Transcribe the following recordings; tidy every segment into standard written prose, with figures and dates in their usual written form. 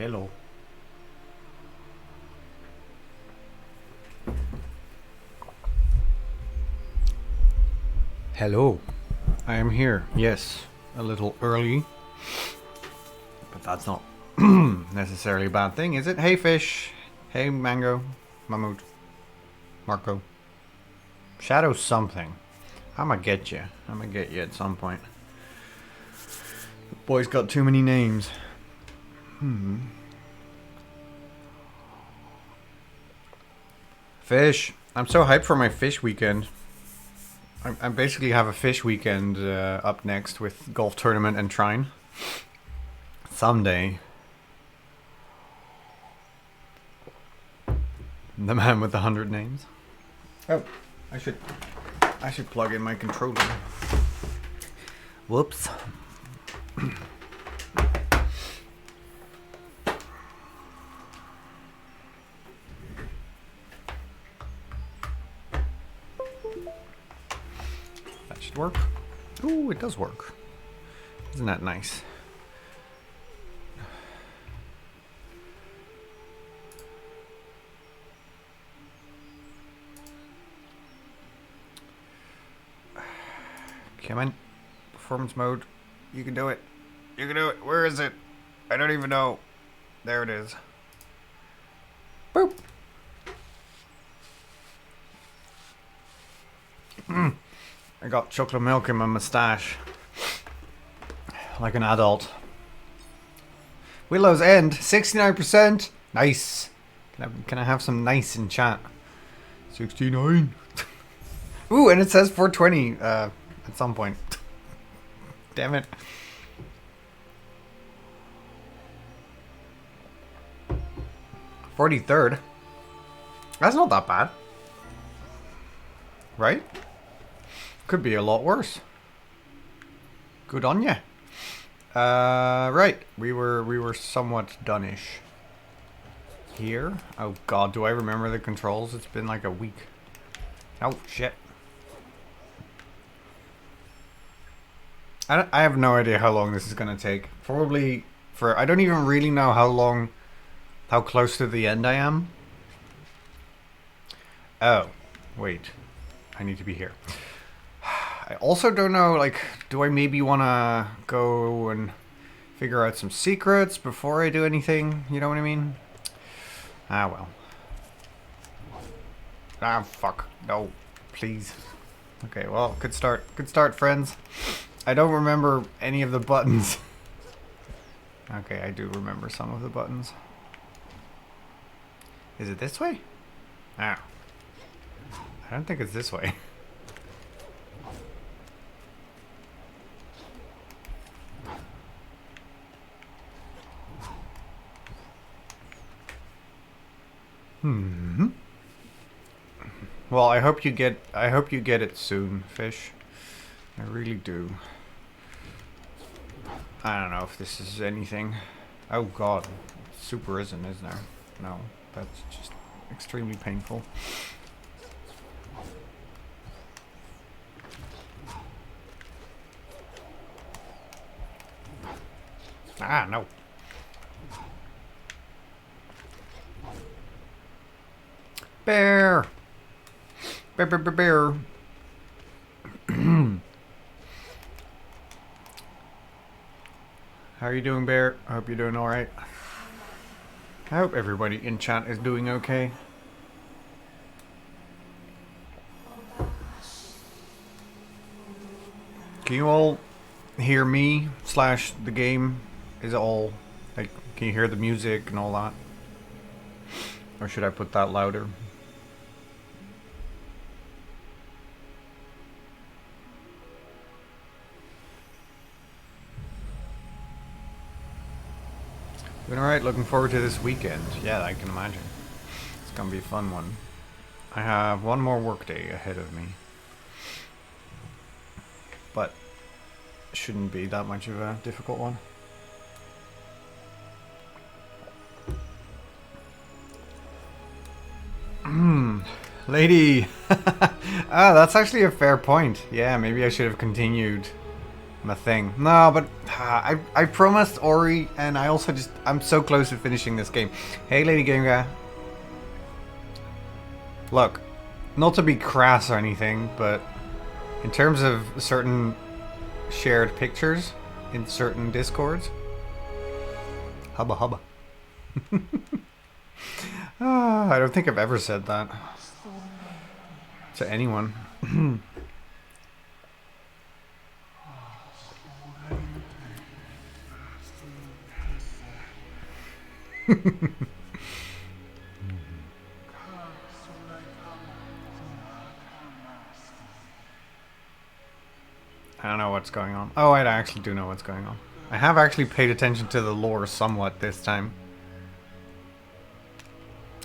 Hello. Hello. I am here. Yes, a little early. But that's not necessarily a bad thing, is it? Hey, Fish. Hey, Mango. Mahmood. Marco. Shadow something. I'ma get you. I'ma get you at some point. The boy's got too many names. Fish. I'm so hyped for my fish weekend. I basically have a fish weekend up next with golf tournament and trine. Someday. The man with 100 names. Oh, I should plug in my controller. Whoops. That should work. Ooh, it does work. Isn't that nice? Come on. Performance mode. You can do it. You can do it. Where is it? I don't even know. There it is. Boop. I got chocolate milk in my mustache. Like an adult. Willow's End. 69%. Nice. Can I have some nice in chat? 69. Ooh, and it says 420 at some point. Damn it. $43rd. That's not that bad. Right? Could be a lot worse. Good on ya. Right. We were somewhat done-ish. Here. Oh god, do I remember the controls? It's been like a week. Oh shit. I have no idea how long this is gonna take. Probably for... I don't even really know how close to the end I am. Oh, wait. I need to be here. I also don't know, like, do I maybe want to go and figure out some secrets before I do anything? You know what I mean? Ah, well. Ah, fuck. No, please. Okay, well, good start. Good start, friends. I don't remember any of the buttons. Okay, I do remember some of the buttons. Is it this way? Ah. I don't think it's this way. Well, I hope you get it soon, Fish. I really do. I don't know if this is anything. Oh god. Super isn't there? No, that's just extremely painful. Ah, no. Bear! Bear, bear, bear, bear. How are you doing, Bear? I hope you're doing alright. I hope everybody in chat is doing okay. Can you all hear me / the game? Is it all, like, can you hear the music and all that? Or should I put that louder? Doing alright, looking forward to this weekend. Yeah, I can imagine. It's gonna be a fun one. I have one more workday ahead of me. But shouldn't be that much of a difficult one. Lady! Ah, that's actually a fair point. Yeah, maybe I should have continued my thing. No, but I promised Ori, and I also I'm so close to finishing this game. Hey, Lady Gaga. Look, not to be crass or anything, but in terms of certain shared pictures in certain discords, hubba hubba. I don't think I've ever said that to anyone. I don't know what's going on. Oh, I actually do know what's going on. I have actually paid attention to the lore somewhat this time.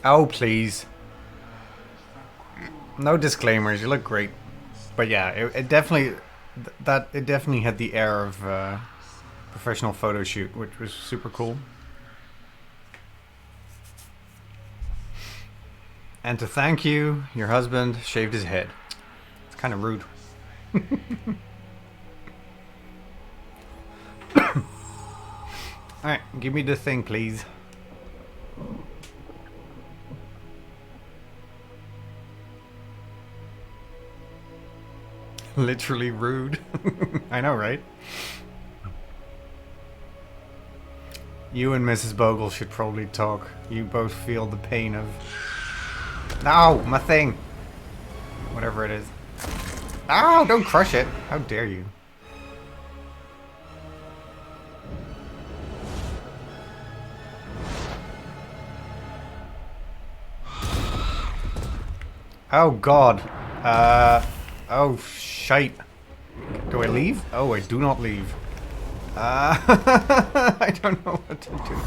Oh, please. No disclaimers, you look great. But yeah, it definitely... It definitely had the air of professional photo shoot, which was super cool. And to thank you, your husband shaved his head. It's kind of rude. Alright, give me the thing, please. Literally rude. I know, right? You and Mrs. Bogle should probably talk. You both feel the pain of... No, my thing! Whatever it is. Ow, don't crush it! How dare you? Oh god. Oh shite. Do I leave? Oh, I do not leave. I don't know what to do.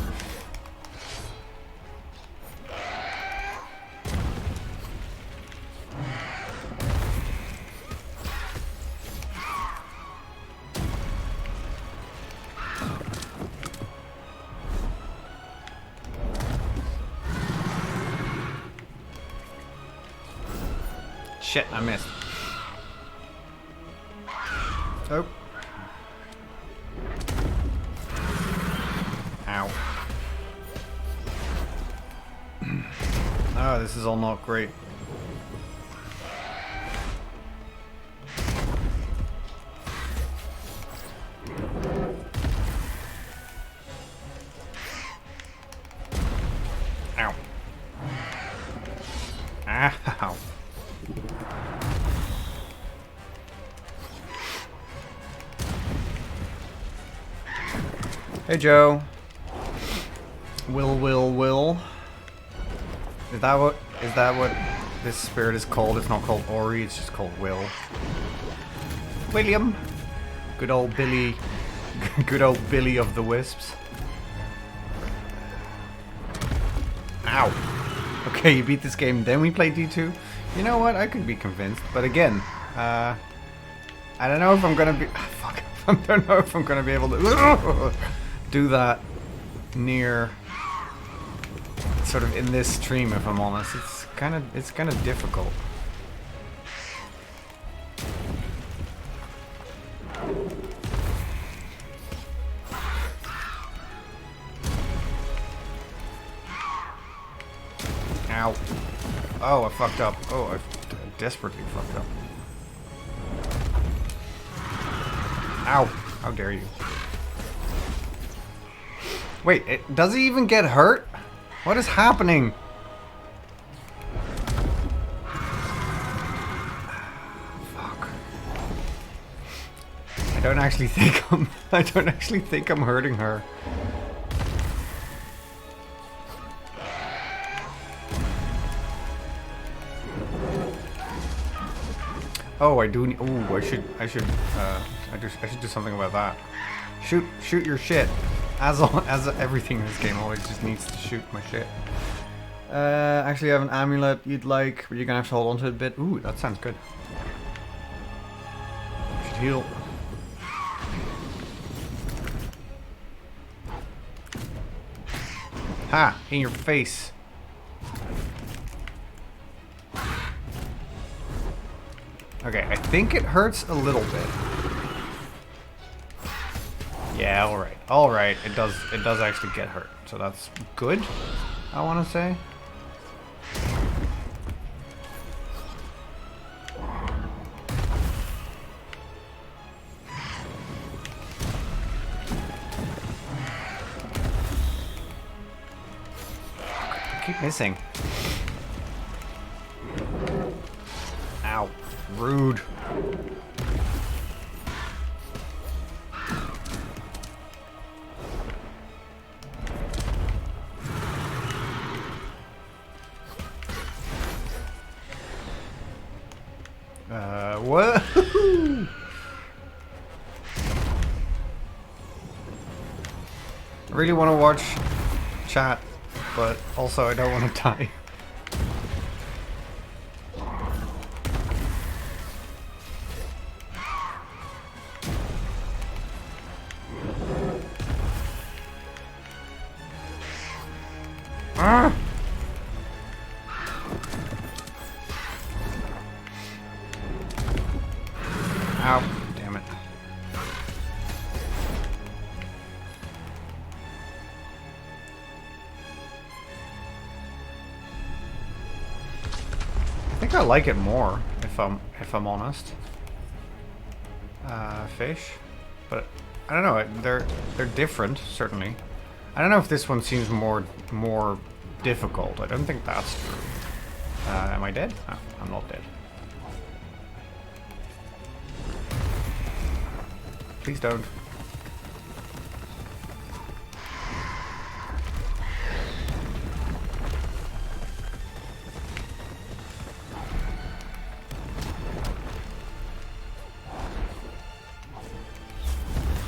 Shit, I missed. Oh. Ow. Oh, this is all not great. Ow. Ow. Hey Joe. Will. Is that what this spirit is called? It's not called Ori, it's just called Will. William. Good old Billy. Good old Billy of the Wisps. Ow. Okay, you beat this game, then we play D2? You know what? I could be convinced, but again, I don't know if I'm gonna be... fuck. I don't know if I'm gonna be able to... do that near sort of in this stream, if I'm honest. It's kind of difficult. Ow. Oh, I fucked up. Oh, I desperately fucked up. Ow. How dare you. Wait, does he even get hurt? What is happening? Fuck. I don't actually think I'm hurting her. Oh, I do. Oh, I should do something about that. Shoot your shit. As everything in this game always just needs to shoot my shit. Actually, I have an amulet you'd like, but you're gonna have to hold on to it a bit. Ooh, that sounds good. Should heal. Ha! In your face. Okay, I think it hurts a little bit. Yeah, alright. Alright, it does actually get hurt. So that's good, I wanna say. I keep missing. Ow. Rude. What? I really want to watch chat, but also I don't want to die. Ah! Ow, damn it. I think I like it more, if I'm honest. Fish, but I don't know. They're different, certainly. I don't know if this one seems more difficult. I don't think that's true. Am I dead? Oh, I'm not dead. Please don't.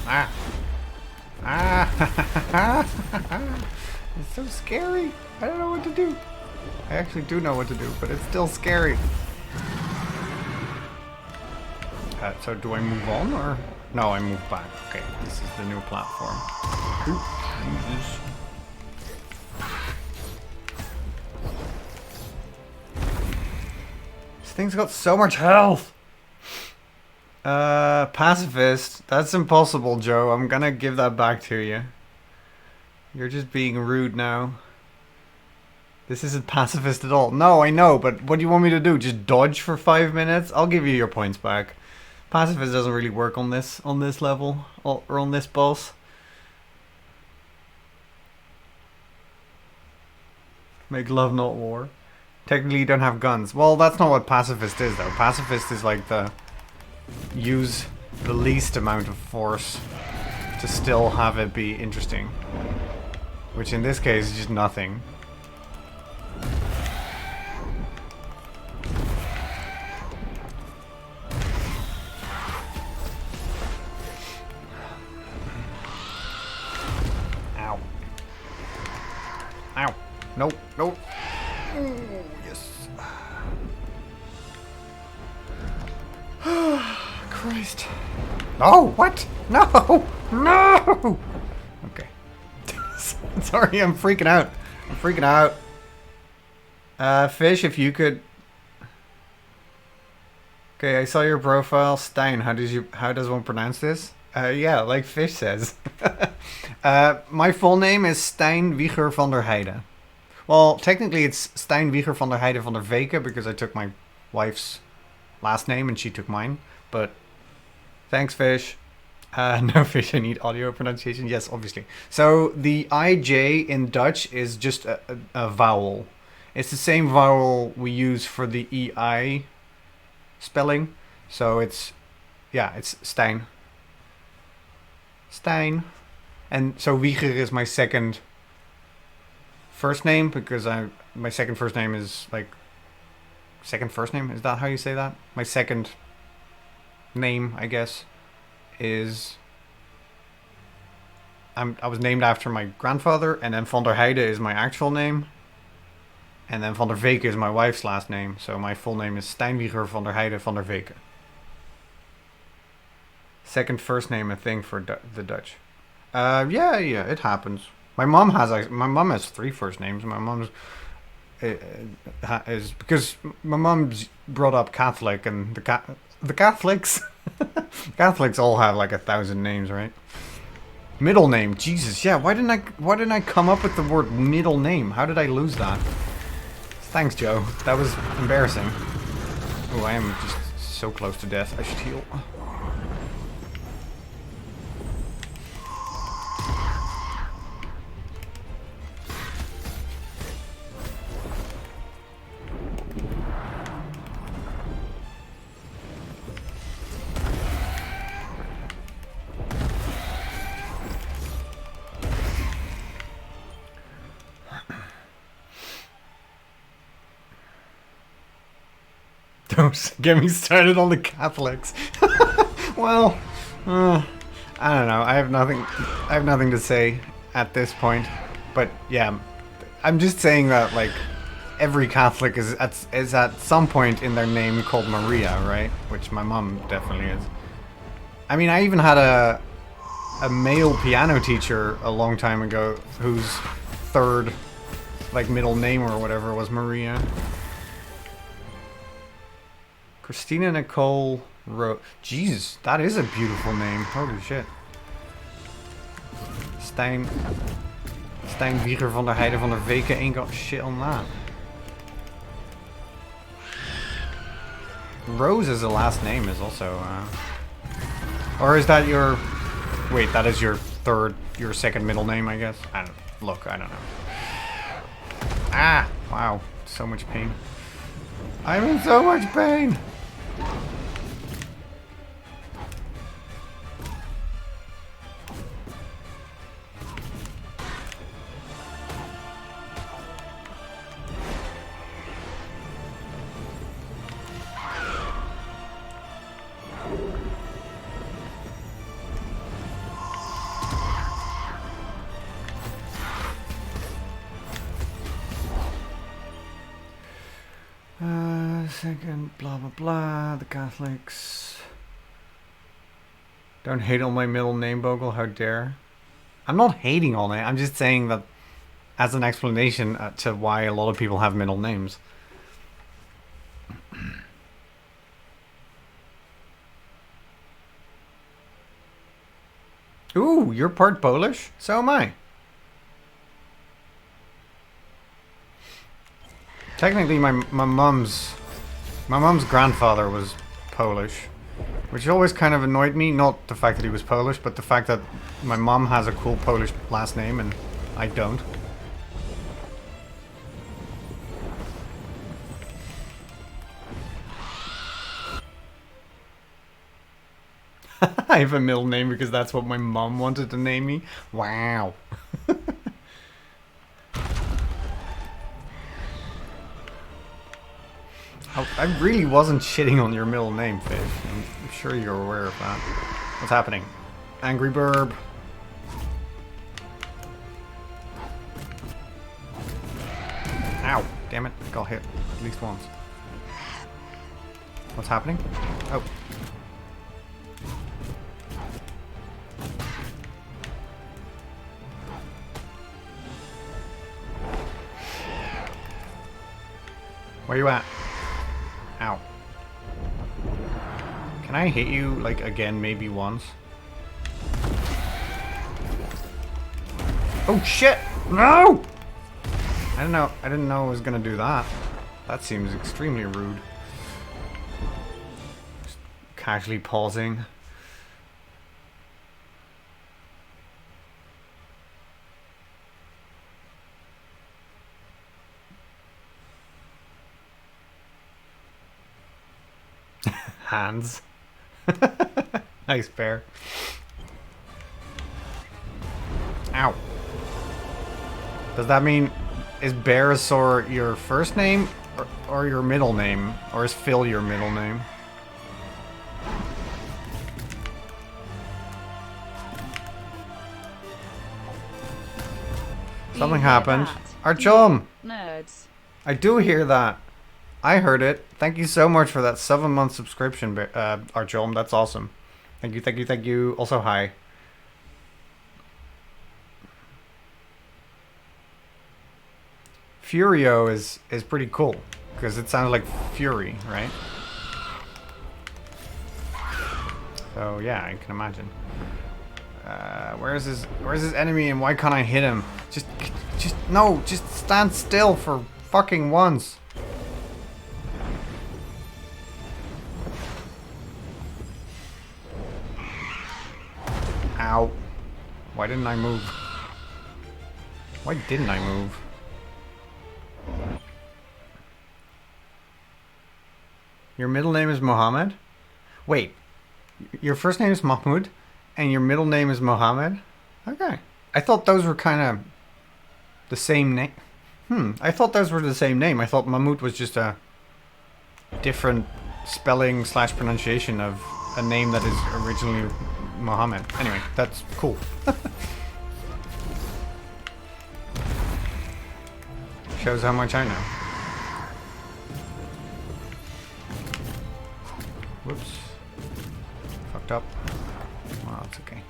Ah! Ah! It's so scary. I don't know what to do. I actually do know what to do, but it's still scary. So do I move on or? No, I move back. Okay, this is the new platform. Ooh, Jesus. This thing's got so much health. Pacifist. That's impossible, Joe. I'm gonna give that back to you. You're just being rude now. This isn't pacifist at all. No, I know, but what do you want me to do? Just dodge for 5 minutes? I'll give you your points back. Pacifist doesn't really work on this level or on this boss. Make love not war. Technically you don't have guns. Well, that's not what pacifist is though. Pacifist is like the use the least amount of force to still have it be interesting. Which in this case is just nothing. Ow. No, no. Ooh, yes. Christ. No, what? No! No! Okay. Sorry, I'm freaking out. I'm freaking out. Fish, if you could... Okay, I saw your profile. Stein, how does one pronounce this? Yeah, like Fish says. My full name is Stijn Wieger van der Heijden. Well, technically it's Stijn Wieger van der Heijden van der Veke because I took my wife's last name and she took mine. But thanks, Fish. No, Fish, I need audio pronunciation. Yes, obviously. So the IJ in Dutch is just a vowel. It's the same vowel we use for the EI spelling. So it's, yeah, it's Stijn. Stijn. And so Wieger is my second first name because my second first name is like second first name. Is that how you say that? My second name, I guess, is I was named after my grandfather, and then van der Heijden is my actual name, and then van der Veke is my wife's last name. So my full name is Stijn Wieger van der Heijden van der Veke. Second first name, a thing for the Dutch. Yeah, it happens. My mom has 3 first names. My mom's is because my mom's brought up Catholic, and the Catholics Catholics all have like 1,000 names, right? Middle name. Jesus, yeah. Why didn't I come up with the word middle name? How did I lose that? Thanks, Joe. That was embarrassing. Oh, I am just so close to death. I should heal. Don't get me started on the Catholics. Well, I don't know. I have nothing to say at this point. But yeah, I'm just saying that like every Catholic is at some point in their name called Maria, right? Which my mom definitely is. I mean, I even had a male piano teacher a long time ago whose third like middle name or whatever was Maria. Christina Nicole Jesus, that is a beautiful name. Holy shit. Stijn Wieger van der Heide van der Veken ain't got shit on that. Rose as a last name is also... or is that your... Wait, that is your second middle name, I guess? I don't know. Ah! Wow. So much pain. I'm in so much pain! Second, blah blah blah, the Catholics. Don't hate on my middle name, Bogle, how dare. I'm not hating on it, I'm just saying that as an explanation to why a lot of people have middle names. Ooh, you're part Polish? So am I. Technically, my mom's grandfather was Polish, which always kind of annoyed me. Not the fact that he was Polish, but the fact that my mom has a cool Polish last name and I don't. I have a middle name because that's what my mom wanted to name me. Wow. I really wasn't shitting on your middle name, Fish. I'm sure you're aware of that. What's happening? Angry Burb. Ow. Damn it. I got hit at least once. What's happening? Oh. Where you at? Ow. Can I hit you, like, again, maybe once? Oh, shit! No! I didn't know I was gonna do that. That seems extremely rude. Just casually pausing. Hands. Nice bear. Ow. Does that mean, is Bearasaur your first name or your middle name? Or is Phil your middle name? Something happened. Archom! Nerds. I do hear that. I heard it. Thank you so much for that 7-month subscription, Archom. That's awesome. Thank you, thank you, thank you. Also, hi. Furio is pretty cool, because it sounds like Fury, right? So, yeah, I can imagine. Where's his enemy and why can't I hit him? No, just stand still for fucking once. Ow. Why didn't I move? Why didn't I move? Your middle name is Mohammed? Wait. Your first name is Mahmoud and your middle name is Mohammed? Okay. I thought those were kind of the same name. I thought those were the same name. I thought Mahmoud was just a different spelling / pronunciation of a name that is originally Mohammed. Anyway, that's cool. Shows how much I know. Whoops. Fucked up. Well, it's okay.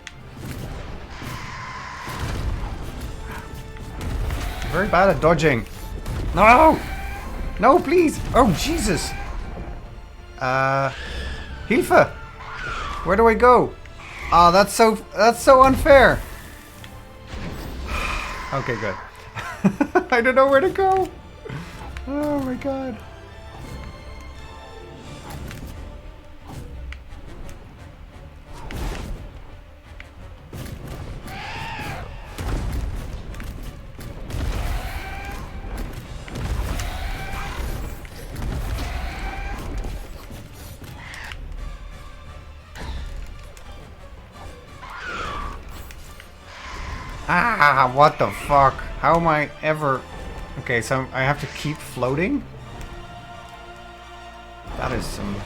I'm very bad at dodging. No! No, please! Oh, Jesus! Hilfe! Where do I go? Oh, that's so unfair. Okay, good. I don't know where to go. Oh my god. Ah, what the fuck? How am I ever... Okay, so I have to keep floating? That is some...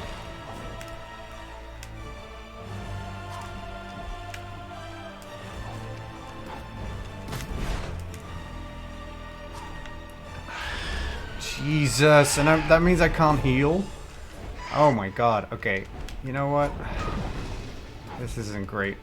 Jesus, and that means I can't heal? Oh my god, okay. You know what? This isn't great.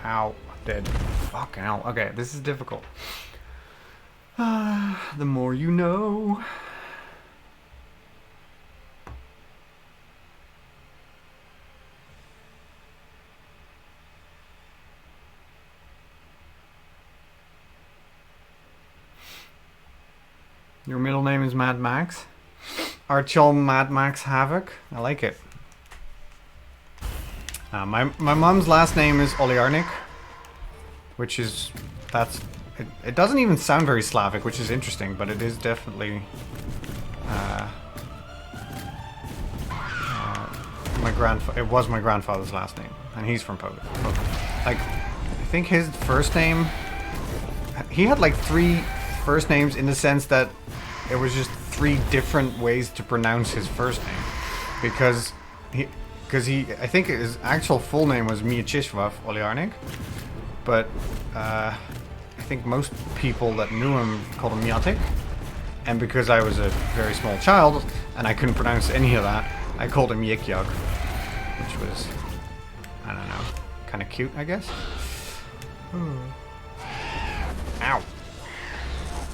Ow, dead. Fucking hell. Okay, this is difficult. The more you know. Your middle name is Mad Max? Archel Mad Max Havoc? I like it. My mom's last name is Oliarnik, which is, it doesn't even sound very Slavic, which is interesting, but it is definitely it was my grandfather's last name, and he's from Poland. Like, I think his first name, he had like 3 first names in the sense that it was just 3 different ways to pronounce his first name, because I think his actual full name was Mieczysław Oliarnik, but I think most people that knew him called him Miatek, and because I was a very small child and I couldn't pronounce any of that, I called him Yikyog, which was, I don't know, kind of cute, I guess. Ow.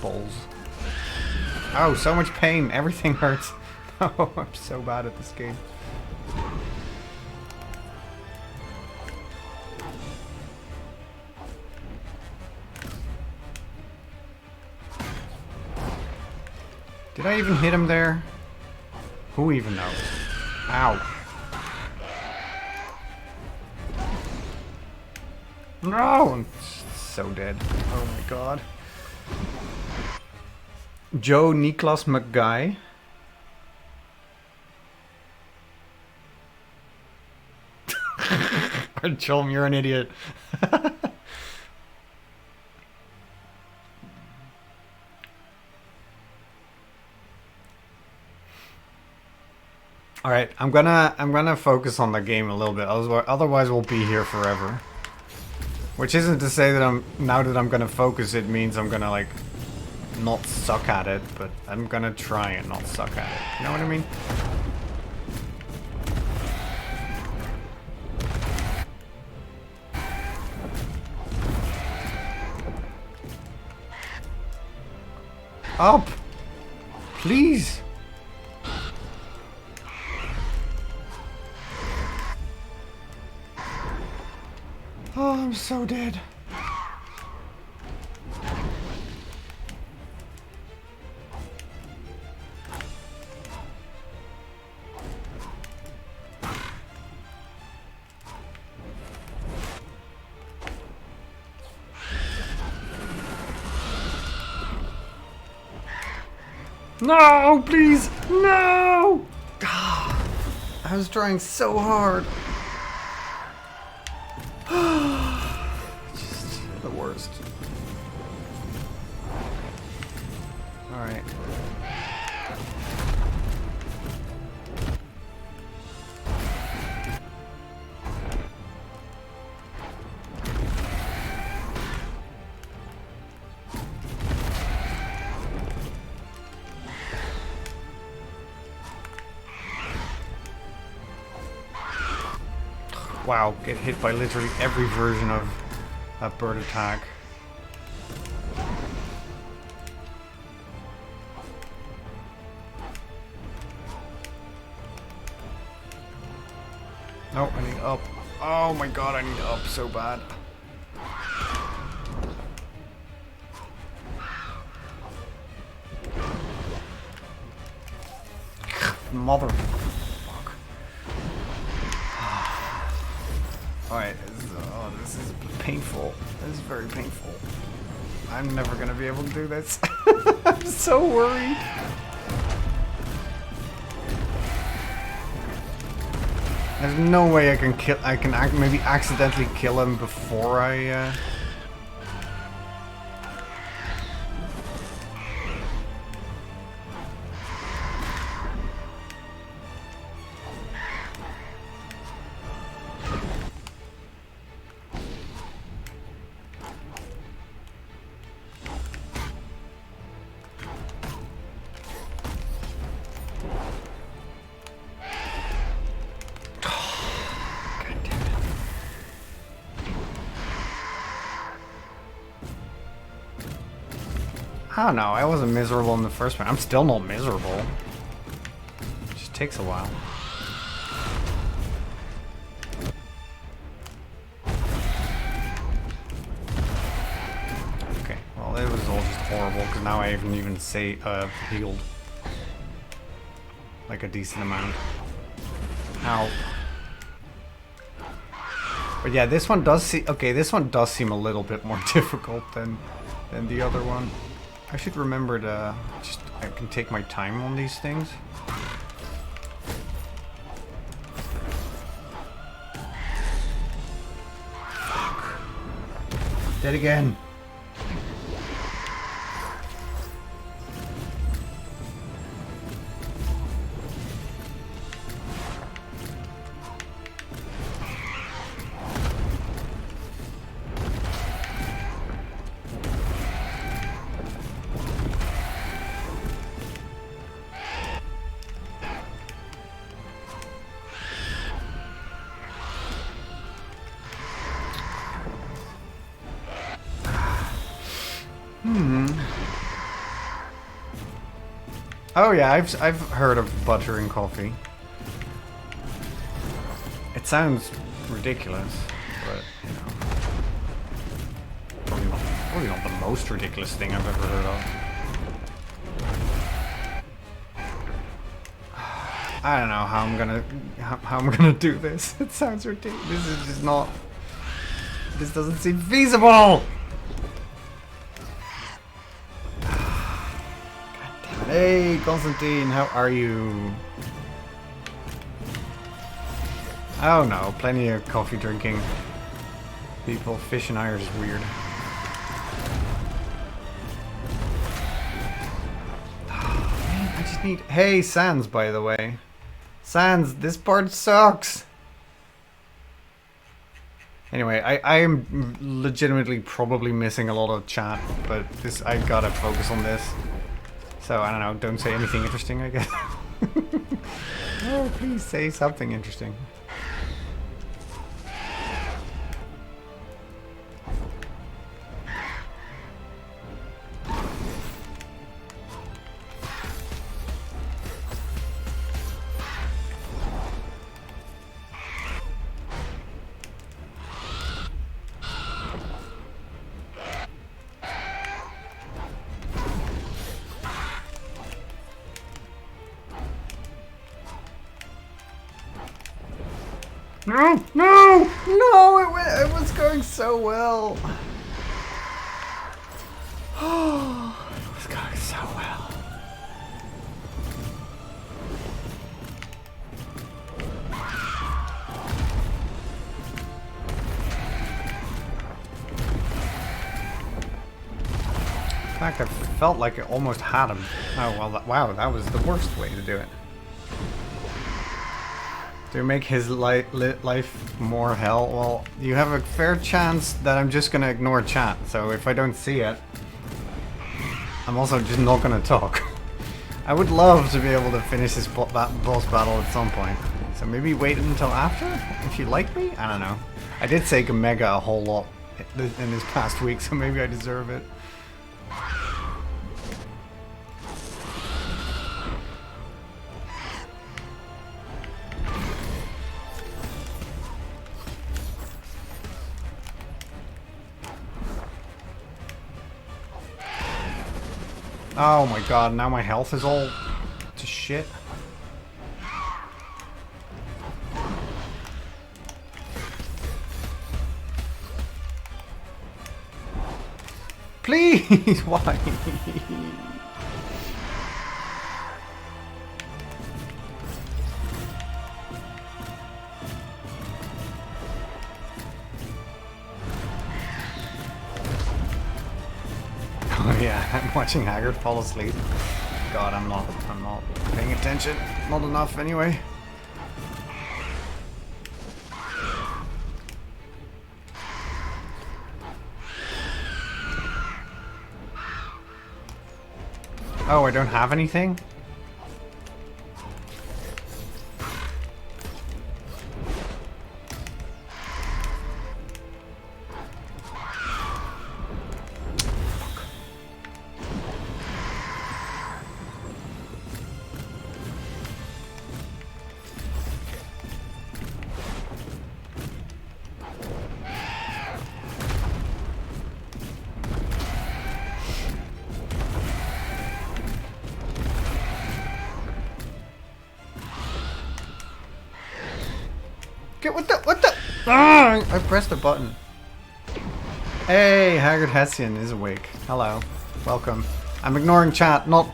Balls. Oh, so much pain. Everything hurts. Oh, I'm so bad at this game. Did I even hit him there? Who even knows? Ow. No! I'm so dead. Oh my god. Joe Niklas McGuy. Archel, you're an idiot. All right, I'm gonna focus on the game a little bit. Otherwise, we'll be here forever. Which isn't to say that now that I'm gonna focus, it means I'm gonna like not suck at it, but I'm gonna try and not suck at it. You know what I mean? Up! Please! Oh, I'm so dead. No, please! No! I was trying so hard. Just the worst. Alright. Wow, get hit by literally every version of that bird attack. No, I need up. Oh my god, I need up so bad. Mother. Alright, this is painful. This is very painful. I'm never gonna be able to do this. I'm so worried. There's no way I can kill. I can maybe accidentally kill him before I. I don't know, I wasn't miserable in the first one. I'm still not miserable. It just takes a while. Okay, well it was all just horrible because now I haven't even healed. Like a decent amount. Ow. But yeah, this one does seem a little bit more difficult than the other one. I should remember to I can take my time on these things. Fuck. Dead again. Oh yeah, I've heard of buttering coffee. It sounds ridiculous, but you know, probably not the most ridiculous thing I've ever heard of. I don't know how I'm gonna do this. It sounds ridiculous. This is just not. This doesn't seem feasible. Hey, Constantine, how are you? Oh no, plenty of coffee drinking people. Fish and Irish is weird. Oh, man, I just need... Hey, Sans, by the way. Sans, this part sucks. Anyway, I am legitimately probably missing a lot of chat, but I gotta focus on this. So, I don't know, don't say anything interesting, I guess. Oh, please say something interesting. No! No! No! It was going so well. Oh, it was going so well. In fact, I felt like it almost had him. Oh, well, wow, that was the worst way to do it. To make his life more hell, well, you have a fair chance that I'm just gonna ignore chat, so if I don't see it, I'm also just not gonna talk. I would love to be able to finish this boss battle at some point, so maybe wait until after, if you like me? I don't know. I did say Mega a whole lot in this past week, so maybe I deserve it. Oh my god, now my health is all to shit. Please, why? Oh yeah, I'm watching Haggard fall asleep. God, I'm not paying attention. Not enough anyway. Oh, I don't have anything? What the? Ah, I pressed the button. Hey, Haggard Hessian is awake. Hello. Welcome. I'm ignoring chat, not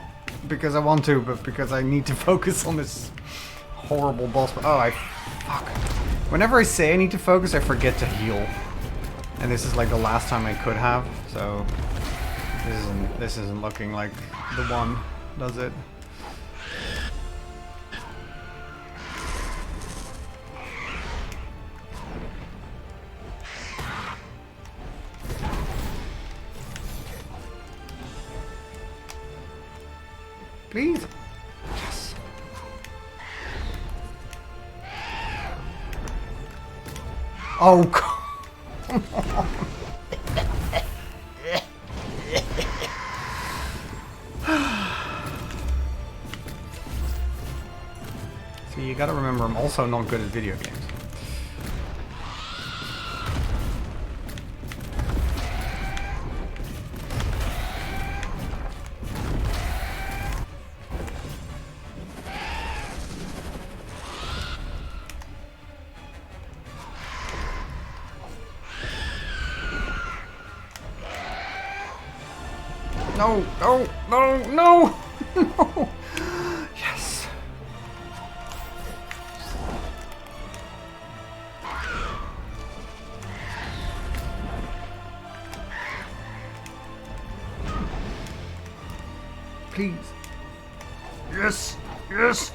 because I want to, but because I need to focus on this horrible boss. Oh, fuck. Whenever I say I need to focus, I forget to heal. And this is like the last time I could have, so this isn't looking like the one, does it? Please. Yes. Oh, come on. See, you gotta remember, I'm also not good at video games. No, no, no, no, no. Yes. Please. Yes, yes.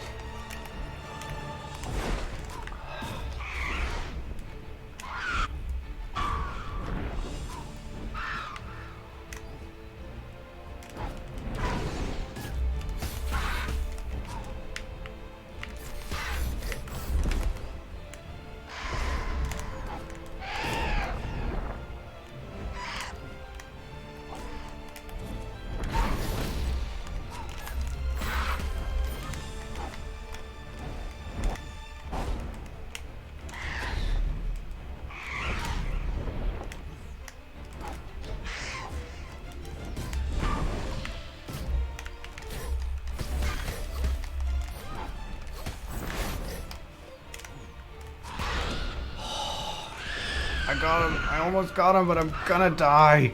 I got him. I almost got him, but I'm gonna die.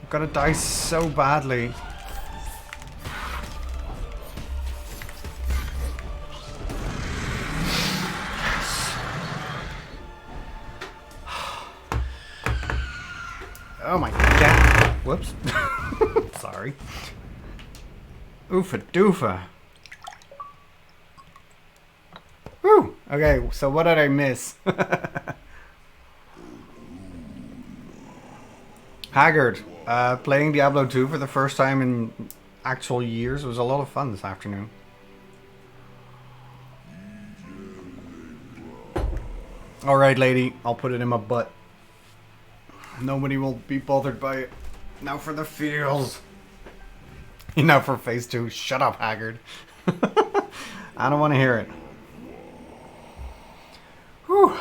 I'm gonna die so badly. Oh my god. Whoops. Sorry. Oofa doofa. Woo! Okay, so what did I miss? Haggard. Playing Diablo 2 for the first time in actual years was a lot of fun this afternoon. Alright, lady. I'll put it in my butt. Nobody will be bothered by it. Now for the feels. Now for phase 2. Shut up, Haggard. I don't want to hear it. Whew.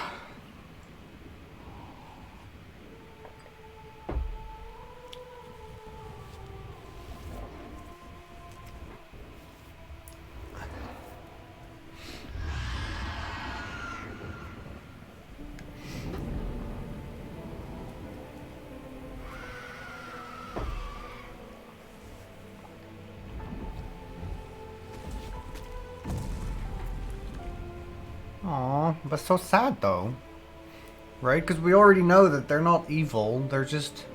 Aw, but so sad though. Right? Because we already know that they're not evil. They're just...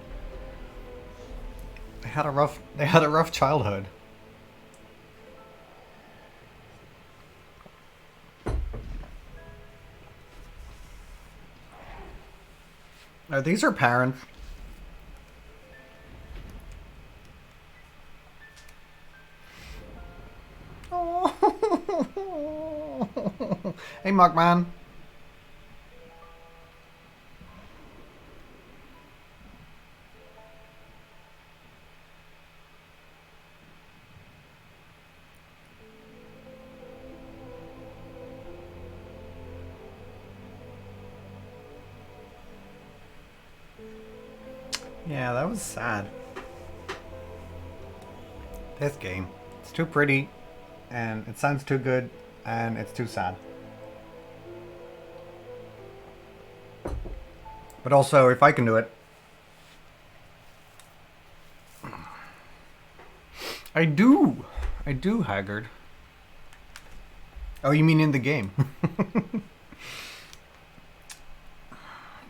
They had a rough childhood. These are parents. Hey, Mugman. Yeah, that was sad. This game. It's too pretty, and it sounds too good, and it's too sad. But also, if I can do it... I do, Haggard. Oh, you mean in the game?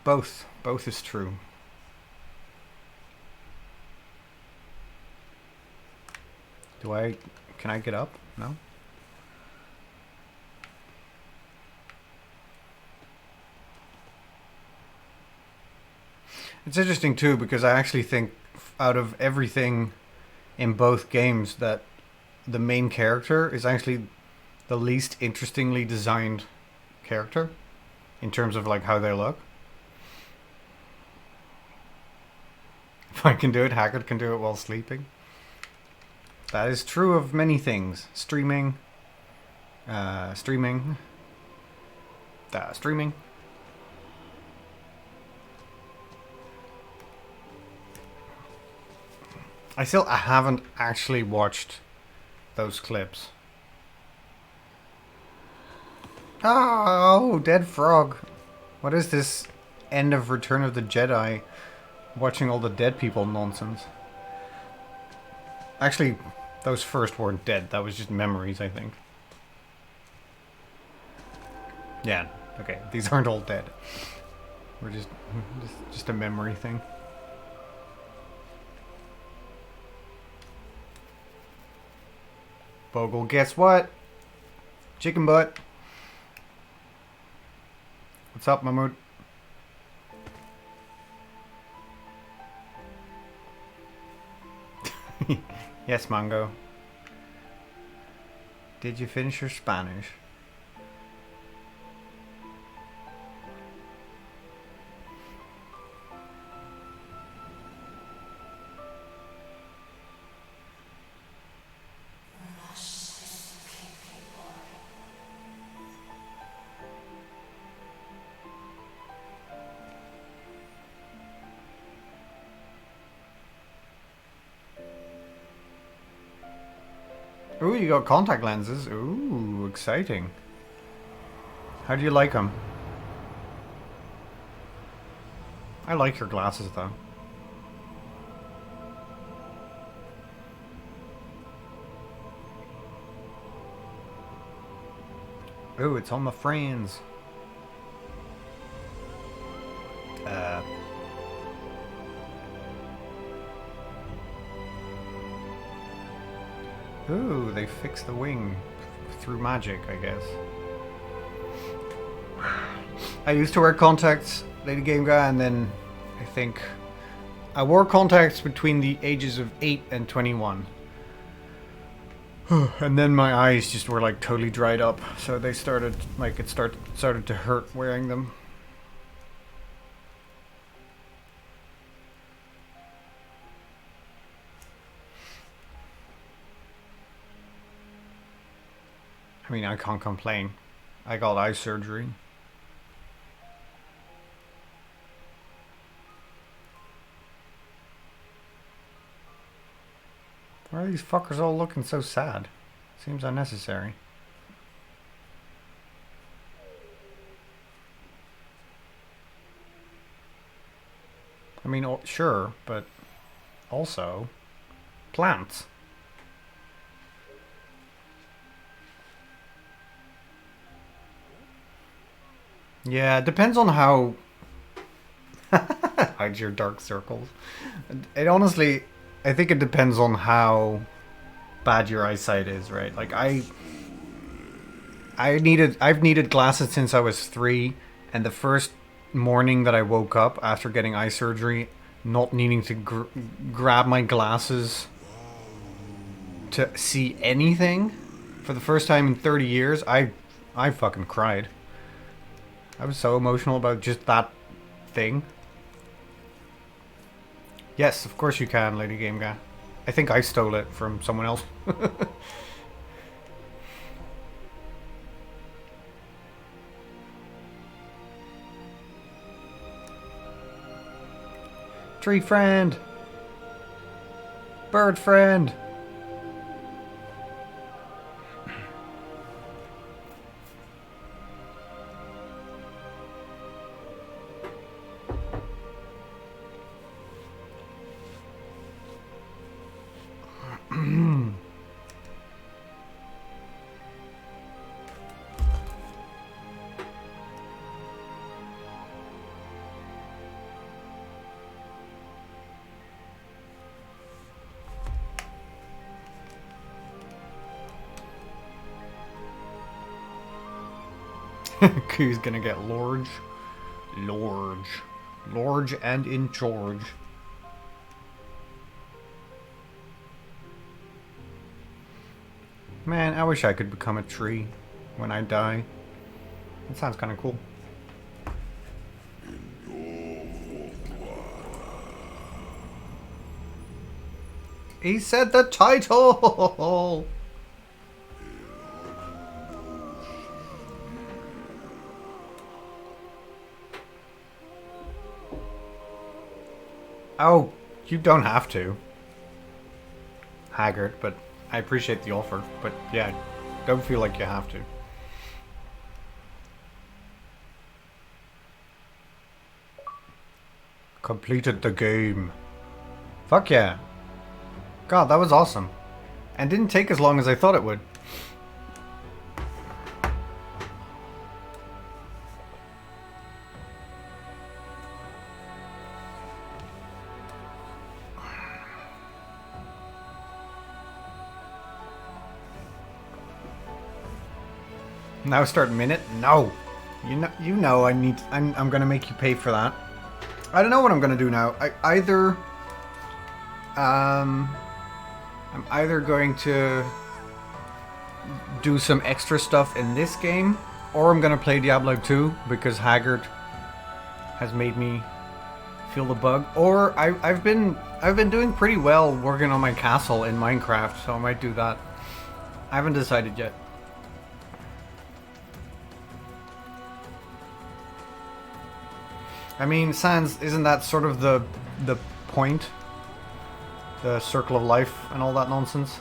Both is true. Can I get up? No? It's interesting too, because I actually think out of everything in both games that the main character is actually the least interestingly designed character in terms of like how they look. If I can do it, Haggard can do it while sleeping. That is true of many things. Streaming. Streaming. I haven't actually watched those clips. Oh, dead frog. What is this end of Return of the Jedi? Watching all the dead people nonsense. Actually, those first weren't dead. That was just memories, I think. Yeah, okay. These aren't all dead. We're just a memory thing. Bogle, guess what? Chicken butt. What's up, Mahmood? Yes, Mango. Did you finish your Spanish? Ooh, you got contact lenses. Ooh, exciting. How do you like them? I like your glasses though. Ooh, it's all my friends. Ooh, they fixed the wing through magic, I guess. I used to wear contacts, Lady Game Guy, and then I think I wore contacts between the ages of 8 and 21. And then my eyes just were like totally dried up, so they started like it started to hurt wearing them. I mean, I can't complain. I got eye surgery. Why are these fuckers all looking so sad? Seems unnecessary. I mean, sure, but also plants. Yeah, it depends on how. Hide your dark circles. It honestly, I think it depends on how bad your eyesight is, right? Like I've needed glasses since I was 3, and the first morning that I woke up after getting eye surgery, not needing to grab my glasses to see anything for the first time in 30 years, I fucking cried. I was so emotional about just that thing. Yes, of course you can, Lady Game Guy. I think I stole it from someone else. Tree friend! Bird friend! Who's gonna get large? Large and in charge. Man, I wish I could become a tree when I die. That sounds kind of cool. He said the title! Oh, you don't have to. Haggard, but I appreciate the offer. But yeah, don't feel like you have to. Completed the game. Fuck yeah. God, that was awesome. And didn't take as long as I thought it would. Now start minute? No. You know I'm gonna make you pay for that. I don't know what I'm gonna do now. I'm either going to do some extra stuff in this game, or I'm gonna play Diablo 2 because Haggard has made me feel the bug. Or I've been doing pretty well working on my castle in Minecraft, so I might do that. I haven't decided yet. I mean, Sans, isn't that sort of the point? The circle of life and all that nonsense?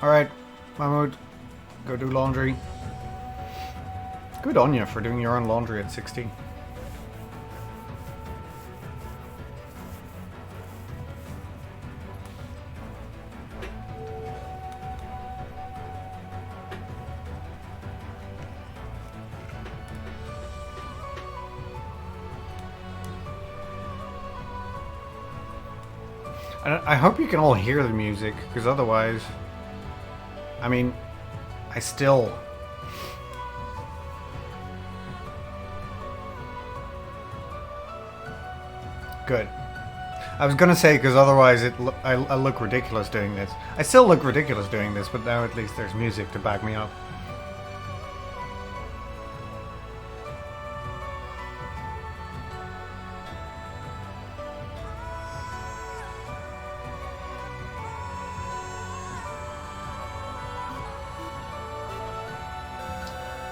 Alright, Mahmoud, go do laundry. Good on you for doing your own laundry at 16. I hope you can all hear the music, because otherwise, I mean, I still... Good. I was gonna say, because otherwise I look ridiculous doing this. I still look ridiculous doing this, but now at least there's music to back me up.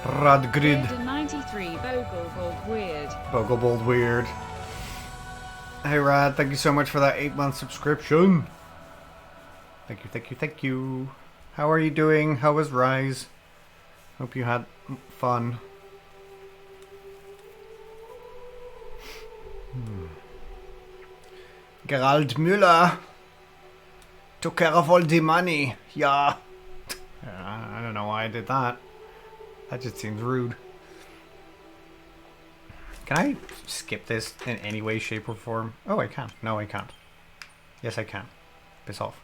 Radgrid. 93 Bogle Weird. Bogle Weird. Hey Rad, thank you so much for that 8-month subscription. Thank you, thank you, thank you. How are you doing? How was Rise? Hope you had fun. Gerald Müller took care of all the money. Yeah. I don't know why I did that. That just seems rude. Can I skip this in any way, shape, or form? Oh, I can. No, I can't. Yes, I can. Piss off.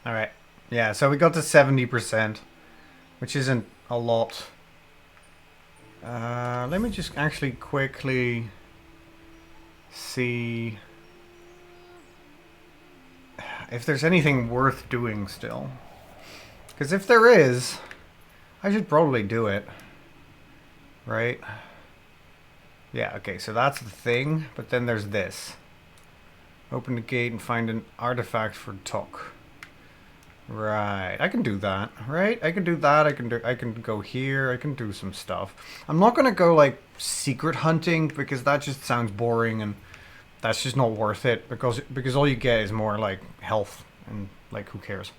Alright. Yeah, so we got to 70%, which isn't a lot. Let me just actually quickly see if there's anything worth doing still. Because if there is, I should probably do it. Right? Yeah, okay, so that's the thing. But then there's this. Open the gate and find an artifact for Tok. Right, I can do that, right? I can do that, I can go here, I can do some stuff. I'm not gonna go like secret hunting because that just sounds boring and that's just not worth it because all you get is more like health and like who cares.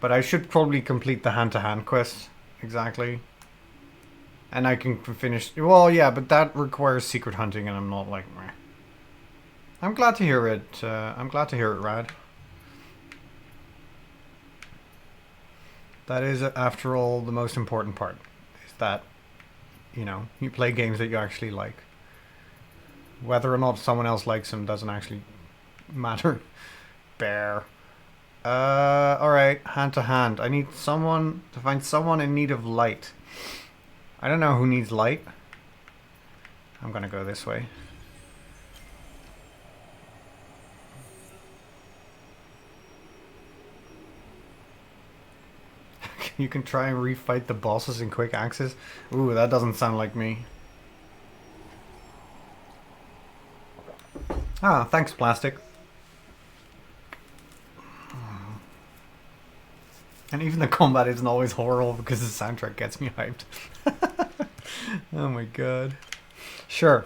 But I should probably complete the hand-to-hand quest, exactly. And I can finish, well yeah, but that requires secret hunting and I'm not like, meh. I'm glad to hear it, Rad. That is, after all, the most important part. Is that, you know, you play games that you actually like. Whether or not someone else likes them doesn't actually matter. Bear. Alright, hand to hand. I need someone to find someone in need of light. I don't know who needs light. I'm gonna go this way. You can try and refight the bosses in quick access. Ooh, that doesn't sound like me. Ah, thanks, Plastic. And even the combat isn't always horrible because the soundtrack gets me hyped. Oh my god. Sure.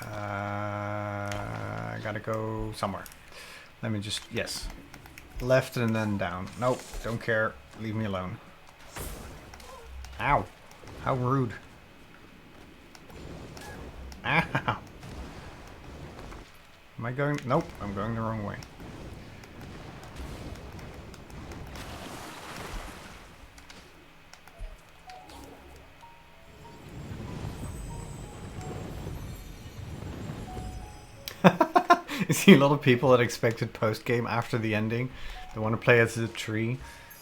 I gotta go somewhere. Let me just, yes. Left and then down. Nope, don't care. Leave me alone. Ow. How rude. Ow. Am I going? Nope, I'm going the wrong way. You see a lot of people that expected post-game after the ending. They want to play as a tree.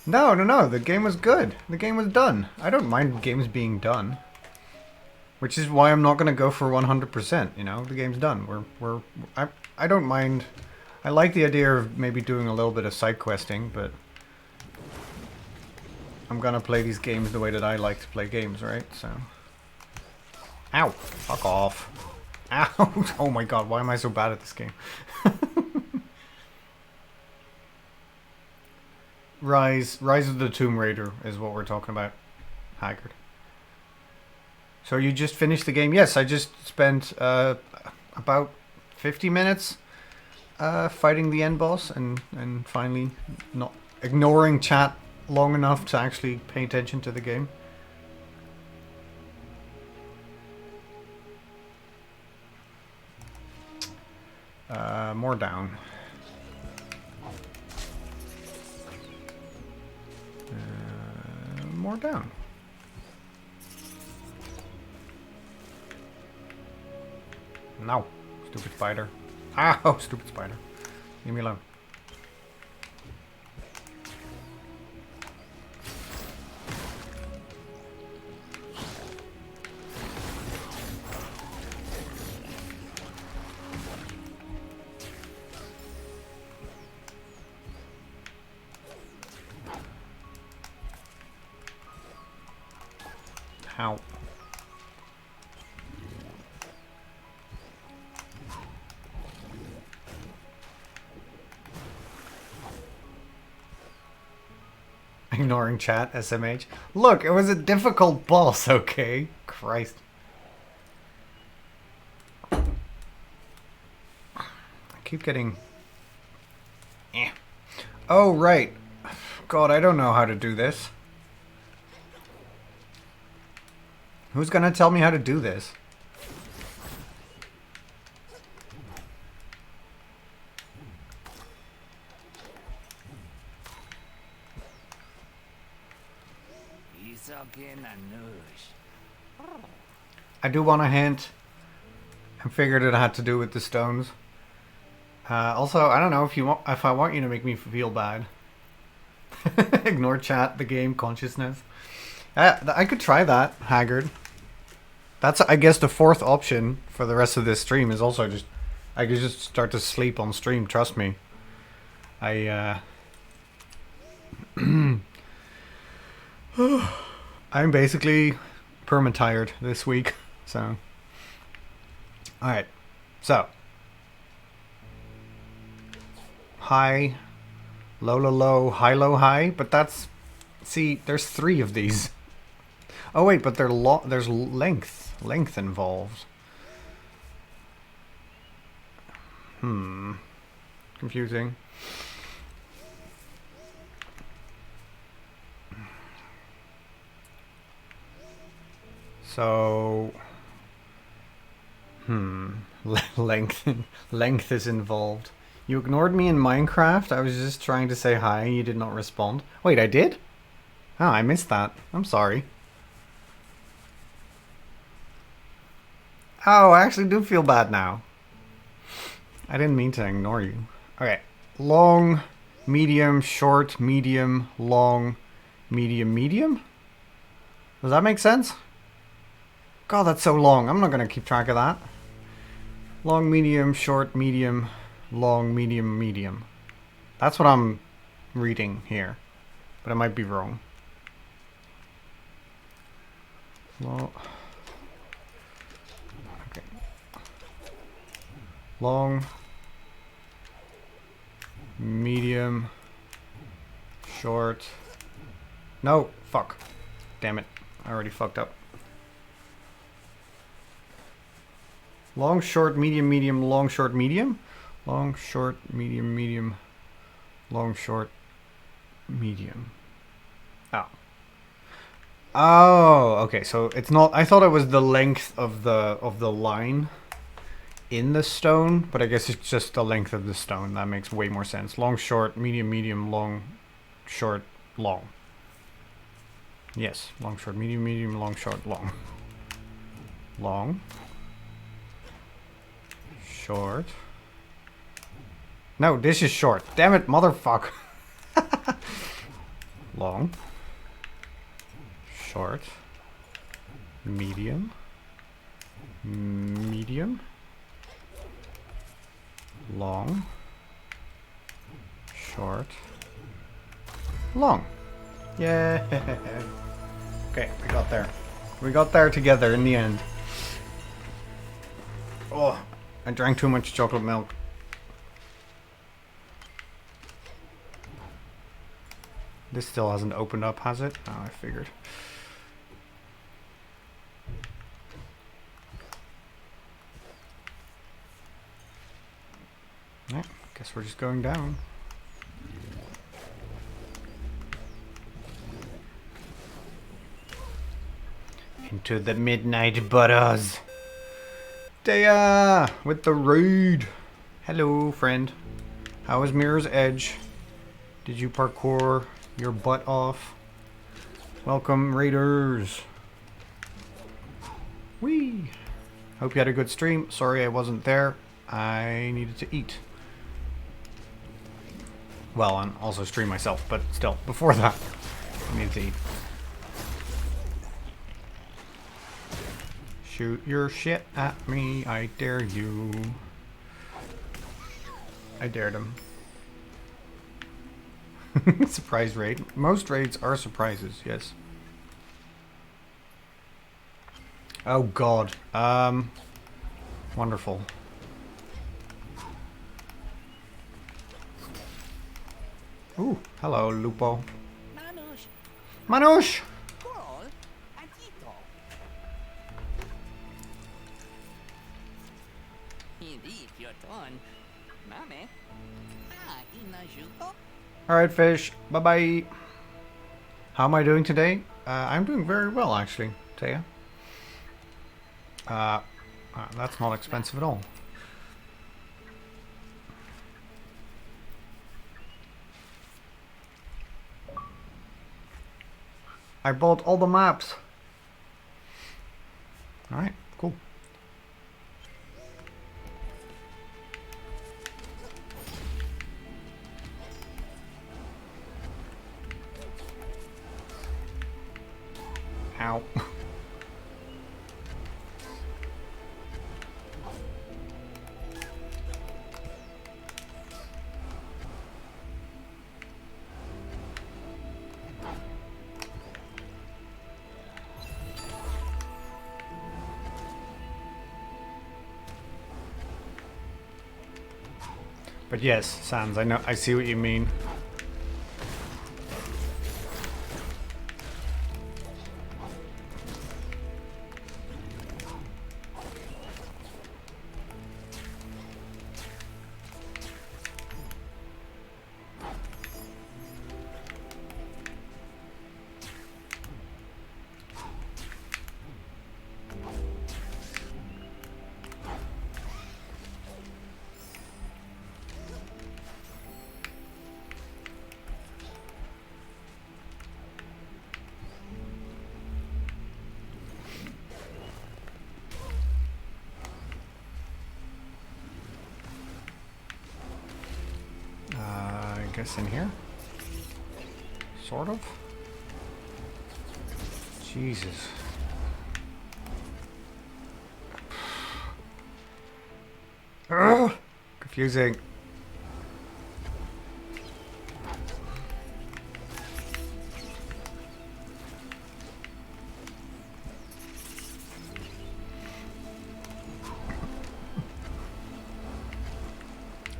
No, the game was good. The game was done. I don't mind games being done. Which is why I'm not going to go for 100%, you know? The game's done. I don't mind. I like the idea of maybe doing a little bit of side questing, but I'm going to play these games the way that I like to play games, right? So. Ow! Fuck off. Ow! Oh my god, why am I so bad at this game? Rise of the Tomb Raider is what we're talking about. Haggard. So you just finished the game? Yes, I just spent about 50 minutes fighting the end boss and finally not ignoring chat long enough to actually pay attention to the game. More down. More down. No. Stupid spider. Ow, stupid spider. Leave me alone. How? Ignoring chat, SMH. Look, it was a difficult boss, okay? Christ. I keep getting... Oh, right. God, I don't know how to do this. Who's gonna tell me how to do this? I do want a hint. I figured it had to do with the stones. Also, I don't know if I want you to make me feel bad. Ignore chat, the game, consciousness. I could try that, Haggard. That's, I guess, the fourth option for the rest of this stream is also just... I could just start to sleep on stream, trust me. I'm basically perma-tired this week, so... Alright, so... High, low, low, low, high, low, high, but that's... See, there's 3 of these. Oh wait, but there's length involved. Confusing. So, length is involved. You ignored me in Minecraft. I was just trying to say hi. You did not respond. Wait, I did? Oh, I missed that. I'm sorry. Oh, I actually do feel bad now. I didn't mean to ignore you. Okay. Long, medium, short, medium, long, medium, medium? Does that make sense? God, that's so long. I'm not going to keep track of that. Long, medium, short, medium, long, medium, medium. That's what I'm reading here. But I might be wrong. Long. Okay. Long, medium, short. No, fuck. Damn it. I already fucked up. Long, short, medium, medium, long, short, medium. Long, short, medium, medium, long, short, medium. Oh. Oh, okay. So it's not. I thought it was the length of the line in the stone, but I guess it's just the length of the stone. That makes way more sense. Long, short, medium, medium, long, short, long. Yes, long, short, medium, medium, long, short, long. Long. Short. No, this is short. Damn it, motherfucker. Long. Short. Medium. Medium. Long. Short. Long. Yeah. Okay, we got there. We got there together in the end. Oh, I drank too much chocolate milk. This still hasn't opened up, has it? Oh, I figured. Yeah, guess we're just going down. Into the midnight butters. Daya with the raid. Hello, friend. How was Mirror's Edge? Did you parkour your butt off? Welcome, raiders. Whee! Hope you had a good stream. Sorry I wasn't there. I needed to eat. Well, and also stream myself, but still, before that, I needed to eat. Shoot your shit at me, I dare you. I dared him. Surprise raid. Most raids are surprises, yes. Oh god. Wonderful. Ooh, hello, Lupo. Manush! Alright, fish. Bye-bye. How am I doing today? I'm doing very well, actually, Taya. That's not expensive at all. I bought all the maps. Alright, cool. Ow. But yes, Sans, I see what you mean. I guess in here? Sort of? Jesus. Ugh! Confusing.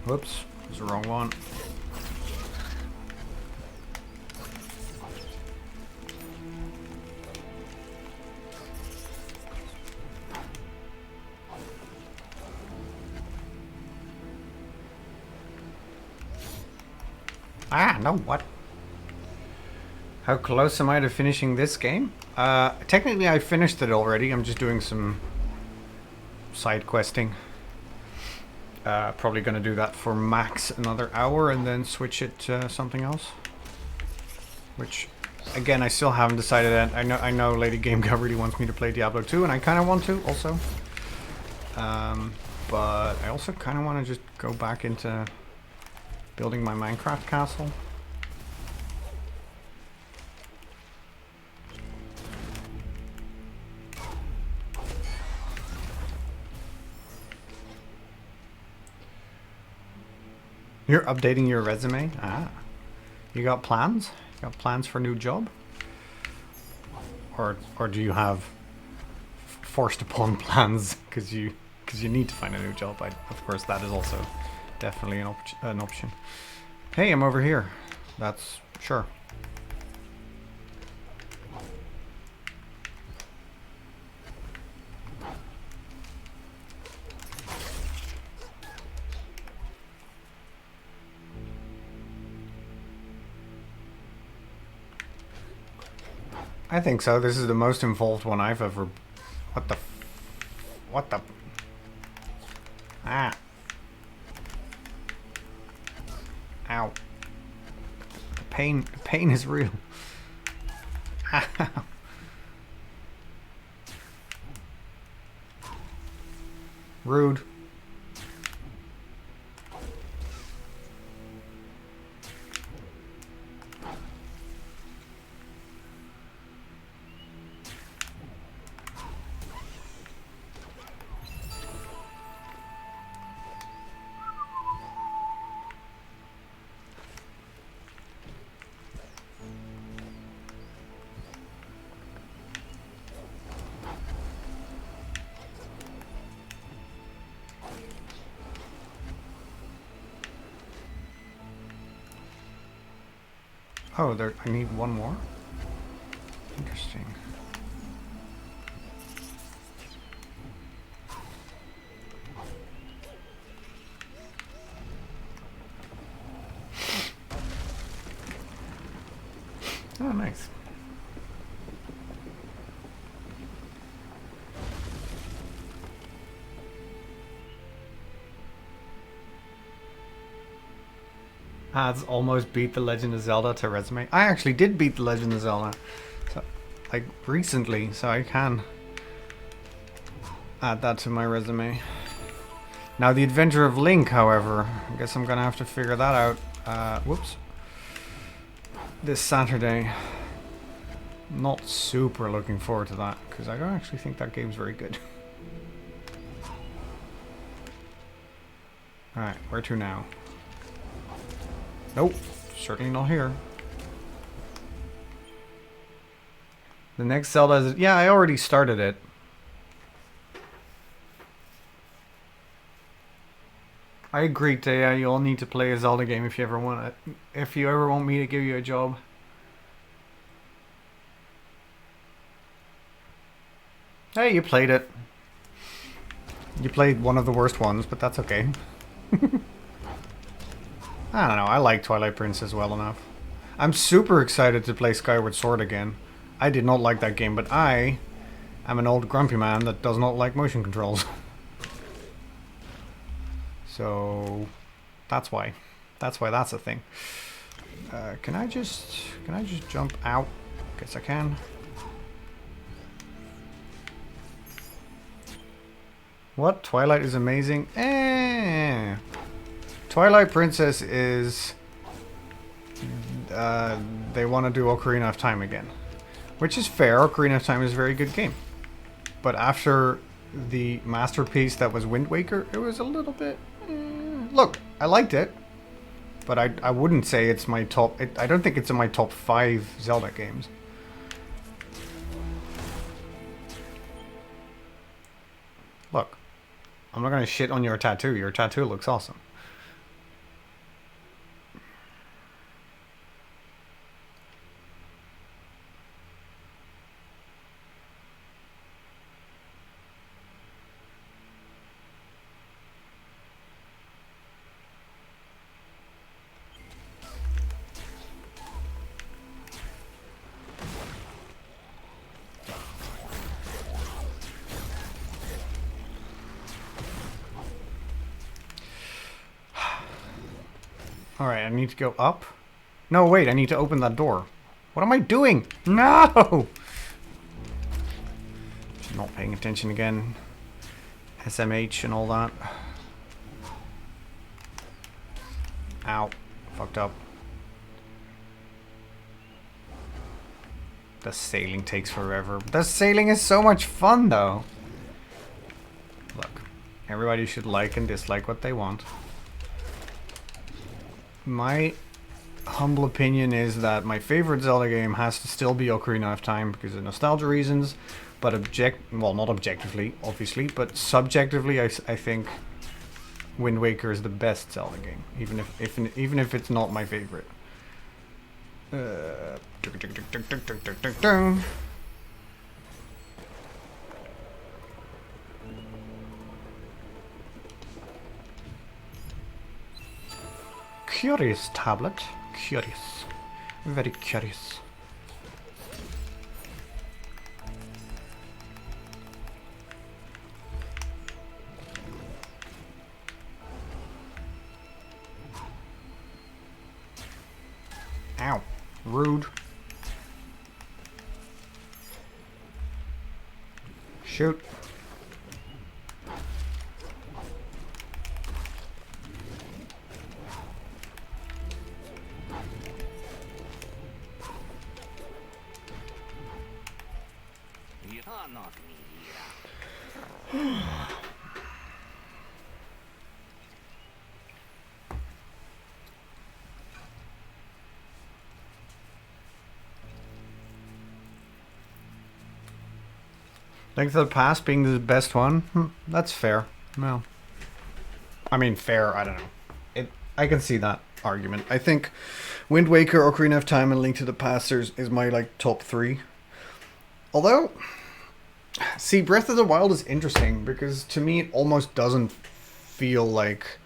Whoops, was the wrong one. Ah, no, what? How close am I to finishing this game? Technically I finished it already. I'm just doing some side questing. Probably gonna do that for max another hour and then switch it to something else. Which, again, I still haven't decided that. I know Lady Game Guy really wants me to play Diablo 2, and I kind of want to also. But I also kind of want to just go back into building my Minecraft castle. You're updating your resume? Ah. You got plans? You got plans for a new job? Or do you have forced upon plans because you need to find a new job? Of course, that is also definitely an option. Hey, I'm over here. That's sure. I think so. This is the most involved one I've ever... What the... What the... Ah. Ow. The pain is real. Ow. Rude. Oh, there. I need one more? Interesting. Oh, nice. Has almost beat The Legend of Zelda to resume. I actually did beat The Legend of Zelda, so, like, recently, so I can add that to my resume. Now, The Adventure of Link, however, I guess I'm gonna have to figure that out. Whoops. This Saturday. Not super looking forward to that, because I don't actually think that game's very good. Alright, where to now? Nope, certainly not here. The next Zelda is... Yeah, I already started it. I agree, Taya. You all need to play a Zelda game if you ever want it. If you ever want me to give you a job. Hey, you played it. You played one of the worst ones, but that's okay. I don't know, I like Twilight Princess well enough. I'm super excited to play Skyward Sword again. I did not like that game, but I am an old grumpy man that does not like motion controls. So that's why. That's why that's a thing. Can I just jump out? Guess I can. What? Twilight is amazing? Twilight Princess is... they want to do Ocarina of Time again. Which is fair, Ocarina of Time is a very good game. But after the masterpiece that was Wind Waker, it was a little bit... Look, I liked it. But I wouldn't say it's my top... I don't think it's in my top 5 Zelda games. Look, I'm not going to shit on your tattoo. Your tattoo looks awesome. Alright, I need to go up. No, wait, I need to open that door. What am I doing? No! Not paying attention again. SMH and all that. Ow. Fucked up. The sailing takes forever. The sailing is so much fun, though. Look, everybody should like and dislike what they want. My humble opinion is that my favorite Zelda game has to still be Ocarina of Time because of nostalgia reasons, but well, not objectively, obviously, but subjectively, I think Wind Waker is the best Zelda game, even if it's not my favorite. Curious tablet. Curious. Very curious. Ow. Rude. Shoot. Link to the Past being the best one? That's fair. No. I mean, fair, I don't know. I can see that argument. I think Wind Waker, Ocarina of Time, and Link to the Past is my, like, top 3. Although, see, Breath of the Wild is interesting because to me it almost doesn't feel like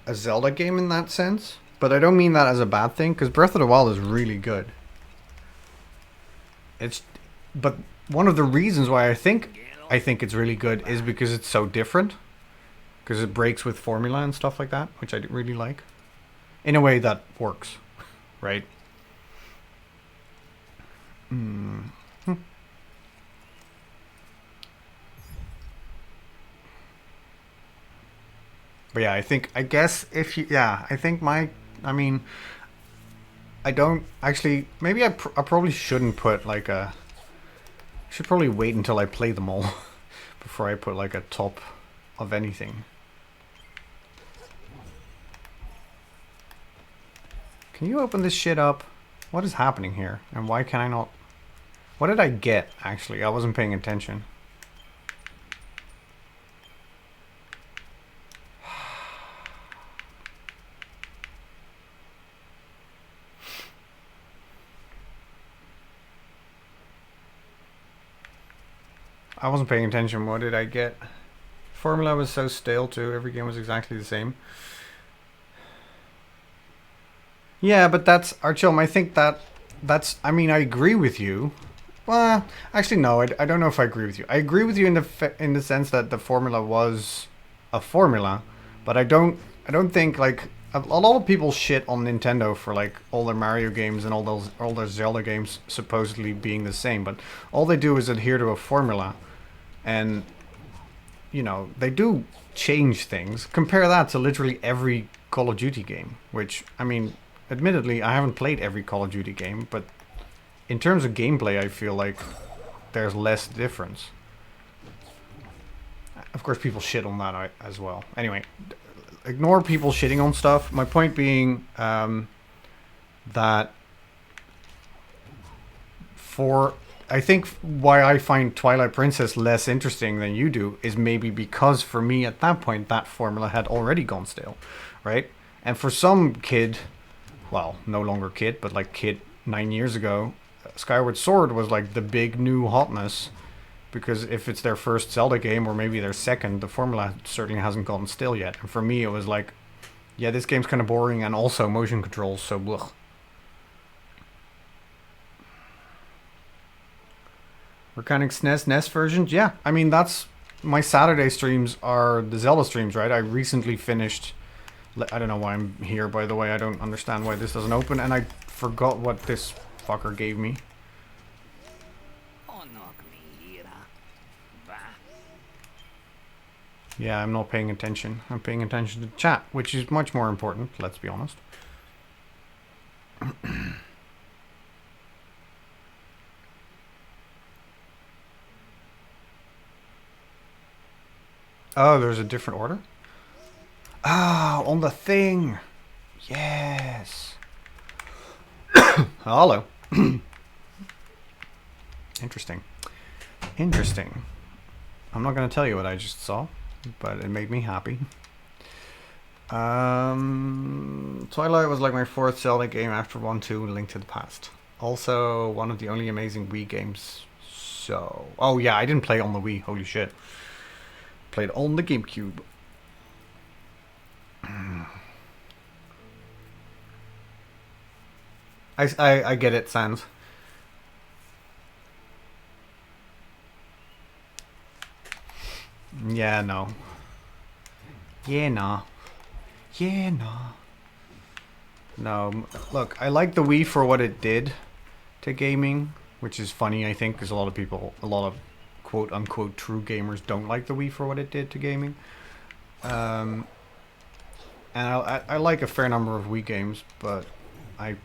a Zelda game in that sense. But I don't mean that as a bad thing because Breath of the Wild is really good. But one of the reasons why I think it's really good is because it's so different. Because it breaks with formula and stuff like that, which I really like. In a way that works, right? But yeah, I guess if you, yeah, I mean, I don't actually, maybe I probably shouldn't put like should probably wait until I play them all before I put like a top of anything. Can you open this shit up? What is happening here? And why can I not? What did I get, actually? I wasn't paying attention. I wasn't paying attention. What did I get? Formula was so stale too. Every game was exactly the same. Yeah, but that's Archilm. I think that's. I mean, I agree with you. Well, actually, no. I don't know if I agree with you. I agree with you in the sense that the formula was a formula, but I don't think like a lot of people shit on Nintendo for like all their Mario games and all their Zelda games supposedly being the same, but all they do is adhere to a formula, and you know they do change things. Compare that to literally every Call of Duty game, which I mean. Admittedly, I haven't played every Call of Duty game, but in terms of gameplay, I feel like there's less difference. Of course, people shit on that as well. Anyway, ignore people shitting on stuff. My point being that I think why I find Twilight Princess less interesting than you do is maybe because for me at that point, that formula had already gone stale, right? And for some kid... well, no longer kid, but like kid 9 years ago, Skyward Sword was like the big new hotness, because if it's their first Zelda game or maybe their second, the formula certainly hasn't gotten stale yet. And for me, it was like, yeah, this game's kind of boring and also motion controls, so blech. Mechanic SNES, NES versions, yeah. I mean, that's my Saturday streams are the Zelda streams, right? I recently finished... I don't know why I'm here, by the way. I don't understand why this doesn't open, and I forgot what this fucker gave me. Yeah, I'm not paying attention. I'm paying attention to chat, which is much more important, let's be honest. Oh, there's a different order? Ah, on the thing. Yes. Hello. Interesting. Interesting. I'm not going to tell you what I just saw, but it made me happy. Twilight was like my fourth Zelda game after 1, 2, and Link to the Past. Also, one of the only amazing Wii games. So... oh yeah, I didn't play on the Wii. Holy shit. Played on the GameCube. I get it, Sans. Yeah, no. Yeah, nah. Yeah, nah. No, look, I like the Wii for what it did to gaming, which is funny, I think, because a lot of people, a lot of quote-unquote true gamers don't like the Wii for what it did to gaming. And I like a fair number of Wii games, but I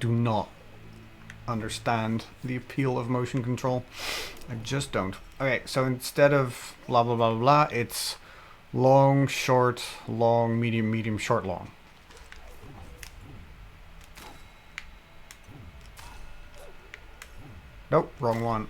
do not understand the appeal of motion control. I just don't. Okay, so instead of blah blah blah blah, it's long, short, long, medium, medium, short, long. Nope, wrong one.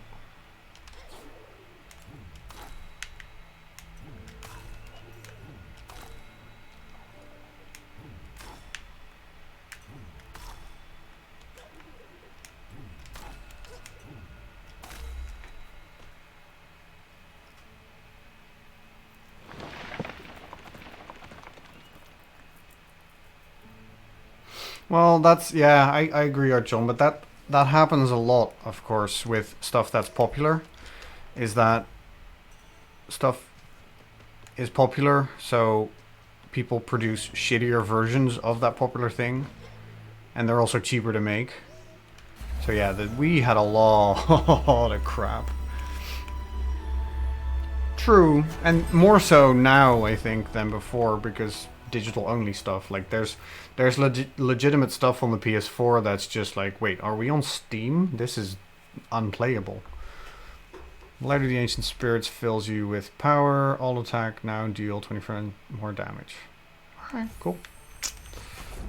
Well, that's, yeah, I agree, Archon, but that happens a lot, of course, with stuff that's popular, is that stuff is popular, so people produce shittier versions of that popular thing, and they're also cheaper to make. So yeah, we had a lot of crap. True, and more so now, I think, than before, because digital only stuff, like there's legitimate stuff on the PS4 that's just like, wait, are we on Steam? This is unplayable. Light of the Ancient Spirits fills you with power. All attack now deal 20% more damage. Alright, cool.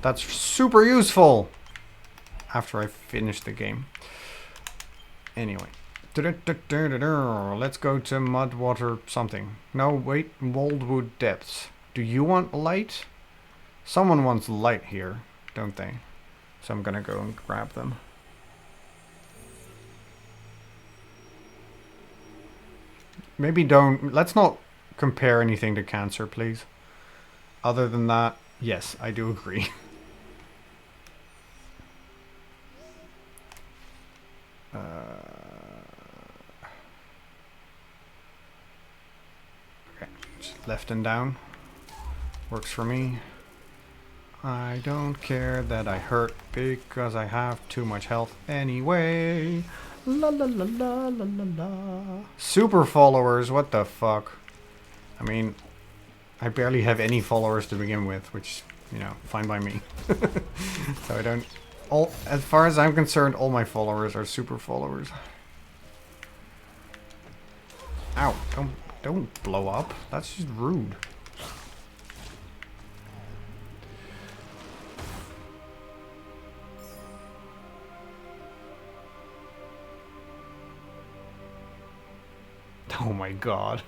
That's super useful after I finish the game. Anyway. Let's go to Mudwater something. No, wait, Moldwood Depths. Do you want light? Someone wants light here, don't they? So I'm gonna go and grab them. Maybe don't... Let's not compare anything to cancer, please. Other than that, yes, I do agree. Okay, just left and down. Works for me. I don't care that I hurt because I have too much health anyway. La la la la la la la. Super followers, what the fuck? I mean, I barely have any followers to begin with, which, you know, fine by me. So I don't... as far as I'm concerned, all my followers are super followers. Ow, don't blow up. That's just rude. Oh my god.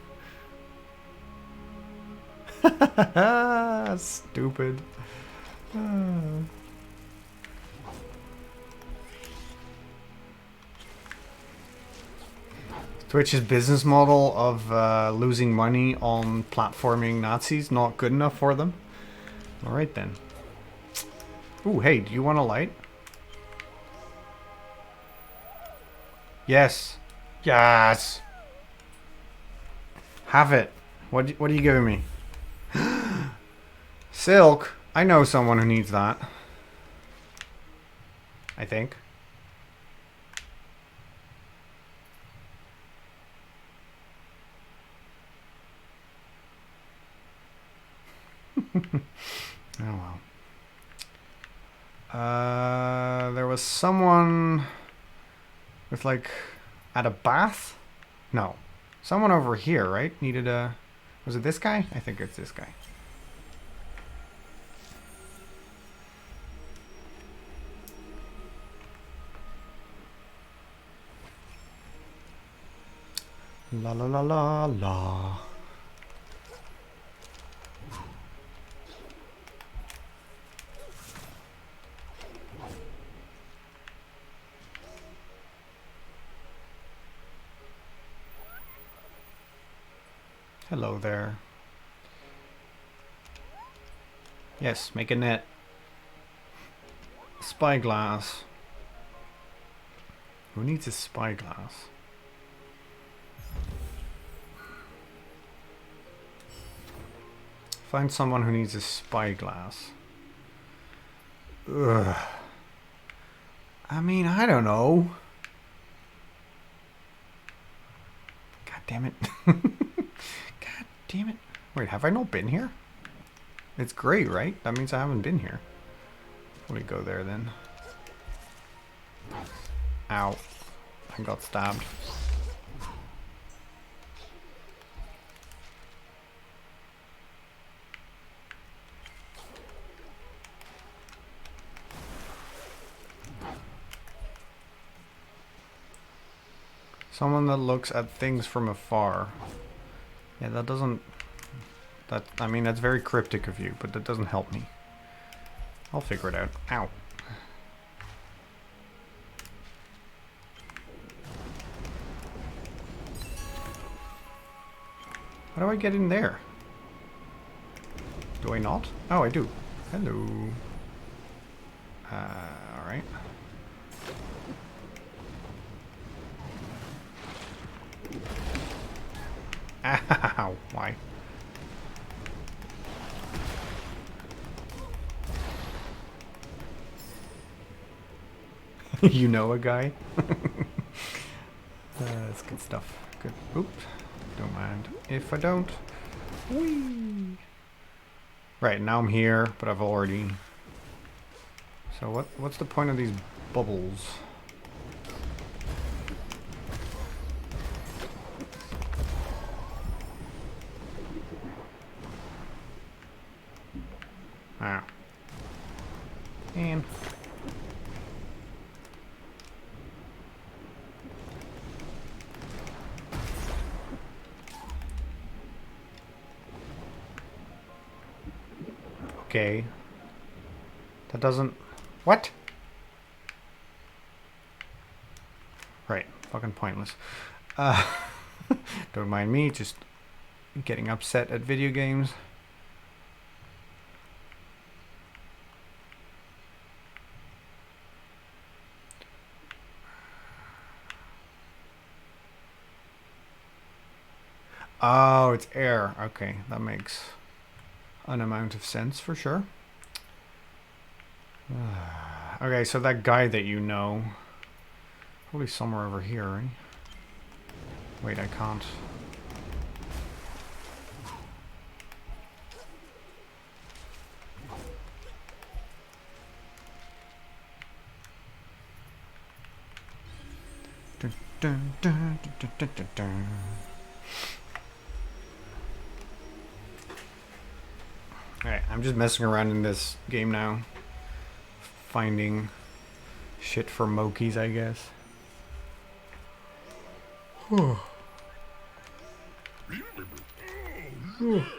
Stupid. Twitch's business model of losing money on platforming Nazis not good enough for them? Alright then. Ooh, hey, do you want a light? Yes. Yes! Have it. What are you giving me? Silk. I know someone who needs that. I think. Oh well. There was someone with like at a bath? No. Someone over here, right? Needed a... Was it this guy? I think it's this guy. La la la la la. Hello there. Yes, make a net. Spyglass. Who needs a spyglass? Find someone who needs a spyglass. Ugh. I mean, I don't know. God damn it. God damn it. Wait, have I not been here? It's great, right? That means I haven't been here. Let me go there then. Ow. I got stabbed. Someone that looks at things from afar. Yeah, that doesn't... I mean, that's very cryptic of you, but that doesn't help me. I'll figure it out. Ow. How do I get in there? Do I not? Oh, I do. Hello. Alright. Ow, why? You know a guy? That's good stuff. Good. Oops. Don't mind if I don't. Whee! Right, now I'm here, but I've already... So what's the point of these bubbles? Ah. And... Okay. That doesn't... What? Right. Fucking pointless. Don't mind me, just getting upset at video games. Oh, it's air. Okay, that makes an amount of sense for sure. Okay, so that guy that you know, probably somewhere over here, right? Wait, I can't. Dun, dun, dun, dun, dun, dun, dun. Alright, I'm just messing around in this game now. Finding shit for Mokies, I guess. Oh,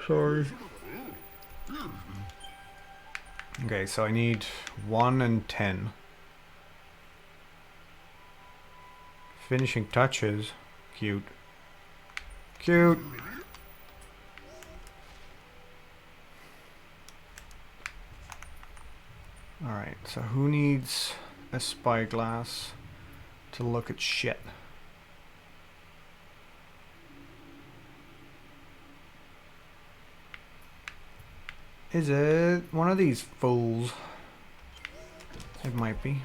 sorry. Okay, so I need 1 and 10. Finishing touches. Cute. Cute. Alright, so who needs a spyglass to look at shit? Is it one of these fools? It might be.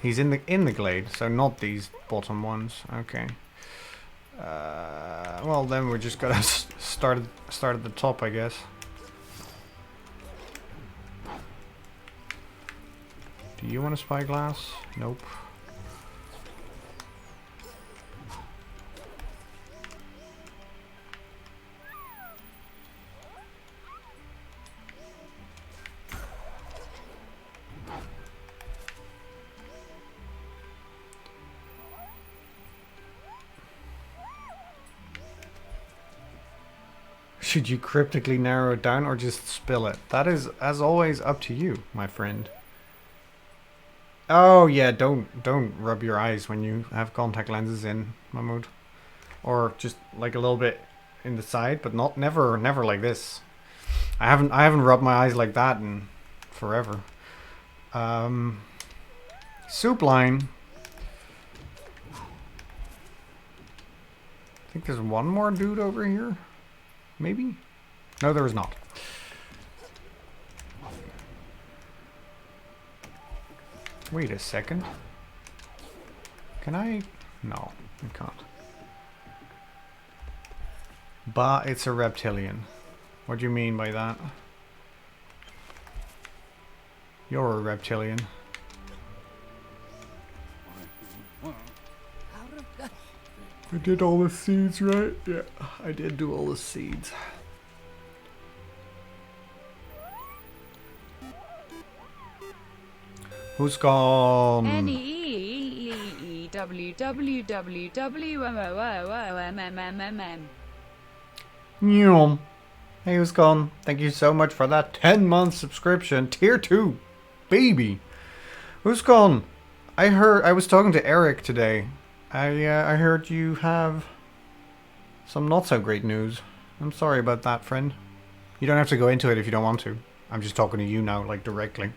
He's in the glade, so not these bottom ones. Okay. Well, then we're just gonna start at the top, I guess. Do you want a spyglass? Nope. Should you cryptically narrow it down or just spill it? That is, as always, up to you, my friend. Oh yeah, don't rub your eyes when you have contact lenses in, Mahmood. Or just like a little bit in the side, but never like this. I haven't rubbed my eyes like that in forever. Soup line. I think there's one more dude over here. Maybe? No, there is not. Wait a second. Can I? No, I can't. But it's a reptilian. What do you mean by that? You're a reptilian. I did all the seeds, right? Yeah, I did do all the seeds. Who's gone? NEEWWWWMMMMMM. Nyom. Hey, who's gone? Thank you so much for that 10-month subscription. Tier 2. Baby. Who's gone? I was talking to Eric today. I heard you have some not so great news. I'm sorry about that, friend. You don't have to go into it if you don't want to. I'm just talking to you now, like directly.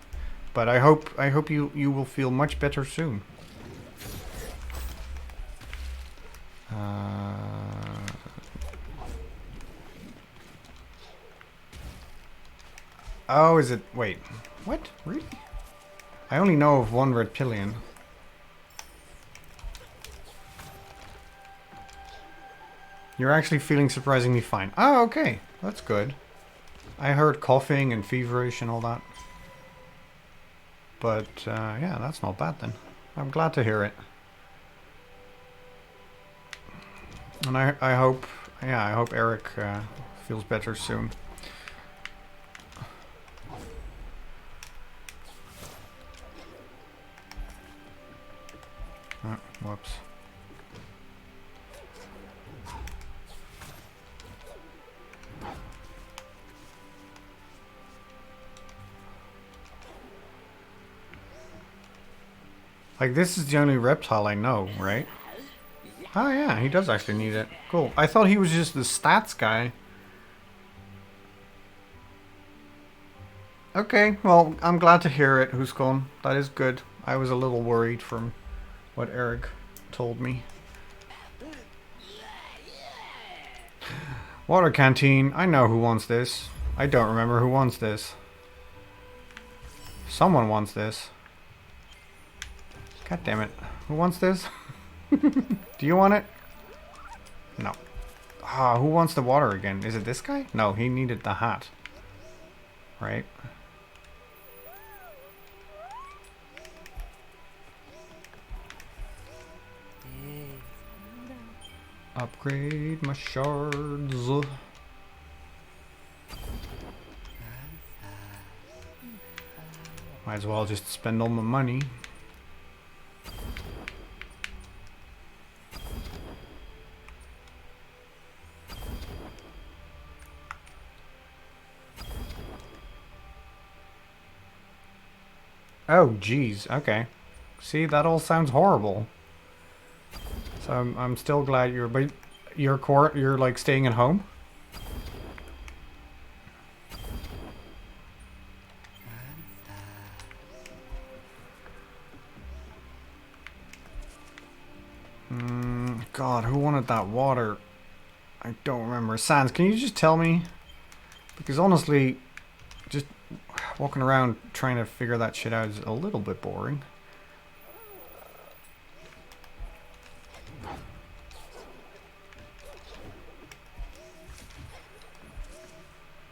But I hope you will feel much better soon. Oh, is it? Wait, what? Really? I only know of one reptilian. You're actually feeling surprisingly fine. Oh, okay. That's good. I heard coughing and feverish and all that. But, yeah, that's not bad then. I'm glad to hear it. And I hope, yeah, I hope Eric feels better soon. Oh, whoops. Like, this is the only reptile I know, right? Oh yeah, he does actually need it. Cool. I thought he was just the stats guy. Okay, well, I'm glad to hear it, Who's gone. That is good. I was a little worried from what Eric told me. Water canteen. I know who wants this. I don't remember who wants this. Someone wants this. God damn it. Who wants this? Do you want it? No. Ah, who wants the water again? Is it this guy? No, he needed the hat. Right? Upgrade my shards. Might as well just spend all my money. Oh, geez. Okay. See, that all sounds horrible. So I'm still glad you're like staying at home. God, who wanted that water? I don't remember. Sans, can you just tell me? Because honestly, just walking around trying to figure that shit out is a little bit boring.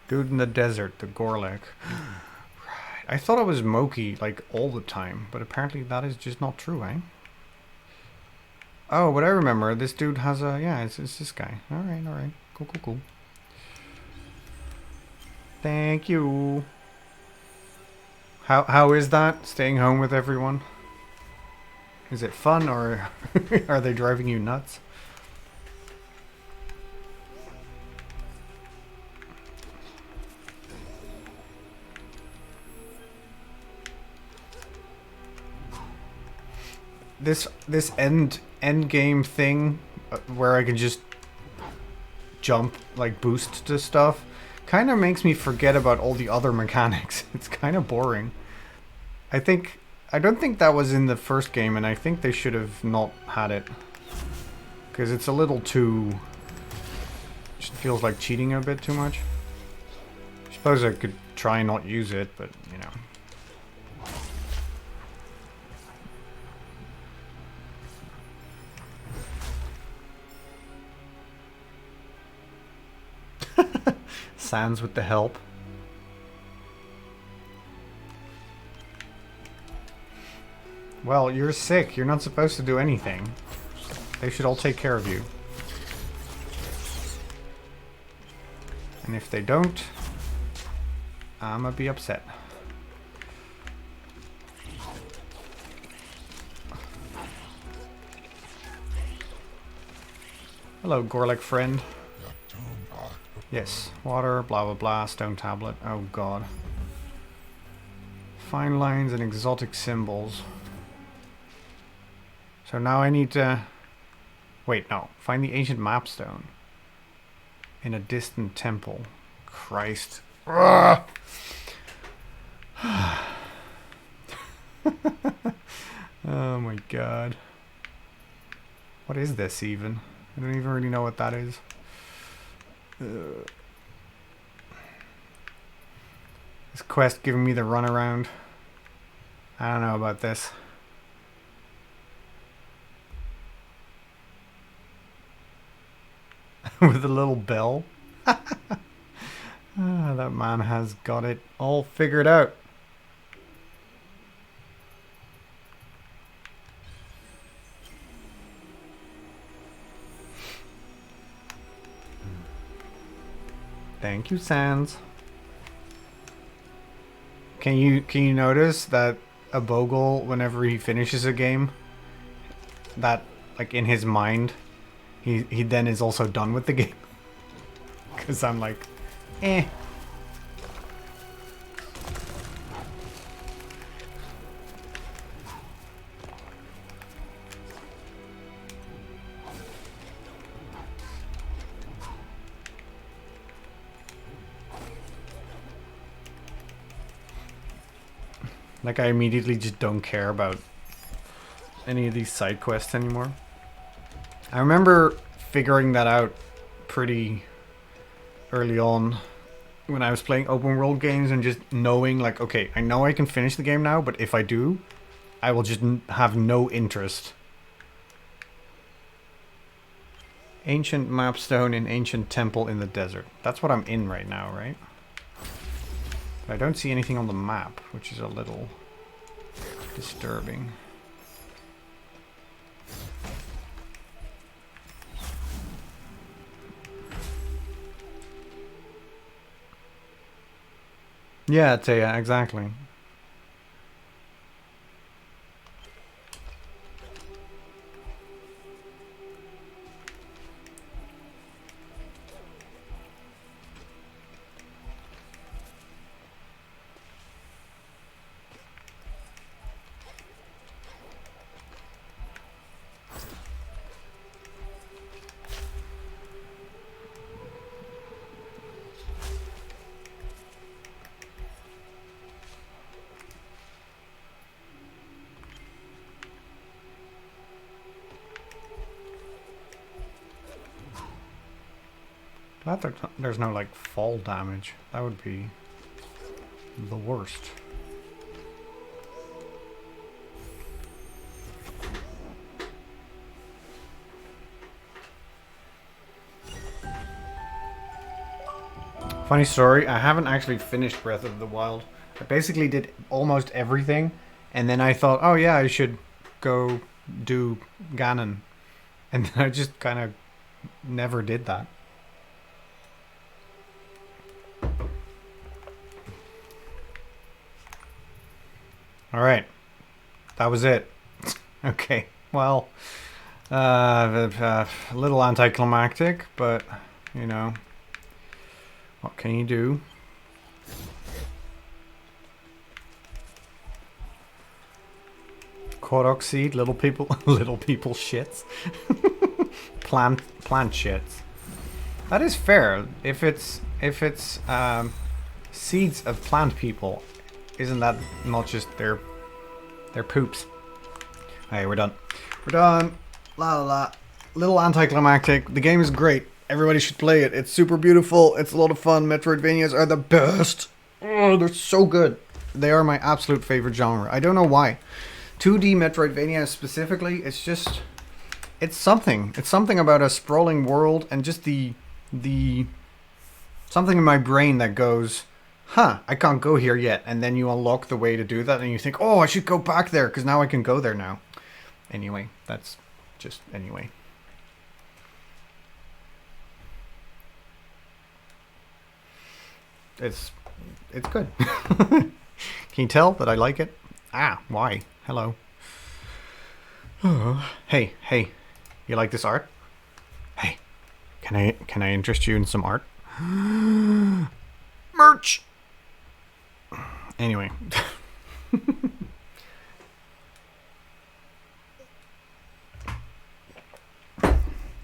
Dude in the desert, the Gorlek. Right. I thought it was Moki like all the time, but apparently that is just not true, eh? Oh, but I remember this dude has a, yeah, it's this guy. Alright. Cool. Thank you. How is that? Staying home with everyone? Is it fun or are they driving you nuts? This end game thing where I can just jump, like boost to stuff, kind of makes me forget about all the other mechanics. It's kind of boring. I don't think that was in the first game, and I think they should have not had it. Because it's a little too... It feels like cheating a bit too much. I suppose I could try and not use it, but, you know. Sans with the help. Well, you're sick. You're not supposed to do anything. They should all take care of you. And if they don't, I'ma be upset. Hello, Gorlick friend. Yes, water, blah blah blah, stone tablet. Oh god. Fine lines and exotic symbols. So now I need to... Wait, no. Find the ancient mapstone. In a distant temple. Christ. Oh my god. What is this even? I don't even really know what that is. This quest giving me the runaround. I don't know about this. With a little bell. That man has got it all figured out. Thank you, Sans. Can you notice that a Bogle, whenever he finishes a game, that like in his mind, he then is also done with the game? Because I'm like, eh. Like I immediately just don't care about any of these side quests anymore. I remember figuring that out pretty early on when I was playing open world games and just knowing like, okay, I know I can finish the game now, but if I do, I will just have no interest. Ancient mapstone in ancient temple in the desert. That's what I'm in right now, right? I don't see anything on the map, which is a little disturbing. Yeah, Taya, exactly. Glad there's no like fall damage. That would be the worst. Funny story, I haven't actually finished Breath of the Wild. I basically did almost everything, and then I thought, oh yeah, I should go do Ganon. And then I just kind of never did that. Alright. That was it. Okay. Well, a little anticlimactic, but, you know, what can you do? Korok seed, little people shits. plant shits. That is fair. If it's seeds of plant people, isn't that not just their poops? Hey, we're done. We're done. La la la. Little anticlimactic. The game is great. Everybody should play it. It's super beautiful. It's a lot of fun. Metroidvanias are the best. Oh, they're so good. They are my absolute favorite genre. I don't know why. 2D Metroidvania specifically, it's just... It's something. It's something about a sprawling world and just the something in my brain that goes, huh, I can't go here yet. And then you unlock the way to do that and you think, oh, I should go back there because now I can go there now. Anyway, that's just anyway. It's good. Can you tell that I like it? Ah, why? Hello. Oh. Hey, you like this art? Hey, can I interest you in some art? Merch. Anyway.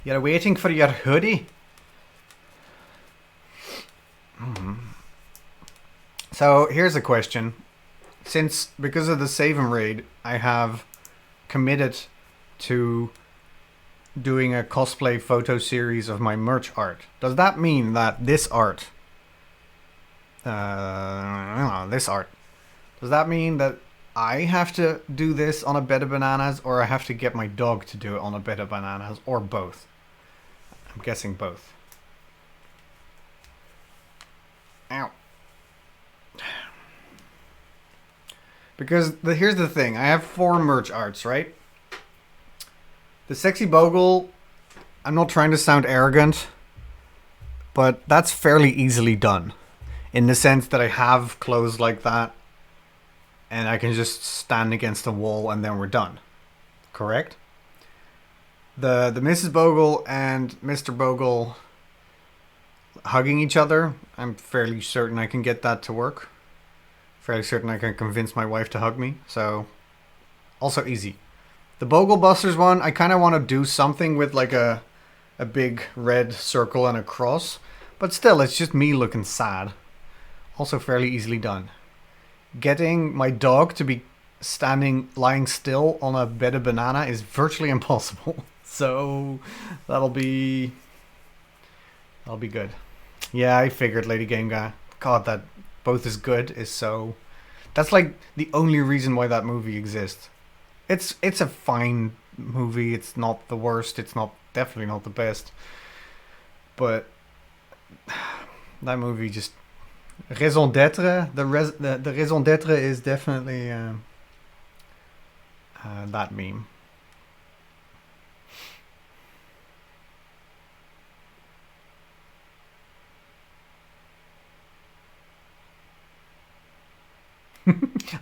You're waiting for your hoodie? So here's a question. Because of the save and raid, I have committed to doing a cosplay photo series of my merch art. Does that mean that this art, does that mean that I have to do this on a bed of bananas, or I have to get my dog to do it on a bed of bananas, or both? I'm guessing both. Ow. Because here's the thing. I have 4 merch arts, right? The sexy Bogle, I'm not trying to sound arrogant, but that's fairly easily done. In the sense that I have clothes like that, and I can just stand against a wall and then we're done. Correct? The Mrs. Bogle and Mr. Bogle hugging each other, I'm fairly certain I can get that to work. Fairly certain I can convince my wife to hug me, so also easy. The Bogle Busters one, I kind of want to do something with like a big red circle and a cross, but still, it's just me looking sad. Also fairly easily done. Getting my dog to be lying still on a bed of banana is virtually impossible. So that'll be good. Yeah, I figured, Lady Game Guy. God, that both is good is so... That's like the only reason why that movie exists. It's a fine movie. It's not the worst. It's definitely not the best. But that movie just... Raison d'être. The raison d'être is definitely that meme.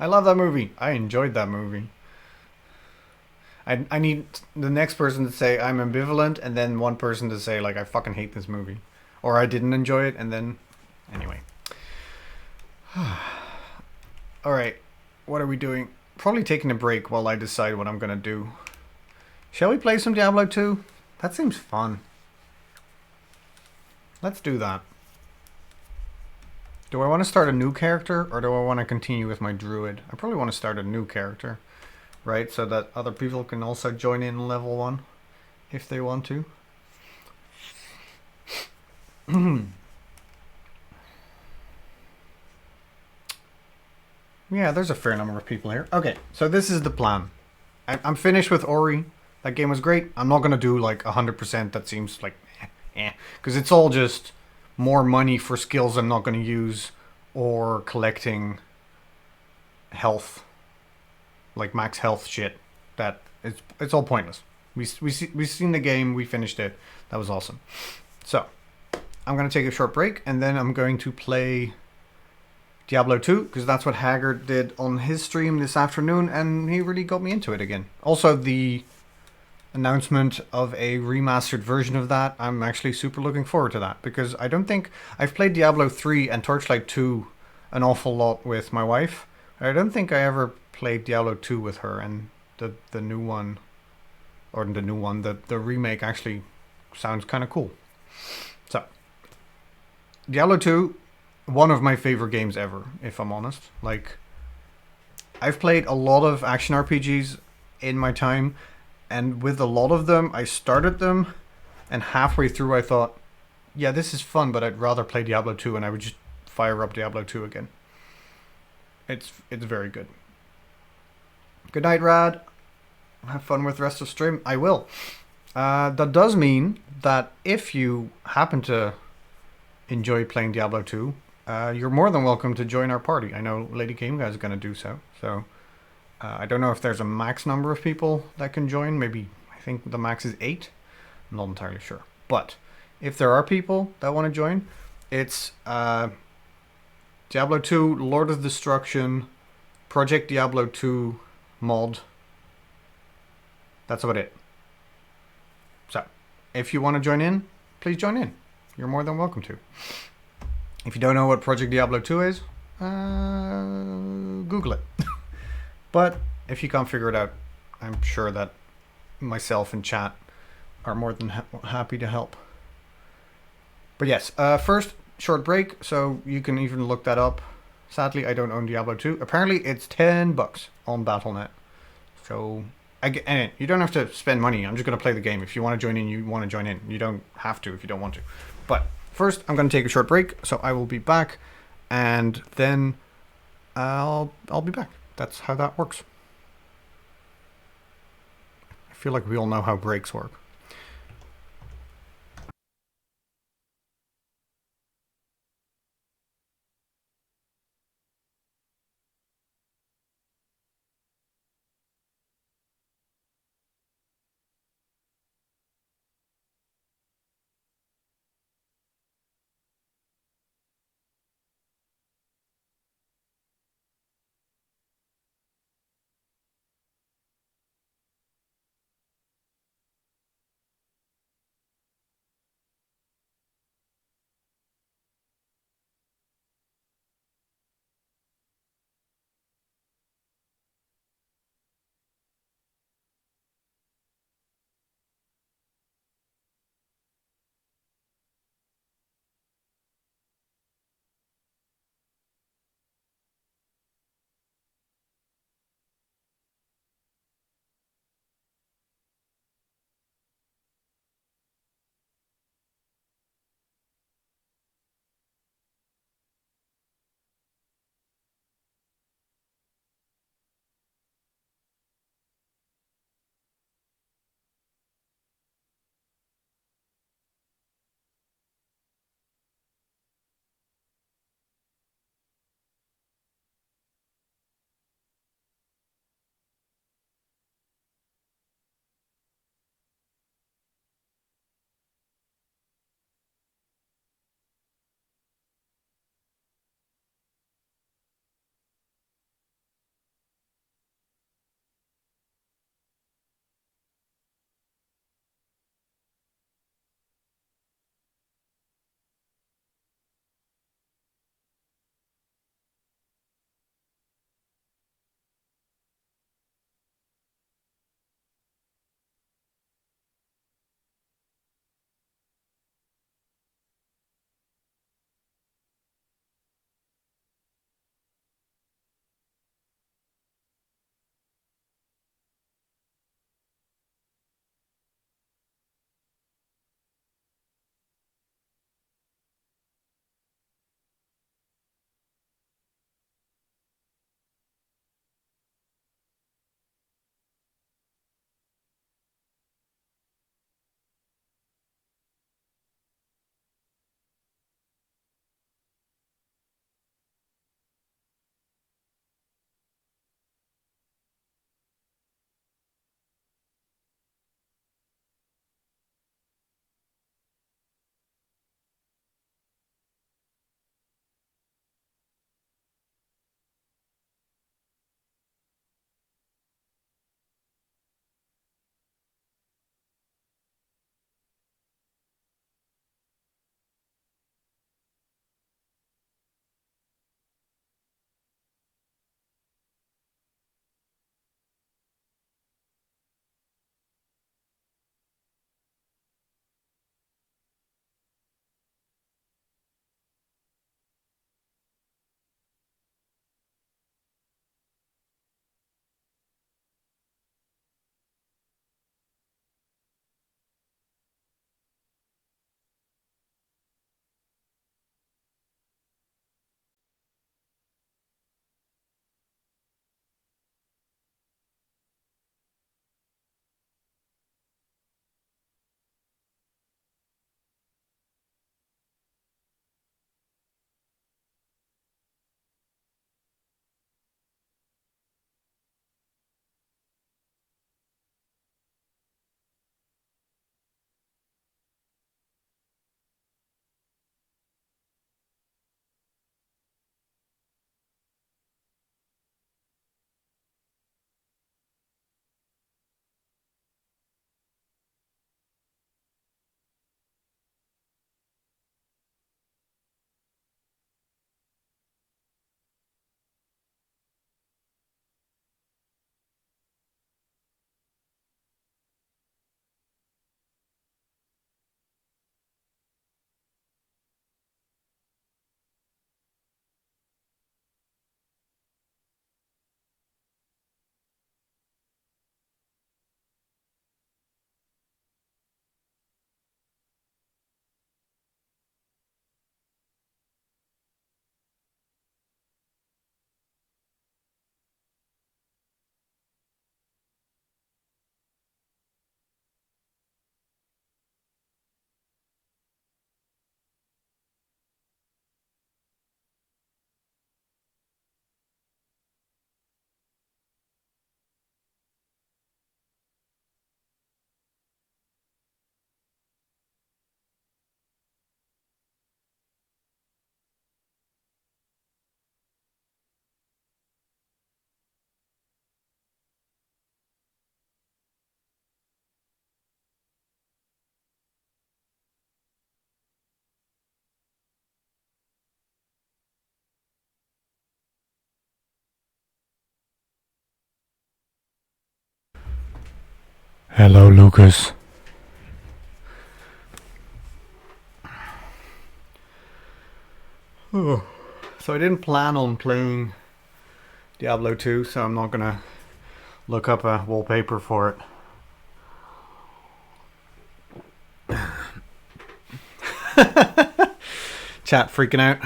I love that movie. I enjoyed that movie. I need the next person to say I'm ambivalent, and then one person to say like I fucking hate this movie, or I didn't enjoy it, and then anyway. All right, what are we doing? Probably taking a break while I decide what I'm gonna do. Shall we play some Diablo 2? That seems fun. Let's do that. Do I want to start a new character, or do I want to continue with my druid? I probably want to start a new character, right? So that other people can also join in level 1, if they want to. Yeah, there's a fair number of people here. Okay, so this is the plan. I'm finished with Ori. That game was great. I'm not going to do like 100%. That seems like because it's all just more money for skills I'm not going to use, or collecting health, like max health shit. That it's all pointless. We've seen the game. We finished it. That was awesome. So I'm going to take a short break, and then I'm going to play Diablo 2, because that's what Haggard did on his stream this afternoon, and he really got me into it again. Also, the announcement of a remastered version of that, I'm actually super looking forward to that, because I don't think I've played Diablo 3 and Torchlight 2 an awful lot with my wife. I don't think I ever played Diablo 2 with her, and the new one, or the new one, the remake actually sounds kind of cool. So, Diablo 2, one of my favorite games ever, if I'm honest. Like, I've played a lot of action RPGs in my time, and with a lot of them, I started them, and halfway through I thought, yeah, this is fun, but I'd rather play Diablo 2, and I would just fire up Diablo 2 again. It's very good. Good night, Rad. Have fun with the rest of the stream. I will. That does mean that if you happen to enjoy playing Diablo 2, you're more than welcome to join our party. I know Lady Gamega is going to do so. So I don't know if there's a max number of people that can join. Maybe I think the max is 8. I'm not entirely sure. But if there are people that want to join, it's Diablo 2 Lord of Destruction Project Diablo 2 mod. That's about it. So if you want to join in, please join in. You're more than welcome to. If you don't know what Project Diablo 2 is, Google it. But if you can't figure it out, I'm sure that myself and chat are more than happy to help. But yes, first, short break, so you can even look that up. Sadly, I don't own Diablo 2. Apparently, it's $10 on Battle.net. So, and you don't have to spend money. I'm just going to play the game. If you want to join in, you want to join in. You don't have to if you don't want to. But first, I'm going to take a short break, so I will be back, and then I'll be back. That's how that works. I feel like we all know how breaks work. Hello, Lucas. Oh. So I didn't plan on playing Diablo 2, so I'm not gonna look up a wallpaper for it. Chat freaking out.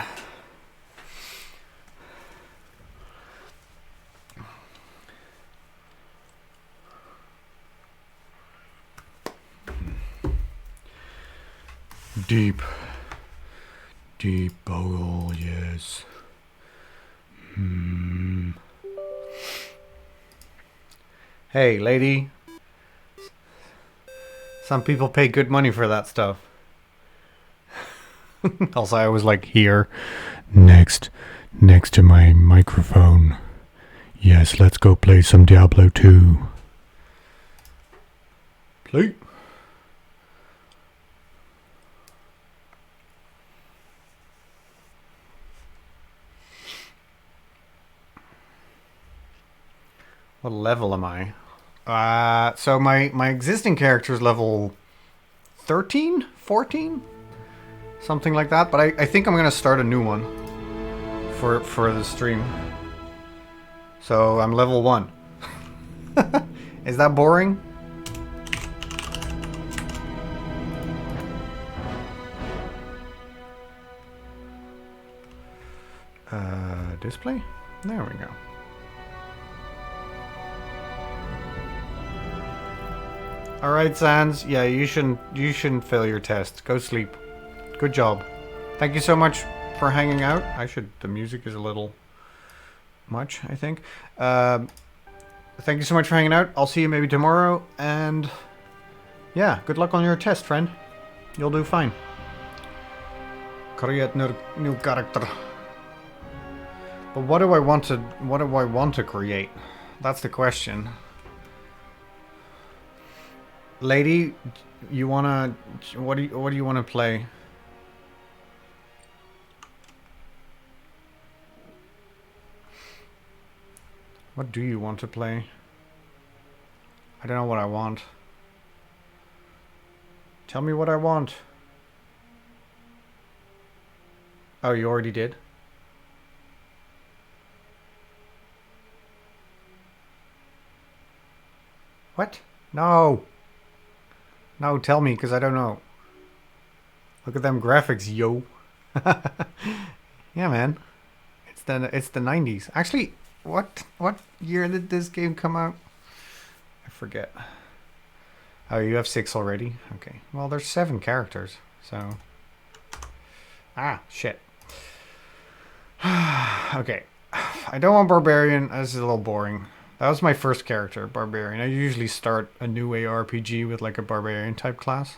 Deep Bogle, yes. Hey, lady. Some people pay good money for that stuff. Also, I was like here, next to my microphone. Yes, let's go play some Diablo 2. Play. What level am I? So my existing character is level 13? 14? Something like that, but I think I'm gonna start a new one for the stream. So I'm level 1. Is that boring? Display? There we go. Alright, Sans. Yeah, you shouldn't fail your test. Go sleep. Good job. Thank you so much for hanging out. The music is a little much, I think. Thank you so much for hanging out. I'll see you maybe tomorrow, and yeah, good luck on your test, friend. You'll do fine. Create new character. But what do I want to create? That's the question. Lady, you wanna what do you wanna play? What do you want to play? I don't know what I want. Tell me what I want. Oh, you already did? What? No. No, tell me, because I don't know. Look at them graphics, yo. Yeah, man. It's the 90s. Actually, what year did this game come out? I forget. Oh, you have 6 already? Okay. Well, there's 7 characters, so... Ah, shit. Okay. I don't want Barbarian. This is a little boring. That was my first character, Barbarian. I usually start a new ARPG with like a Barbarian type class.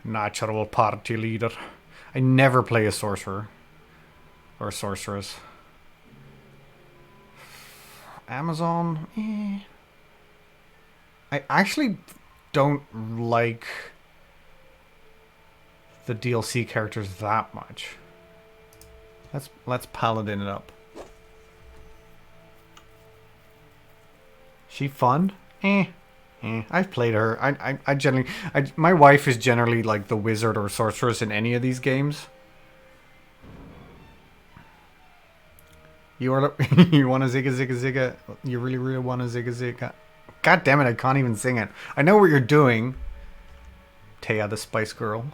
Natural party leader. I never play a sorcerer. Or a sorceress. Amazon? I actually don't like the DLC characters that much. Let's paladin it up. She fun? I've played her. I generally... my wife is generally like the wizard or sorceress in any of these games. You are... you want to zigga zigga zigga? You really want to zigga zigga? God damn it, I can't even sing it. I know what you're doing. Taya the Spice Girl.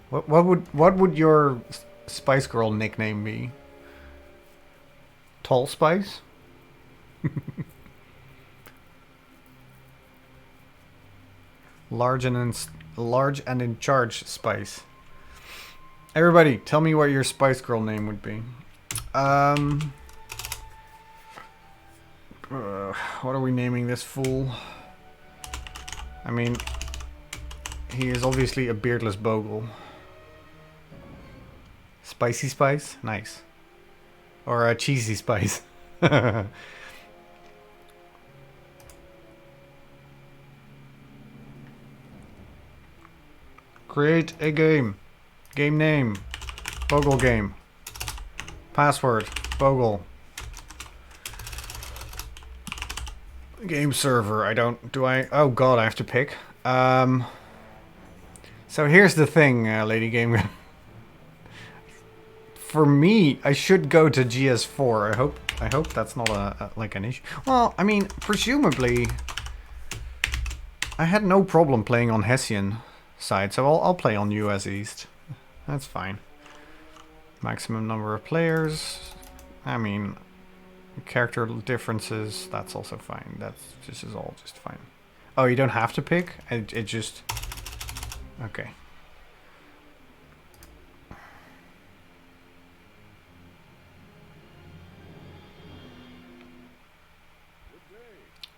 What would your Spice Girl nickname be? Tall Spice? Large and in charge Spice. Everybody, tell me what your Spice Girl name would be. What are we naming this fool? I mean, he is obviously a beardless Bogle. Spicy Spice? Nice. Or a cheesy Spice. Create a game. Game name. Bogle game. Password. Bogle. Game server. Oh god, I have to pick. So here's the thing, Lady Game. For me, I should go to GS4. I hope that's not like an issue. Well, I mean, presumably, I had no problem playing on Hessian side, so I'll play on US East. That's fine. Maximum number of players. I mean, character differences. That's also fine. This is all just fine. Oh, you don't have to pick. It just. Okay.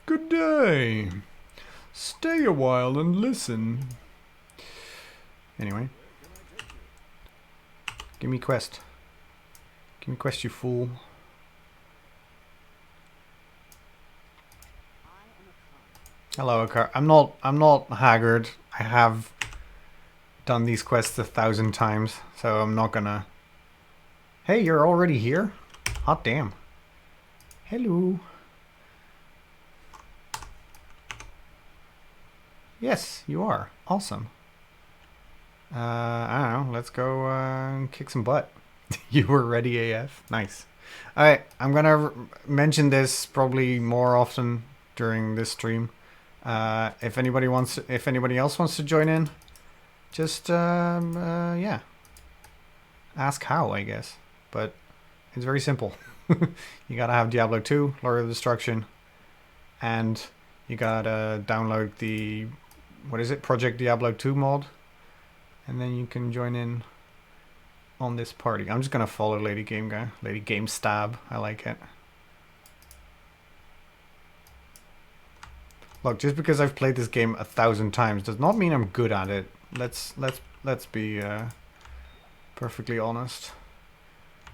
Good day. Stay a while and listen. Anyway. Give me quest. Give me quest, you fool. Hello, Akar. I'm not haggard. I have done these quests 1,000 times, so I'm not gonna... Hey, you're already here? Hot damn. Hello. Yes, you are. Awesome. I don't know. Let's go kick some butt. You were ready AF. Nice. Alright, I'm gonna mention this probably more often during this stream. If anybody else wants to join in, just yeah, ask how, I guess. But it's very simple. You gotta have Diablo 2, Lord of Destruction, and you gotta download the, what is it, Project Diablo 2 mod, and then you can join in on this party. I'm just gonna follow Lady Game Stab. I like it. Look, just because I've played this game 1,000 times does not mean I'm good at it. Let's be perfectly honest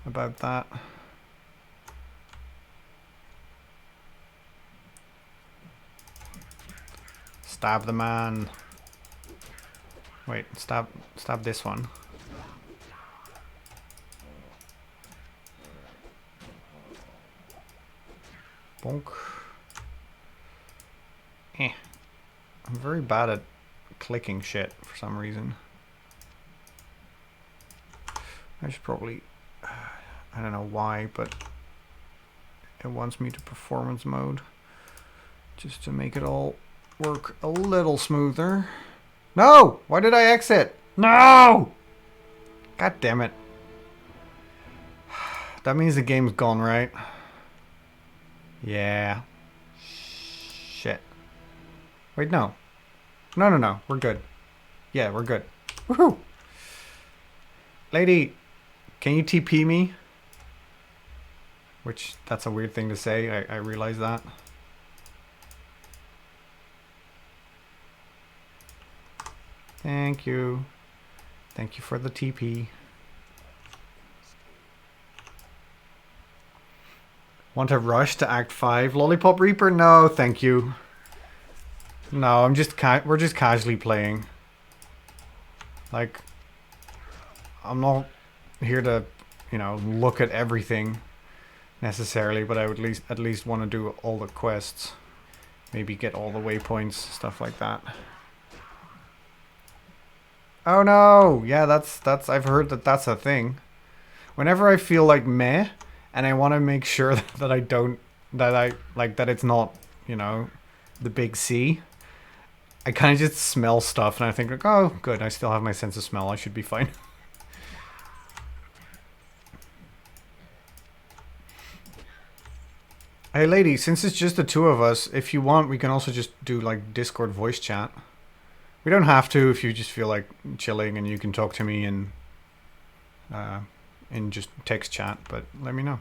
about that. Stab the man. Wait, stab this one. Bonk. I'm very bad at clicking shit for some reason. I should probably... I don't know why, but it wants me to performance mode just to make it all work a little smoother. No! Why did I exit? No! God damn it. That means the game's gone, right? Yeah. Shit. Wait, no. No. We're good. Yeah, we're good. Woohoo! Lady, can you TP me? Which, that's a weird thing to say. I realize that. Thank you. Thank you for the TP. Want to rush to Act 5? Lollipop Reaper? No, thank you. No, we're just casually playing. Like, I'm not here to, you know, look at everything necessarily, but I would at least want to do all the quests. Maybe get all the waypoints, stuff like that. Oh no! Yeah, that's I've heard that's a thing. Whenever I feel like meh, and I want to make sure that it's not, you know, the big C, I kind of just smell stuff and I think like, oh, good, I still have my sense of smell, I should be fine. Hey lady, since it's just the two of us, if you want, we can also just do like Discord voice chat. We don't have to if you just feel like chilling and you can talk to me in just text chat, but let me know.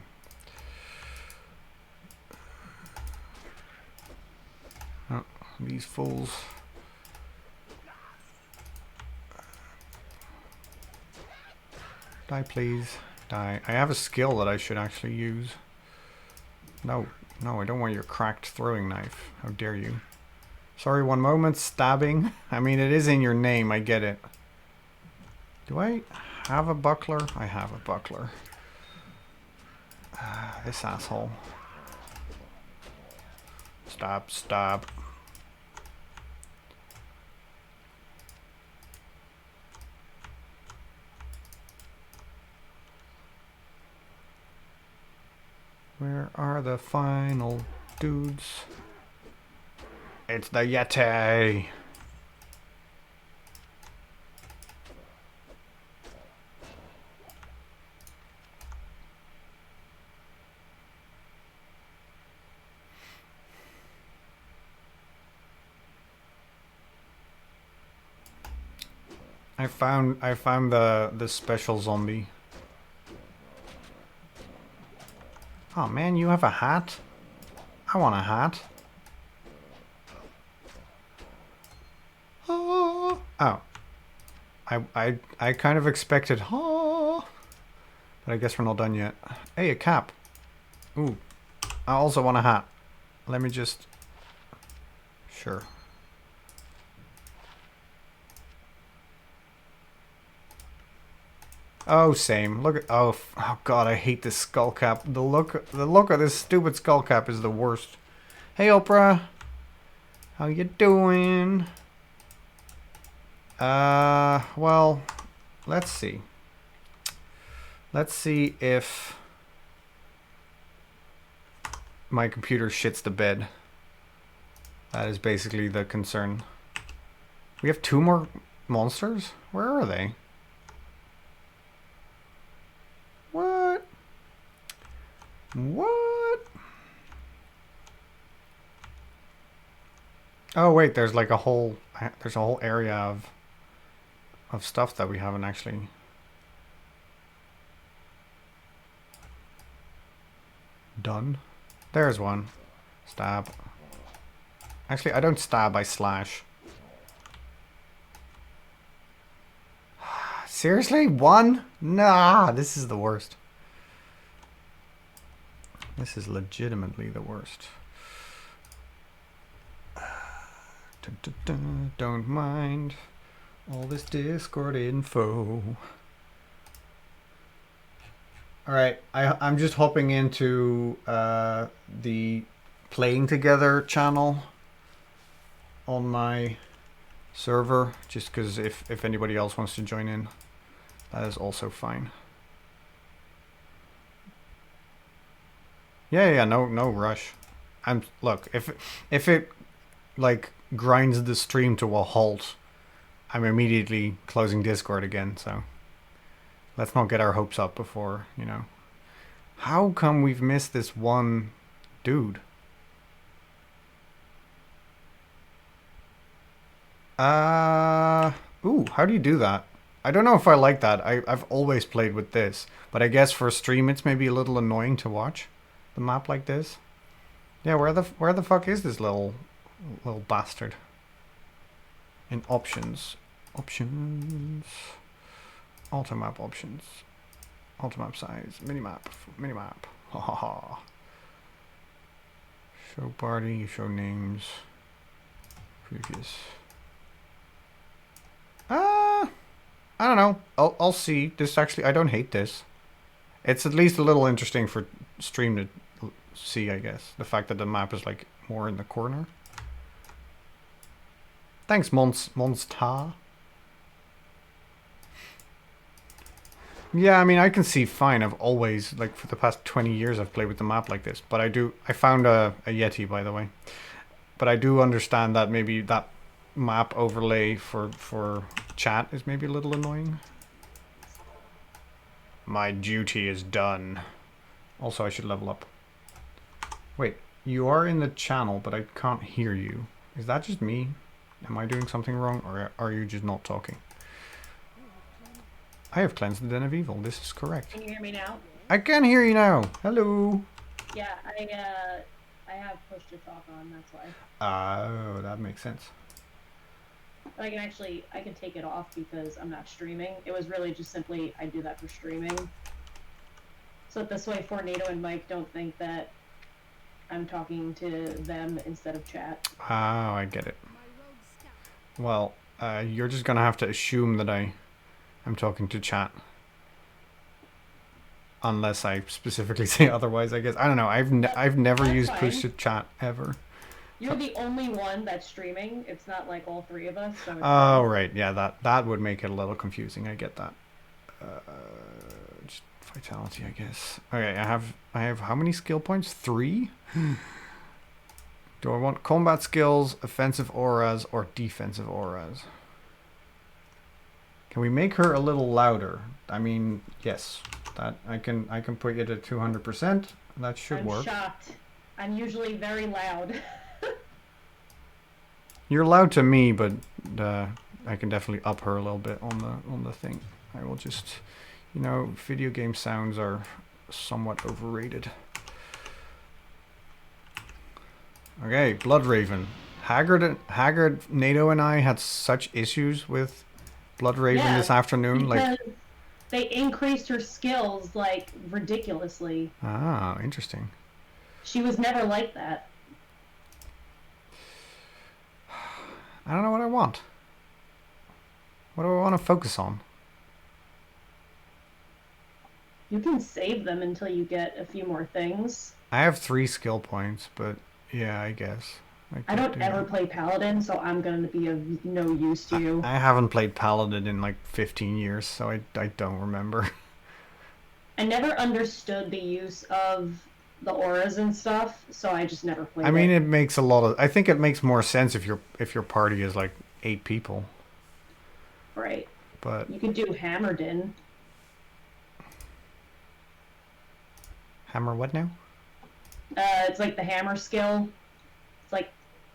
Oh, these fools. Die, please. Die. I have a skill that I should actually use. No, I don't want your cracked throwing knife. How dare you. Sorry, one moment. Stabbing. I mean, it is in your name. I get it. Do I have a buckler? I have a buckler. This asshole. Let's Stop, stop. Where are the final dudes? It's the Yeti! I found the special zombie. Oh man, you have a hat? I want a hat. Oh. I kind of expected but I guess we're not done yet. Hey, a cap. Ooh. I also want a hat. Let me just... Sure. Oh, same. Look at... Oh, oh god, I hate this skull cap. The look of this stupid skull cap is the worst. Hey, Oprah. How you doing? Well, let's see. Let's see if my computer shits the bed. That is basically the concern. We have 2 more monsters? Where are they? What? What? Oh wait, there's like a whole area of stuff that we haven't actually. Done. There's one. Stab. Actually, I don't stab, I slash. Seriously? 1? Nah, this is the worst. This is legitimately the worst. Don't mind all this Discord info. Alright, I'm just hopping into the Playing Together channel on my server, just because if anybody else wants to join in, that is also fine. Yeah, no rush. Look, if it like grinds the stream to a halt, I'm immediately closing Discord again, so let's not get our hopes up before, you know. How come we've missed this one dude? Ooh, how do you do that? I don't know if I like that. I've always played with this, but I guess for a stream it's maybe a little annoying to watch the map like this. Yeah, where the fuck is this little bastard? In options. Options. Auto map options. Auto map size. Minimap. Minimap. Ha ha ha. Show party. Show names. Previous. I don't know. I'll see. This actually, I don't hate this. It's at least a little interesting for stream to see, I guess. The fact that the map is like more in the corner. Thanks, Monster. Yeah, I mean, I can see fine. I've always, like, for the past 20 years, I've played with the map like this. But I found a Yeti, by the way. But I do understand that maybe that map overlay for chat is maybe a little annoying. My duty is done. Also, I should level up. Wait, you are in the channel, but I can't hear you. Is that just me? Am I doing something wrong, or are you just not talking? I have cleansed the den of evil. This is correct. Can you hear me now? I can hear you now. Hello. Yeah, I have push to talk on. That's why. Oh, that makes sense. But I can take it off because I'm not streaming. It was really just simply I do that for streaming. So this way, Fornado and Mike don't think that I'm talking to them instead of chat. Oh, I get it. Well, you're just gonna have to assume that I'm talking to chat. Unless I specifically say otherwise, I guess. I don't know. I've never used push to chat ever. You're the only one that's streaming. It's not like all three of us. So it's Oh, right. Yeah, that would make it a little confusing. I get that. Just vitality, I guess. Okay, I have how many skill points? 3? Do I want combat skills, offensive auras, or defensive auras? Can we make her a little louder? I mean, yes. That I can put you to 200%. That should work. I'm shocked. I'm usually very loud. You're loud to me, but I can definitely up her a little bit on the thing. I will just, you know, video game sounds are somewhat overrated. Okay, Bloodraven. Haggard, NATO, and I had such issues with Bloodraven this afternoon. Like, they increased her skills like ridiculously. ah, interesting. She was never like that. I don't know what I want. What do I want to focus on? You can save them until you get a few more things. I have 3 skill points, but yeah, I guess. I don't ever play Paladin, so I'm going to be of no use to you. I haven't played Paladin in like 15 years, so I don't remember. I never understood the use of the auras and stuff, so I just never played I mean, it makes a lot of... I think it makes more sense if your party is like 8 people. Right. But you could do Hammerdin. Hammer what now? It's like the hammer skill. It's like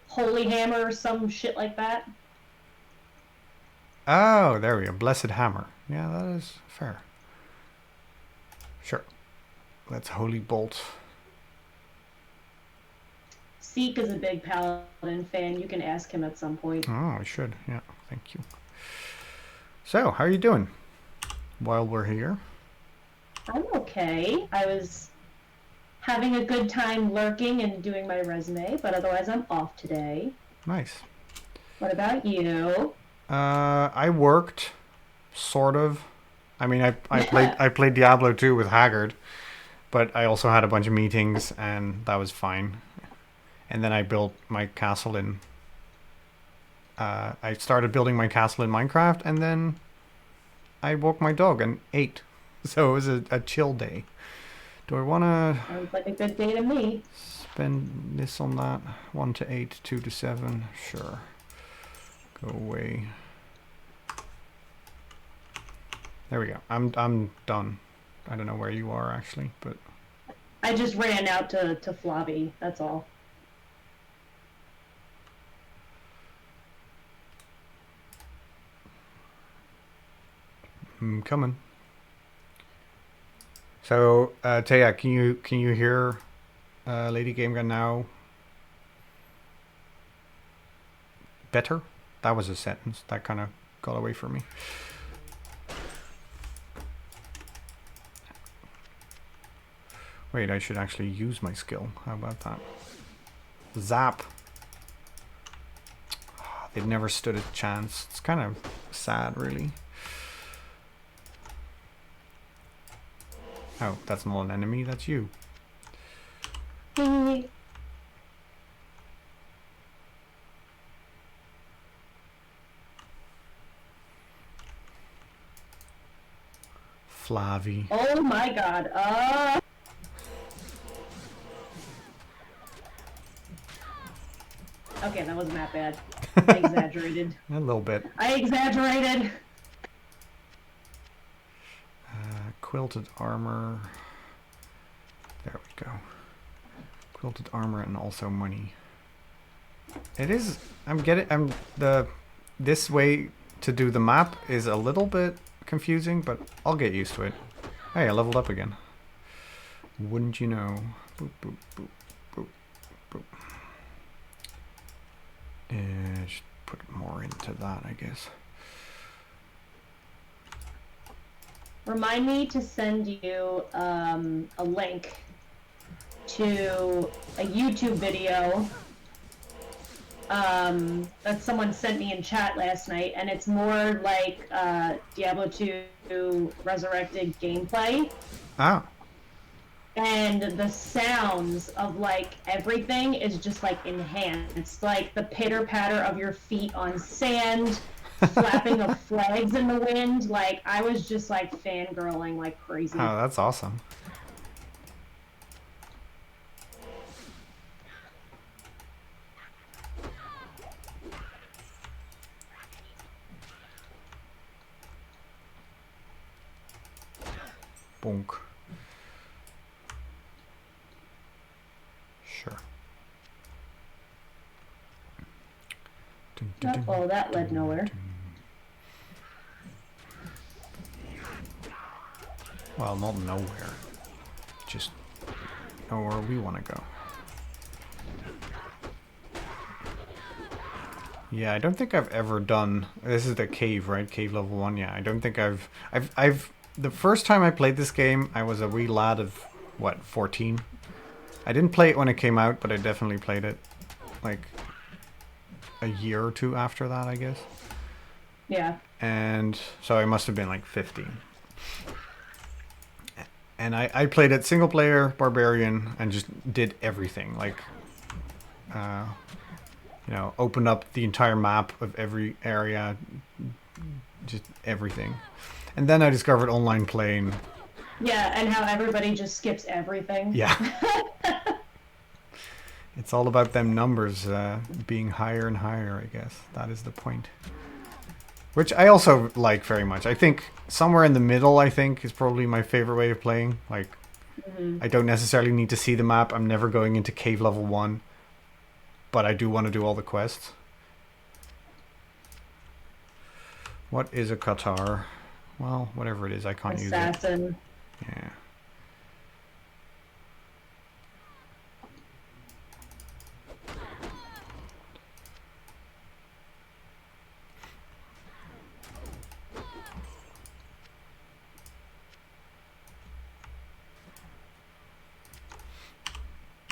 Holy Hammer or some shit like that. Oh, there we go. Blessed Hammer. Yeah, that is fair. Sure. Let's Holy Bolt. Seek is a big Paladin fan. You can ask him at some point. Oh, I should. Yeah, thank you. So, how are you doing while we're here? I'm okay. I was having a good time lurking and doing my resume, but otherwise I'm off today. Nice. What about you? I worked, sort of. I mean, I played Diablo 2 with Haggard, but I also had a bunch of meetings, and that was fine. And then I built my castle in... I started building my castle in Minecraft, and then I walked my dog and ate. So it was a chill day. Do I want to... Sounds like a good day to me. Spend this on that? 1 to 8, 2 to 7. Sure. Go away. There we go. I'm done. I don't know where you are actually, but I just ran out to Flavi, that's all. I'm coming. So, Taya, can you hear Lady Game Gun now? Better? That was a sentence. That kind of got away from me. Wait, I should actually use my skill. How about that? Zap. They've never stood a chance. It's kind of sad, really. Oh, that's not an enemy, that's you. Flavi. Oh my god, Okay, that wasn't that bad. I exaggerated. A little bit. I exaggerated! Quilted armor. There we go. Quilted armor and also money. It is... This way to do the map is a little bit confusing, but I'll get used to it. Hey, I leveled up again. Wouldn't you know? Boop, boop, boop, boop, boop. Just put more into that, I guess. Remind me to send you a link to a YouTube video that someone sent me in chat last night, and it's more like Diablo 2 Resurrected gameplay. Ah. and the sounds of like everything is just like enhanced, like the pitter patter of your feet on sand, flapping of flags in the wind. Like I was just like fangirling like crazy. Oh, that's awesome. Bonk. Sure. Oh, that led nowhere. Well, not nowhere. Just nowhere we want to go. Yeah, I don't think I've ever done... This is the cave, right? Cave level 1, yeah. I don't think I've... The first time I played this game, I was a wee lad of, what, 14? I didn't play it when it came out, but I definitely played it, like, a year or two after that, I guess. Yeah. And so I must have been, like, 15. And I played it single player, barbarian, and just did everything. Like, you know, opened up the entire map of every area, just everything. And then I discovered online playing. Yeah, and how everybody just skips everything. Yeah. It's all about them numbers being higher and higher, I guess. That is the point. Which I also like very much. I think somewhere in the middle, I think, is probably my favorite way of playing. Like, I don't necessarily need to see the map. I'm never going into cave level 1. But I do want to do all the quests. What is a Qatar? Well, whatever it is, I can't use it. Assassin. Yeah.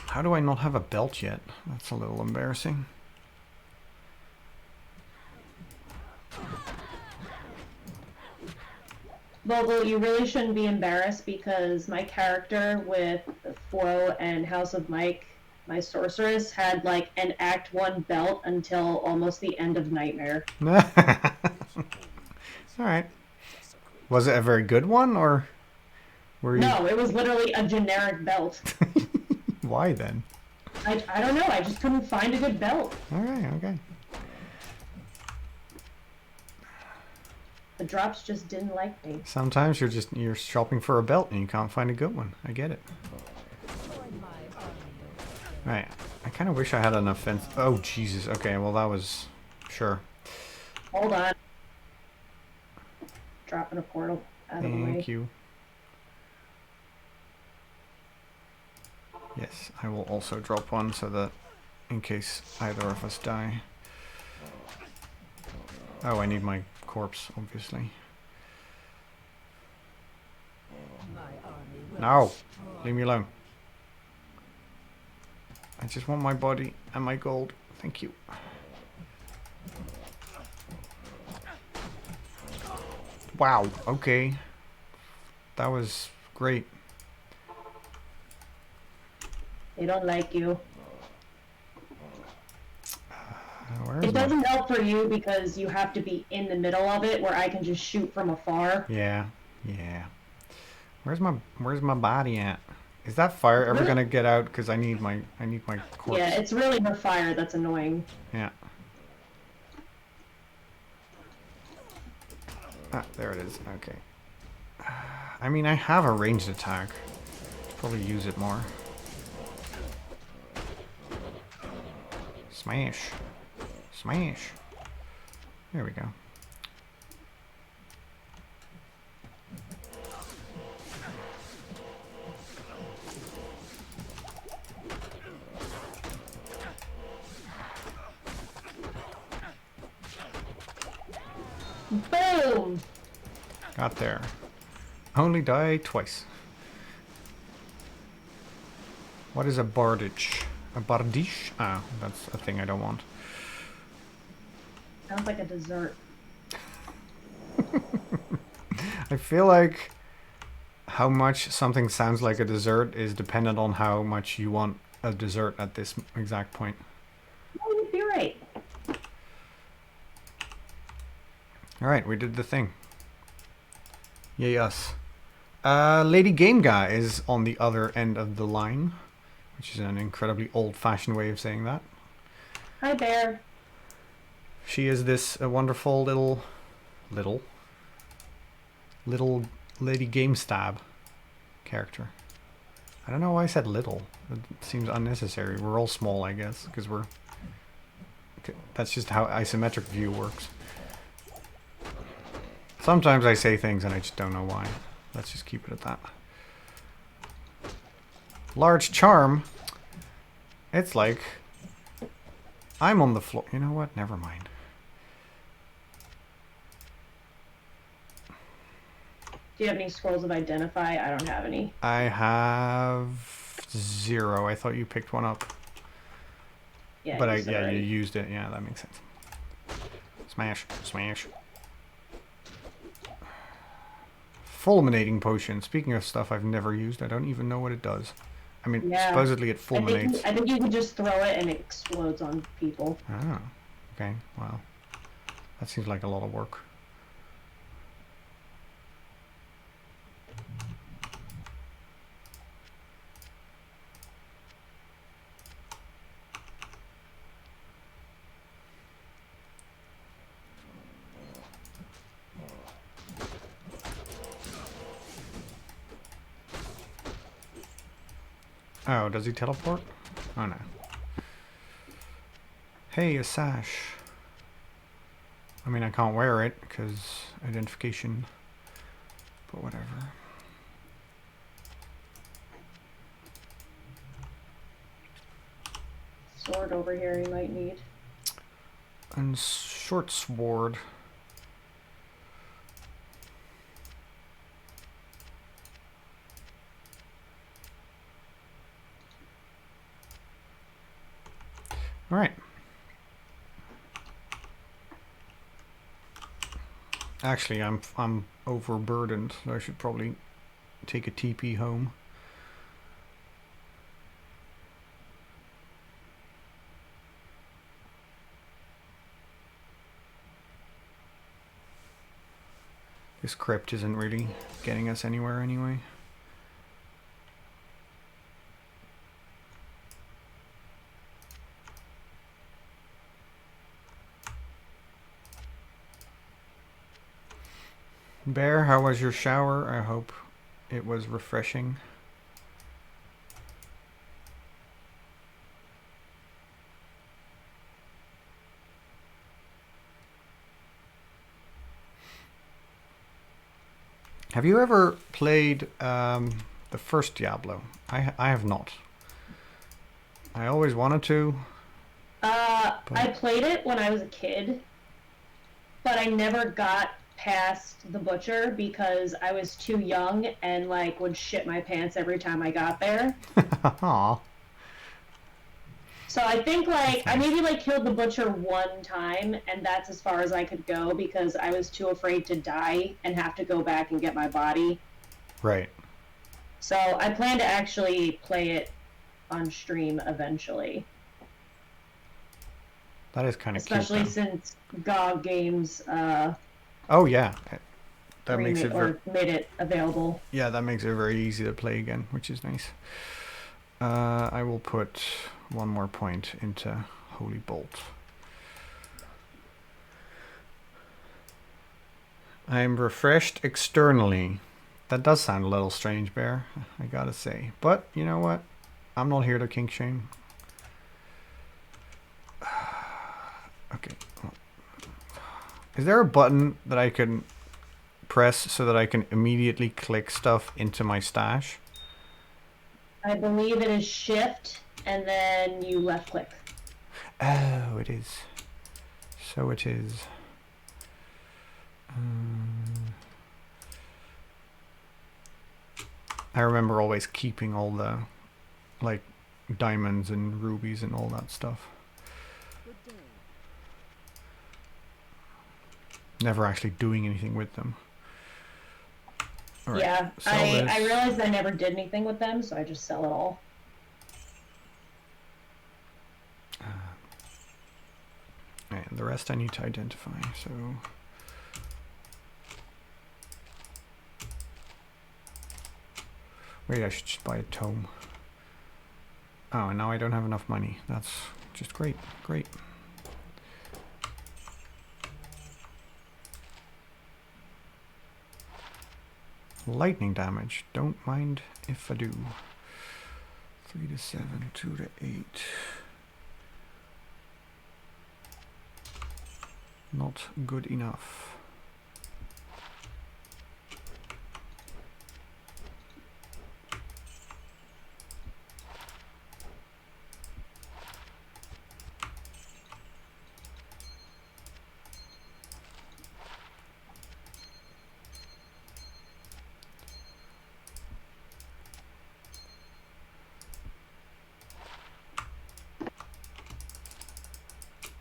How do I not have a belt yet? That's a little embarrassing. Bogle, you really shouldn't be embarrassed because my character with Flo and House of Mike, my sorceress, had like an Act 1 belt until almost the end of Nightmare. Alright. Was it a very good one, or were you... No, it was literally a generic belt. Why then? I don't know, I just couldn't find a good belt. Alright, okay. The drops just didn't like me. Sometimes you're shopping for a belt and you can't find a good one. I get it. Right. I kind of wish I had an offense. Oh, Jesus. Okay, well that was... Sure. Hold on. Dropping a portal out of the way. Thank you. Yes, I will also drop one so that in case either of us die. Oh, I need my corpse, obviously. No! Leave me alone. I just want my body and my gold. Thank you. Wow, okay. That was great. They don't like you. Where's It doesn't help for you because you have to be in the middle of it where I can just shoot from afar. Yeah, yeah. Where's my body at? Is that fire ever gonna get out? Because I need my corpse. Yeah, it's really her fire that's annoying. Yeah. Ah, there it is. Okay. I mean, I have a ranged attack. Probably use it more. Smash. Smash. There we go. Boom! Got there. Only die twice. What is a bardage? A bardiche? Ah, that's a thing I don't want. Sounds like a dessert. I feel like how much something sounds like a dessert is dependent on how much you want a dessert at this exact point. Oh, you're right. Alright, we did the thing. Yay us. Lady Game Guy is on the other end of the line, which is an incredibly old-fashioned way of saying that. Hi, Bear. She is this wonderful little Lady Game Stab character. I don't know why I said little. It seems unnecessary. We're all small, I guess, because we're... Okay, that's just how isometric view works. Sometimes I say things and I just don't know why. Let's just keep it at that. Large charm. It's like... I'm on the floor. You know what? Never mind. Do you have any scrolls of Identify? I don't have any. I have 0. I thought you picked one up. Yeah, But you you used it. Yeah, that makes sense. Smash. Smash. Fulminating potion. Speaking of stuff I've never used, I don't even know what it does. I mean, supposedly it fulminates. I think you can just throw it and it explodes on people. Oh, okay. Wow. That seems like a lot of work. Oh, does he teleport? Oh no. Hey, a sash. I mean, I can't wear it because identification, but whatever. Sword over here you might need. And short sword. All right. Actually, I'm overburdened, so I should probably take a TP home. This crypt isn't really getting us anywhere anyway. Bear, how was your shower? I hope it was refreshing. Have you ever played the first Diablo? I have not. I always wanted to. I played it when I was a kid, but I never got past the butcher because I was too young and like would shit my pants every time I got there. Aw. So I think like I maybe like killed the butcher one time and that's as far as I could go because I was too afraid to die and have to go back and get my body. Right. So I plan to actually play it on stream eventually. That is kind of cute. Especially since GOG Games oh yeah. That makes it made it available. Yeah, that makes it very easy to play again, which is nice. I will put one more point into Holy Bolt. I'm refreshed externally. That does sound a little strange, Bear, I gotta say. But, you know what? I'm not here to kink shame. Okay. Is there a button that I can press so that I can immediately click stuff into my stash? I believe it is shift and then you left click. Oh, it is. So it is. I remember always keeping all the, like, diamonds and rubies and all that stuff. Never actually doing anything with them. All right, Yeah, sell I this. realized I never did anything with them, so I just sell it all. And the rest I need to identify, so... Wait, I should just buy a tome. Oh, and now I don't have enough money. That's just great, great. Lightning damage. Don't mind if I do. 3 to 7, 2 to 8. Not good enough.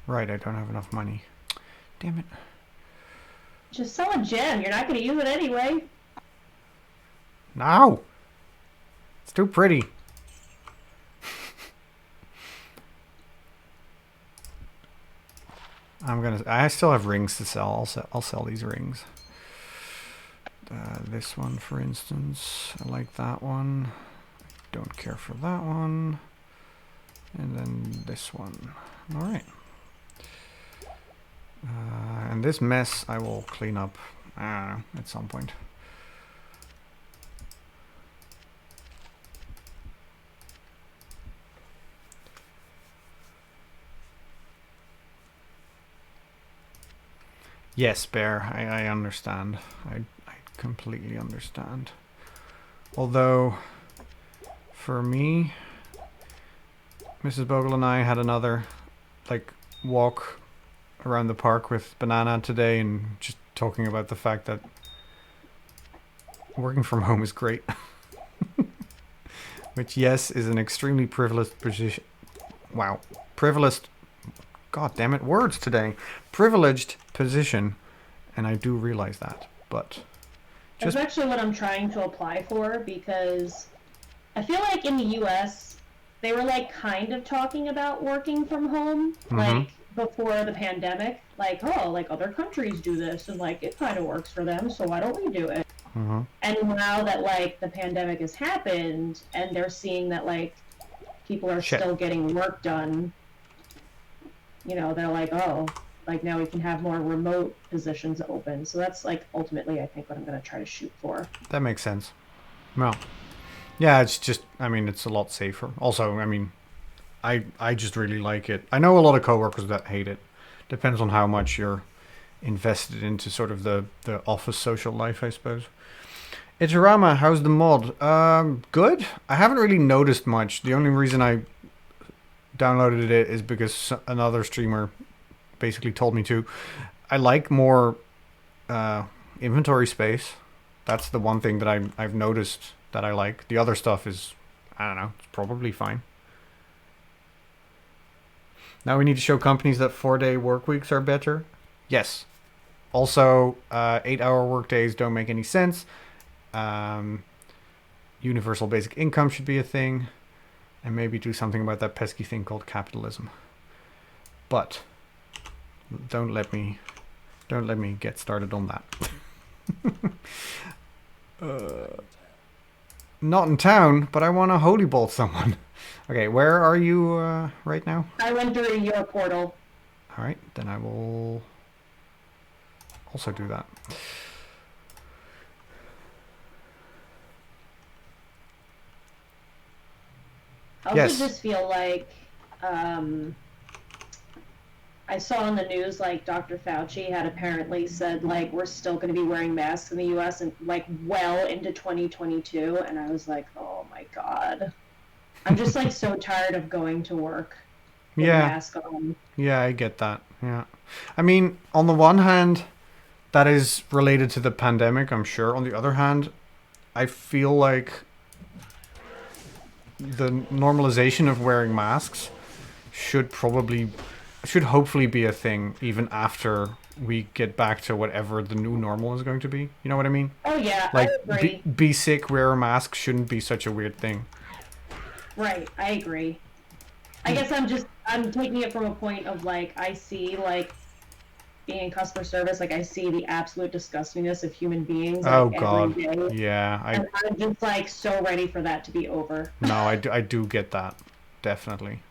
Right, I don't have enough money. Damn it. Just sell a gem. You're not going to use it anyway. No! It's too pretty. I still have rings to sell. I'll sell these rings. This one, for instance. I like that one. Don't care for that one. And then this one. Alright. And this mess I will clean up, I don't know, at some point. Yes, Bear, I understand. I completely understand. Although, for me, Mrs. Bogle and I had another, like, walk around the park with Banana today and just talking about the fact that working from home is great. Which, yes, is an extremely privileged position. Wow. Privileged. God damn it, words today. Privileged position. And I do realize that. But that's actually what I'm trying to apply for, because I feel like in the US, they were like kind of talking about working from home, like before the pandemic. Like, oh, like other countries do this and like it kind of works for them, so why don't we do it? And now that like the pandemic has happened and they're seeing that like people are still getting work done, you know, they're like, oh, like now we can have more remote positions open. So that's like ultimately I think what I'm going to try to shoot for. That makes sense. Well, yeah, it's just, I mean, it's a lot safer. Also, I mean, I just really like it. I know a lot of coworkers that hate it. Depends on how much you're invested into sort of the office social life, I suppose. Ichirama, how's the mod? Good. I haven't really noticed much. The only reason I downloaded it is because another streamer basically told me to. I like more inventory space. That's the one thing that I've noticed that I like. The other stuff is, I don't know, it's probably fine. Now we need to show companies that 4-day work weeks are better. Yes. Also, 8-hour work days don't make any sense. Universal basic income should be a thing. And maybe do something about that pesky thing called capitalism. But don't let me get started on that. Not in town, but I want to holy bolt someone. Okay, where are you right now? I went through your portal. All right, then I will also do that. How does this feel like? I saw on the news like Dr. Fauci had apparently said like we're still going to be wearing masks in the U.S. and like well into 2022, and I was like, oh my god, I'm just like so tired of going to work with a mask on. Yeah, I get that. Yeah, I mean, on the one hand, that is related to the pandemic, I'm sure. On the other hand, I feel like the normalization of wearing masks should hopefully be a thing even after we get back to whatever the new normal is going to be. You know what I mean? Oh yeah, Like, I agree. be sick, wear a mask shouldn't be such a weird thing. Right, I agree. I guess I'm taking it from a point of like I see like being in customer service, like I see the absolute disgustingness of human beings Oh like every God, day. yeah. And I'm just like so ready for that to be over. No, I do get that, definitely.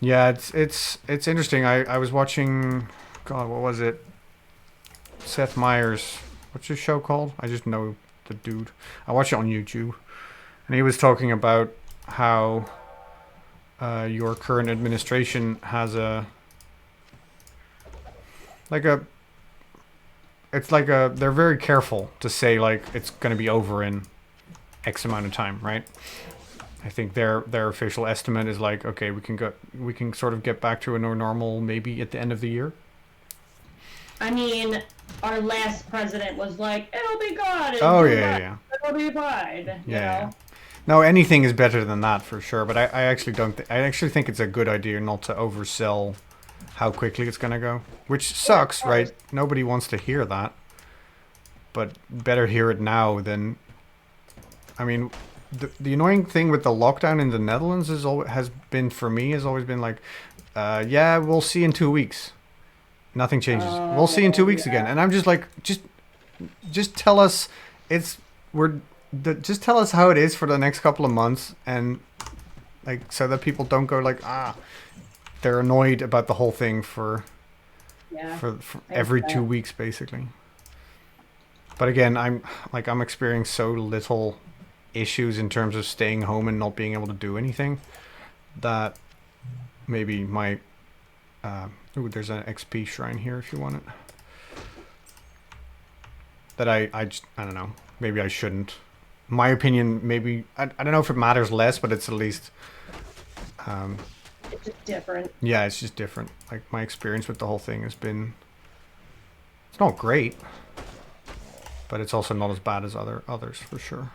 Yeah, it's interesting. I was watching, God, what was it? Seth Meyers. What's his show called? I just know the dude. I watch it on YouTube, and he was talking about how your current administration has a like a it's like a they're very careful to say like it's going to be over in X amount of time, right? I think their official estimate is like, okay, we can sort of get back to a more normal maybe at the end of the year. I mean, our last president was like, "It'll be gone." Oh yeah. It'll be fine. You know? No, anything is better than that for sure. But I actually don't. I actually think it's a good idea not to oversell how quickly it's gonna go, which sucks, right? Nobody wants to hear that, but better hear it now than. I mean, the annoying thing with the lockdown in the Netherlands has been for me has always been like, yeah, we'll see in 2 weeks. Nothing changes. We'll see in 2 weeks again, and I'm just like, just tell us just tell us how it is for the next couple of months, and like so that people don't go like they're annoyed about the whole thing for every 2 weeks basically. But again, I'm experiencing so little issues in terms of staying home and not being able to do anything that maybe my ooh, there's an XP shrine here if you want it. That I don't know. Maybe I shouldn't. My opinion, maybe I don't know if it matters less, but it's at least it's just different. Yeah, it's just different. Like my experience with the whole thing has been, it's not great, but it's also not as bad as others for sure.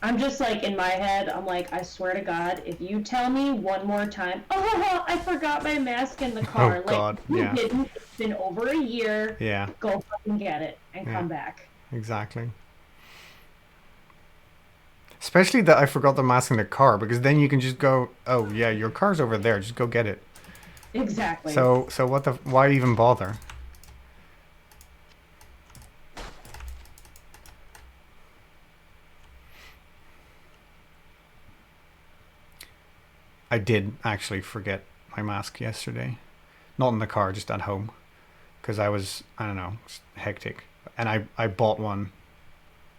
I'm just like in my head, I'm like, I swear to God, if you tell me one more time, oh, I forgot my mask in the car. Oh God, like, yeah. Didn't. It's been over a year. Yeah. Go fucking get it and come back. Exactly. Especially that I forgot the mask in the car, because then you can just go, oh yeah, your car's over there, just go get it. Exactly. So why even bother? I did actually forget my mask yesterday. Not in the car, just at home. Because I was, I don't know, hectic. And I bought one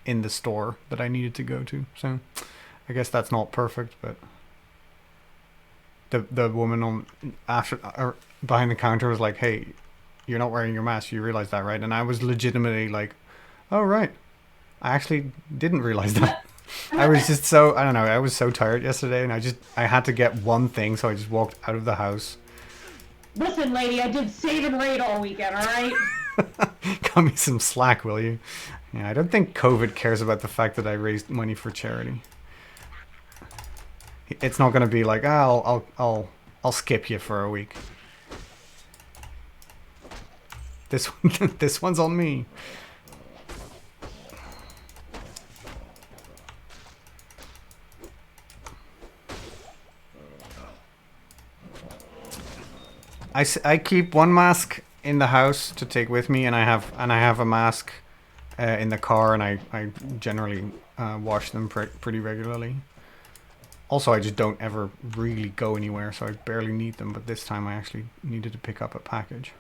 in the store that I needed to go to. So I guess that's not perfect, but the woman behind the counter was like, "Hey, you're not wearing your mask. You realize that, right?" And I was legitimately like, "Oh right, I actually didn't realize that." I was just so, I don't know, I was so tired yesterday, and I had to get one thing, so I just walked out of the house. Listen, lady, I did save and raid all weekend, alright? Cut me some slack, will you? Yeah, I don't think COVID cares about the fact that I raised money for charity. It's not gonna be like, I'll skip you for a week. This one's on me. I keep one mask in the house to take with me, and I have a mask in the car, and I generally wash them pretty regularly. Also, I just don't ever really go anywhere, so I barely need them, but this time I actually needed to pick up a package.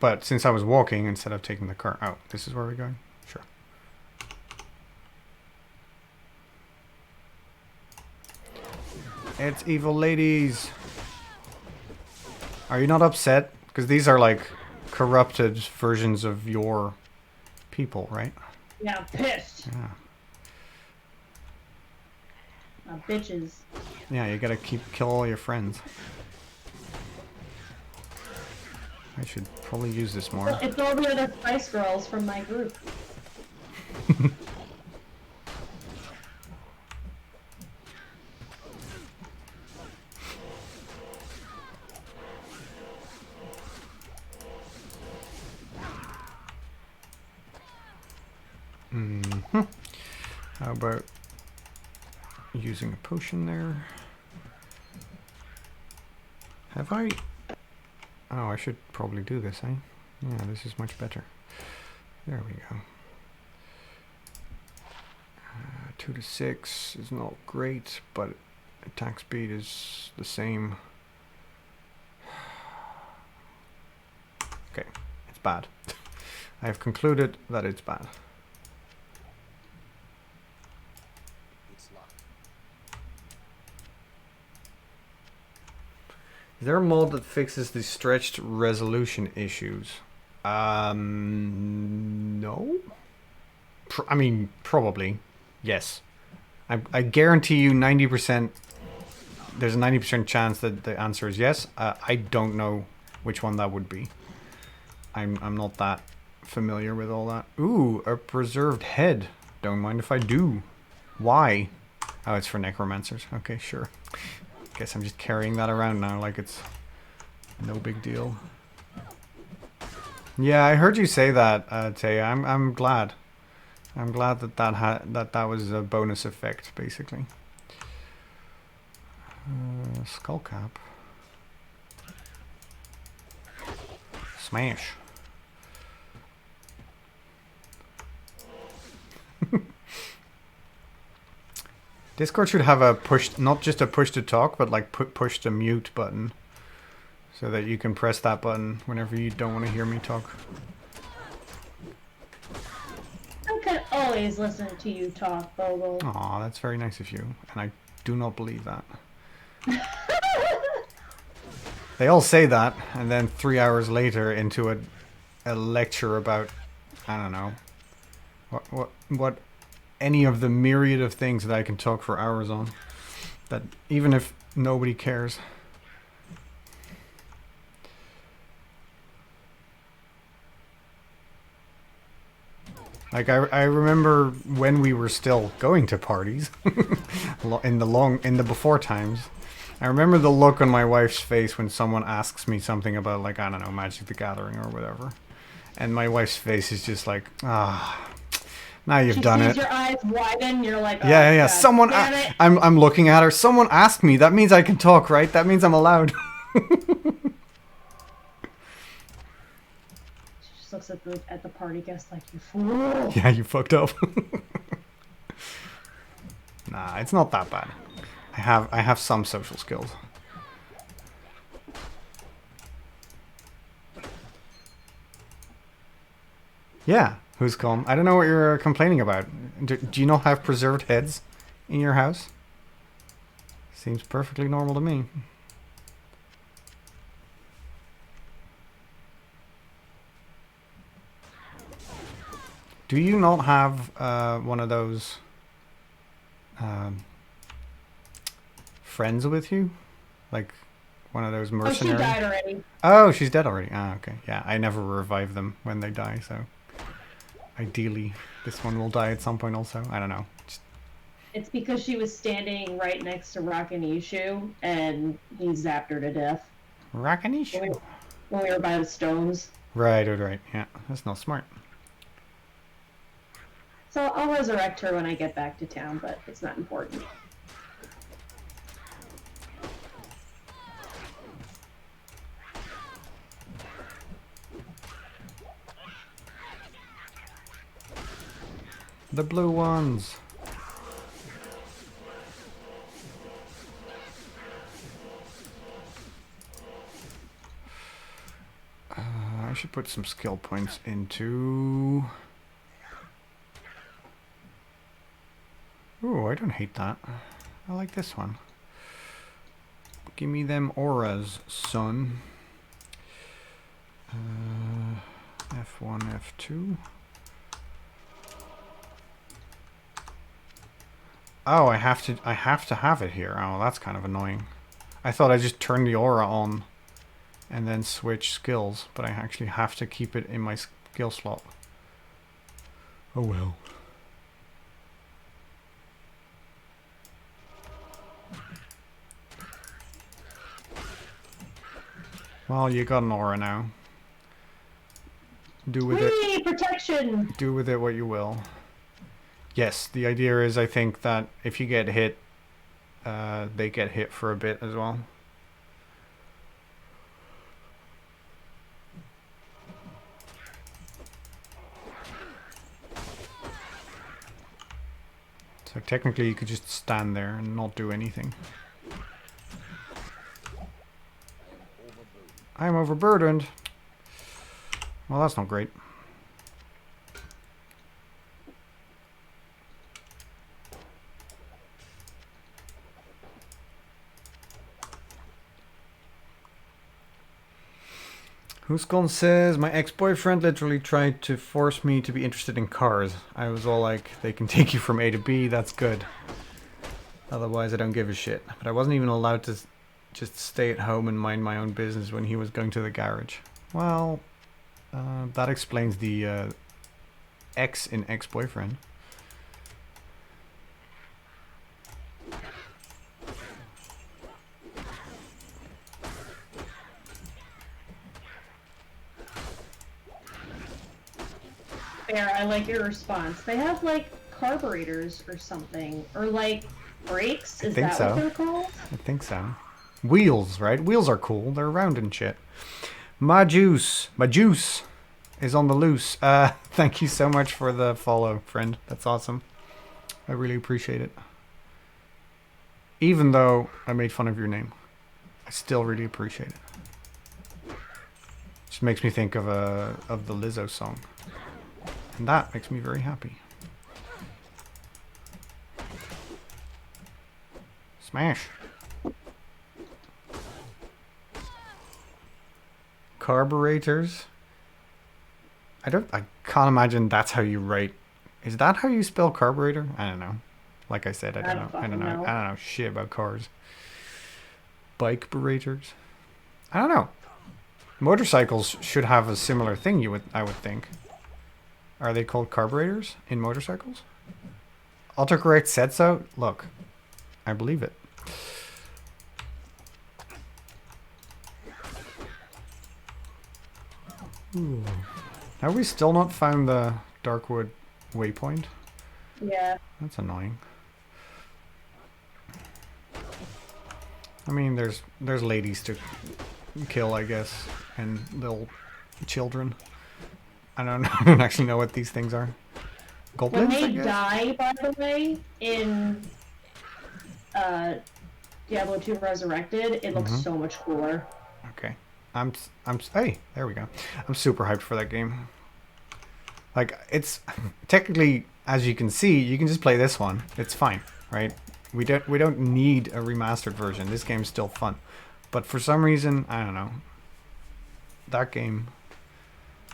But since I was walking instead of taking the car, oh, this is where we're going? Sure. It's evil ladies. Are you not upset? Because these are like corrupted versions of your people, right? Yeah, I'm pissed. Yeah. Bitches. Yeah, you gotta kill all your friends. I should probably use this more. It's all the other Spice Girls from my group. How about using a potion there? Have I? Oh, I should probably do this, eh? Yeah, this is much better. There we go. 2 to 6 is not great, but attack speed is the same. Okay, it's bad. I have concluded that it's bad. Is there a mod that fixes the stretched resolution issues? No? I mean, probably. Yes. I guarantee you 90%, there's a 90% chance that the answer is yes. I don't know which one that would be. I'm not that familiar with all that. Ooh, a preserved head. Don't mind if I do. Why? Oh, it's for necromancers. Okay, sure. Guess I'm just carrying that around now like it's no big deal. Yeah, I heard you say that, Taya. I'm glad. I'm glad that that was a bonus effect, basically. Skull cap. Smash. Discord should have a push, not just a push to talk, but like push to mute button. So that you can press that button whenever you don't want to hear me talk. I can always listen to you talk, Bogle. Aw, that's very nice of you. And I do not believe that. They all say that, and then 3 hours later into a lecture about, I don't know, what any of the myriad of things that I can talk for hours on. That even if nobody cares. Like I remember when we were still going to parties in the before times. I remember the look on my wife's face when someone asks me something about, like, I don't know, Magic the Gathering or whatever. And my wife's face is just like, now you've done it. Your eyes widen, you're like, oh, yeah. God, Someone, damn it. I'm looking at her. Someone asked me. That means I can talk, right? That means I'm allowed. She just looks at the party guest like, you fool. Yeah, you fucked up. Nah, it's not that bad. I have some social skills. Yeah, who's calm? I don't know what you're complaining about. Do you not have preserved heads in your house? Seems perfectly normal to me. Do you not have one of those friends with you? Like one of those mercenaries? Oh, she died already. Oh, she's dead already. Ah, okay. Yeah, I never revive them when they die, so... Ideally, this one will die at some point also. I don't know. It's because she was standing right next to Rakanishu, and he zapped her to death. Rakanishu? When we were by the stones. Right. Yeah, that's not smart. So I'll resurrect her when I get back to town, but it's not important. The blue ones. I should put some skill points into... Ooh, I don't hate that. I like this one. Give me them auras, son. F1, F2. Oh, I have to have it here. Oh, that's kind of annoying. I thought I just turned the aura on and then switch skills, but I actually have to keep it in my skill slot. Oh well. Well, you got an aura now. Do with it. Protection. Do with it what you will. Yes, the idea is I think that if you get hit, they get hit for a bit as well. So technically you could just stand there and not do anything. I'm overburdened. Well, that's not great. Who's says, my ex-boyfriend literally tried to force me to be interested in cars. I was all like, they can take you from A to B, that's good. Otherwise I don't give a shit. But I wasn't even allowed to just stay at home and mind my own business when he was going to the garage. Well, that explains the ex in ex-boyfriend. Fair, I like your response. They have like carburetors or something, or like brakes. Is that what they're called? I think so. Wheels, right? Wheels are cool. They're round and shit. My juice is on the loose. Thank you so much for the follow, friend. That's awesome. I really appreciate it. Even though I made fun of your name, I still really appreciate it. Just makes me think of the Lizzo song. And that makes me very happy. Smash. Carburetors. I can't imagine that's how you write. Is that how you spell carburetor? I don't know. Like I said, I don't know shit about cars. Bike burators. I don't know. Motorcycles should have a similar thing, I would think. Are they called carburetors in motorcycles? Autocorrect said so. Look, I believe it. Ooh. Have we still not found the Darkwood waypoint? Yeah. That's annoying. I mean, there's ladies to kill, I guess, and little children. I don't actually know what these things are. Goblins, when they die, by the way, in Diablo 2 Resurrected, it looks so much cooler. Okay. Hey, there we go. I'm super hyped for that game. Like, it's technically, as you can see, you can just play this one. It's fine, right? We don't need a remastered version. This game's still fun. But for some reason, I don't know. That game,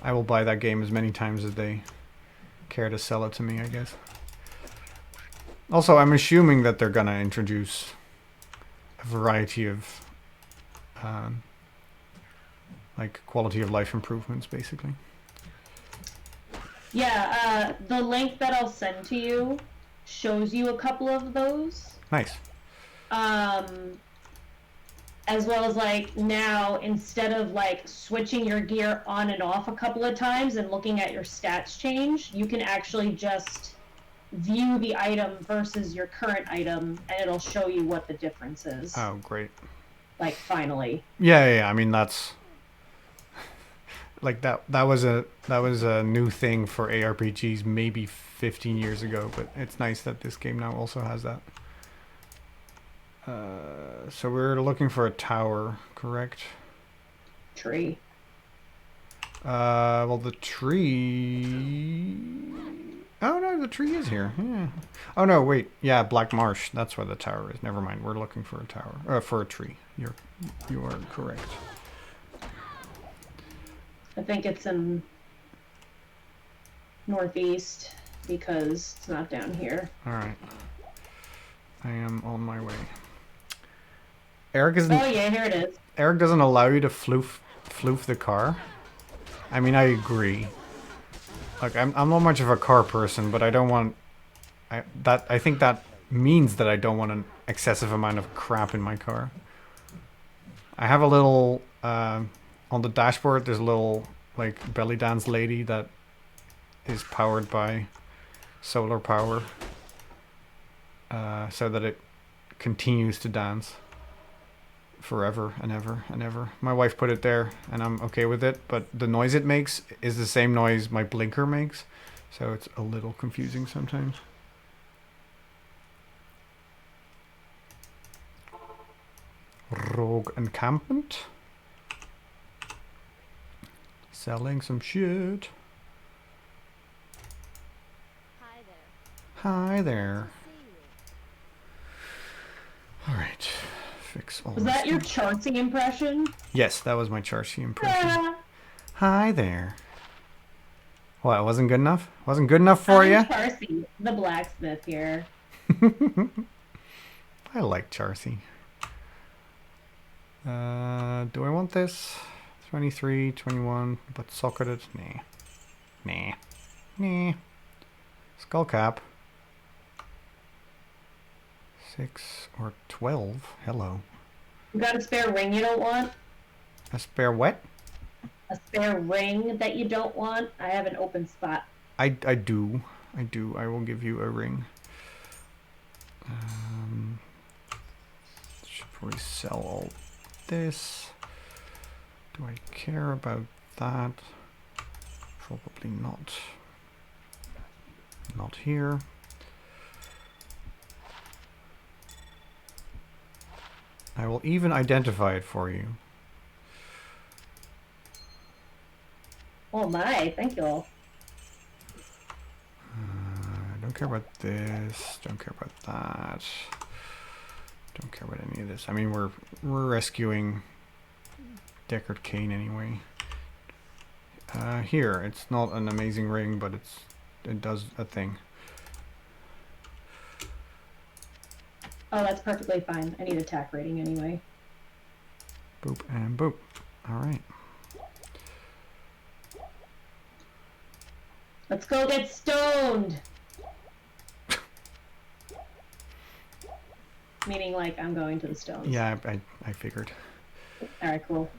I will buy that game as many times as they care to sell it to me, I guess. Also, I'm assuming that they're gonna introduce a variety of like quality of life improvements, basically. Yeah, the link that I'll send to you shows you a couple of those. Nice. As well as, like, now, instead of, like, switching your gear on and off a couple of times and looking at your stats change, you can actually just view the item versus your current item, and it'll show you what the difference is. Oh, great. Like, finally. Yeah. I mean, that's like that was a new thing for ARPGs maybe 15 years ago, but it's nice that this game now also has that. So we're looking for a tower, correct? Tree. Well, the tree... Oh, no, the tree is here. Yeah. Oh, no, wait. Yeah, Black Marsh. That's where the tower is. Never mind. We're looking for a tower. For a tree. You are correct. I think it's in northeast because it's not down here. All right. I am on my way. Eric isn't... Oh, yeah, here it is. Eric doesn't allow you to floof the car. I mean, I agree. Like, I'm not much of a car person, but I don't want... I think that means that I don't want an excessive amount of crap in my car. I have a little... on the dashboard, there's a little, like, belly dance lady that is powered by solar power, so that it continues to dance forever and ever and ever. My wife put it there, and I'm okay with it, but the noise it makes is the same noise my blinker makes, so it's a little confusing sometimes. Rogue encampment. Selling some shit. Hi there. Hi there. Alright. Fix all Was this that your stuff. Charcy impression? Yes, that was my Charcy impression. Hi there. What, it wasn't good enough? Wasn't good enough for I'm you? Charcy, the blacksmith here. I like Charcy. Do I want this? 23, 21, but socketed? Nah. Nah. Nah. Skull cap. 6 or 12. Hello. You got a spare ring you don't want? A spare what? A spare ring that you don't want? I have an open spot. I do. I do. I will give you a ring. Should we sell all this? Do I care about that? Probably not. Not here. I will even identify it for you. Oh my, thank you. Don't care about this. Don't care about that. Don't care about any of this. I mean, we're rescuing Deckard Cain anyway. Here, it's not an amazing ring, but it does a thing. Oh, that's perfectly fine. I need attack rating anyway. Boop and boop. All right. Let's go get stoned! Meaning, like, I'm going to the stones. Yeah, I figured. Alright, cool.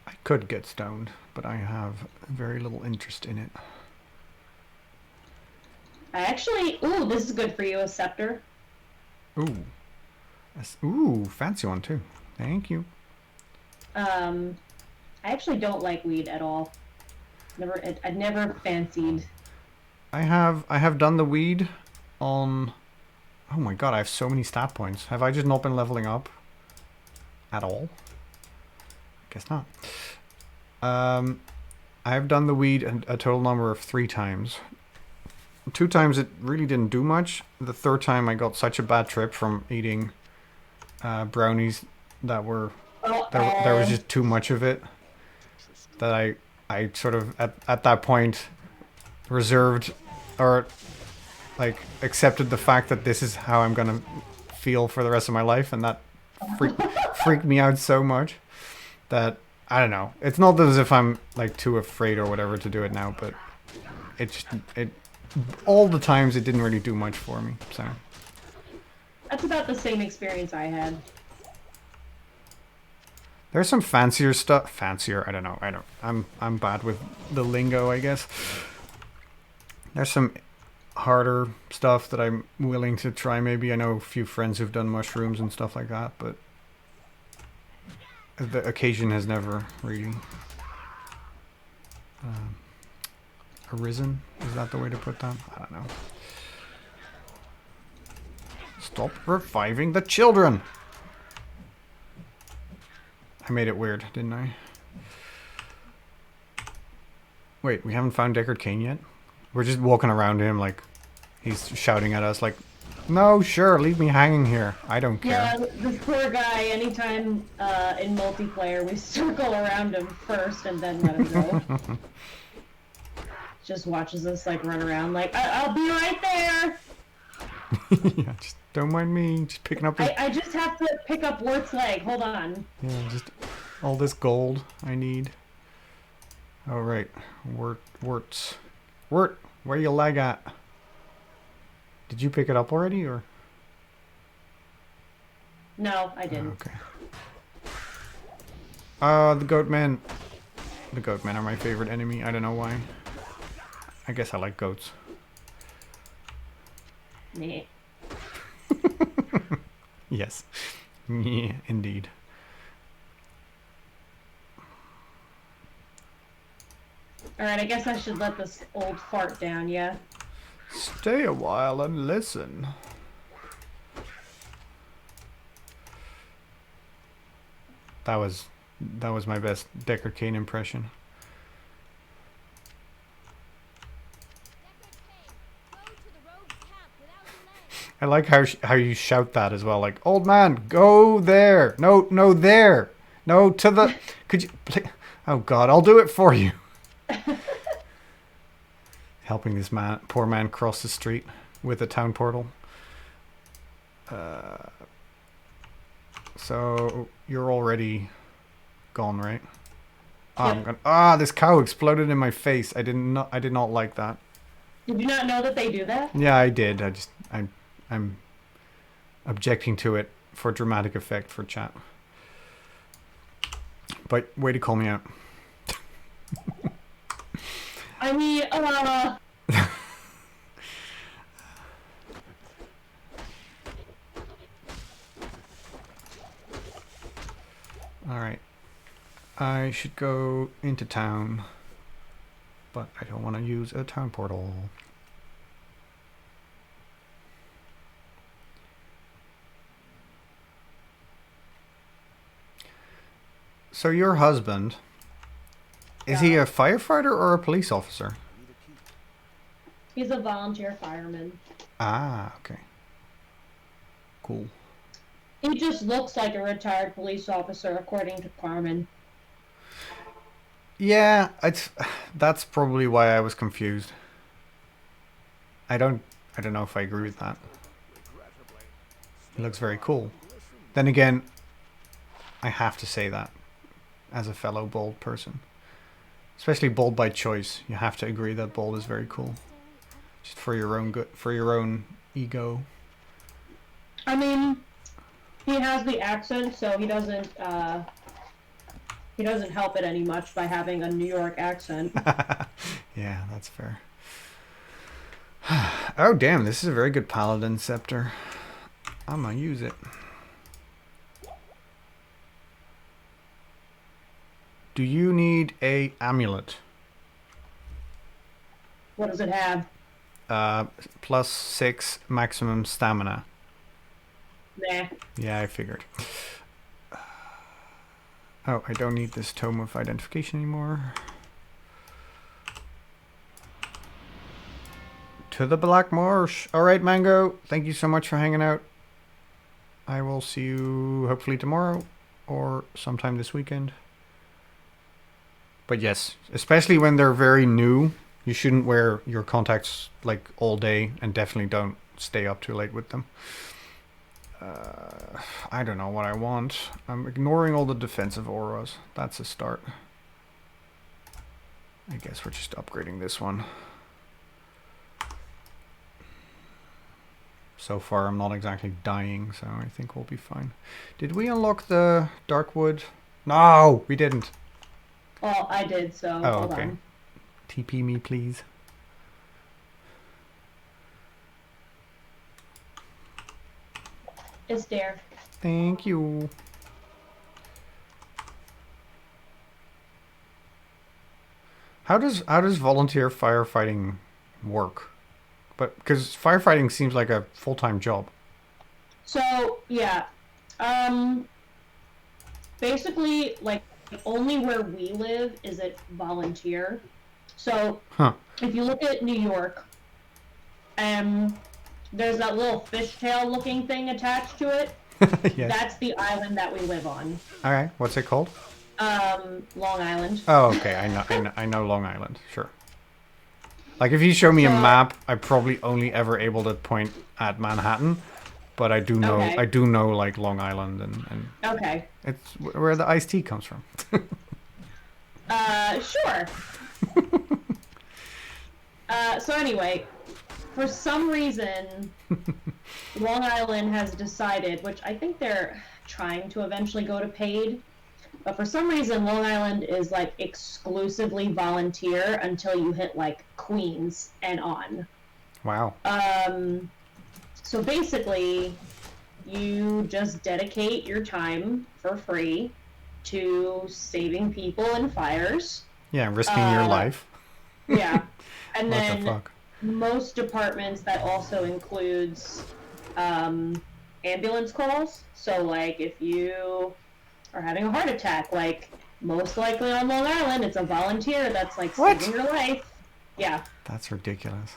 I could get stoned, but I have very little interest in it. I actually... Ooh, this is good for you, a scepter. Ooh. Ooh, fancy one too. Thank you. I actually don't like weed at all. I'd never fancied. I have done the weed on... Oh my god, I have so many stat points. Have I just not been leveling up at all? Guess not. I have done the weed a total number of 3 times. 2 times it really didn't do much. The 3rd time I got such a bad trip from eating brownies that were... There was just too much of it that I sort of at that point reserved or like accepted the fact that this is how I'm gonna feel for the rest of my life, and that freaked me out so much that I don't know. It's not as if I'm like too afraid or whatever to do it now, but it all the times it didn't really do much for me. So That's about the same experience I had. there's some fancier stuff. Fancier, I don't know. I'm bad with the lingo, I guess. There's some harder stuff that I'm willing to try maybe. I know a few friends who've done mushrooms and stuff like that, but the occasion has never really arisen. Is that the way to put that? I don't know. Stop reviving the children! I made it weird, didn't I? Wait, we haven't found Deckard Cain yet? We're just walking around him like he's shouting at us like, no, sure, leave me hanging here. I don't care. Yeah, this poor guy, anytime in multiplayer, we circle around him first and then let him go. Just watches us like run around like, I'll be right there! Yeah, just don't mind me. Just picking up his... I just have to pick up Wart's leg. Hold on. Yeah, just all this gold I need. Oh, right. Warts. Wart, where you leg at? Did you pick it up already, or? No, I didn't. Okay. The goat man. The goatmen are my favorite enemy. I don't know why. I guess I like goats. Nah. Yes. Yeah, indeed. Alright, I guess I should let this old fart down, yeah? Stay a while and listen. That was my best Deckard Cain impression. I like how you shout that as well. Like, old man, go there. No, no, there. No, to the. Could you? Oh God, I'll do it for you. Helping this man, poor man, cross the street with a town portal. So you're already gone, right? Oh, Yep. I'm gonna. This cow exploded in my face. I did not like that. Did you not know that they do that? Yeah, I did. I'm objecting to it for dramatic effect for chat. But way to call me out. I mean, Alright. I should go into town. But I don't want to use a town portal. So your husband, is he a firefighter or a police officer? he's a volunteer fireman. Ah, okay. Cool. He just looks like a retired police officer, according to Carmen. Yeah, that's probably why I was confused. I don't know if I agree with that. He looks very cool. Then again, I have to say that as a fellow bald person. Especially bald by choice. You have to agree that bald is very cool. Just for your own good, for your own ego. I mean, he has the accent, so he doesn't help it any much by having a New York accent. Yeah, that's fair. Oh damn, this is a very good paladin scepter. I'm gonna use it. Do you need a amulet? What does it have? +6 maximum stamina. Nah. Yeah, I figured. Oh, I don't need this tome of identification anymore. To the Black Marsh. Alright, Mango. Thank you so much for hanging out. I will see you hopefully tomorrow or sometime this weekend. But yes, especially when they're very new, you shouldn't wear your contacts like all day, and definitely don't stay up too late with them. I don't know what I want. I'm ignoring all the defensive auras. That's a start. I guess we're just upgrading this one. So far I'm not exactly dying, so I think we'll be fine. Did we unlock the Darkwood? No, we didn't. Well, I did, so Oh, hold okay. on. TP me, please. It's there. Thank you. How does volunteer firefighting work? But because firefighting seems like a full-time job. So, yeah. Basically, like, only where we live is it volunteer. So, if you look at New York, there's that little fishtail looking thing attached to it. Yes. That's the island that we live on. All right. What's it called? Long Island. Oh, okay. I know Long Island. Sure. Like if you show me a map, I'm probably only ever able to point at Manhattan, but I do know like Long Island and Okay. it's where the iced tea comes from. Sure. So anyway, for some reason, Long Island has decided, which I think they're trying to eventually go to paid, But for some reason, Long Island is like exclusively volunteer until you hit like Queens and on. Wow. So basically, you just dedicate your time for free to saving people in fires. Yeah, risking your life. Yeah. And What the then fuck? most departments that also includes ambulance calls. So like if you are having a heart attack, like most likely on Long Island, it's a volunteer that's like What? saving your life. Yeah. That's ridiculous.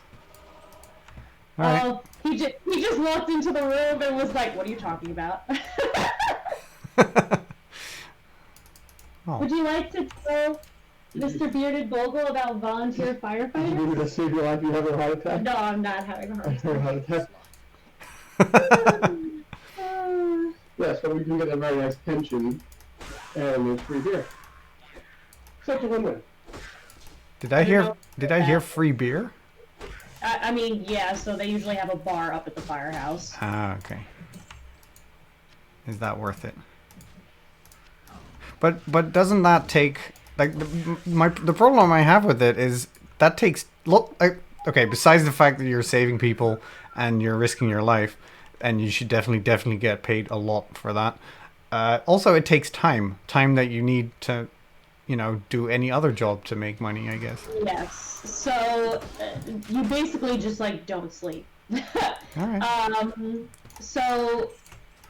All right. Oh, he just walked into the room and was like, "What are you talking about?" Oh. Would you like to tell Mr. Bearded Bogle about volunteer You firefighters? need to save your life. You have a heart attack. No, I'm not having a heart You have a attack. heart attack. Yeah, so we can get a very nice pension, and it's free beer. Such a win-win. Did I hear free beer? I mean, yeah. So they usually have a bar up at the firehouse. Ah, okay. Is that worth it? But doesn't that take like the problem I have with it is that takes okay, besides the fact that you're saving people and you're risking your life, and you should definitely get paid a lot for that. Also, it takes time that you need to, do any other job to make money, I guess. Yes. So you basically just like don't sleep. All right. So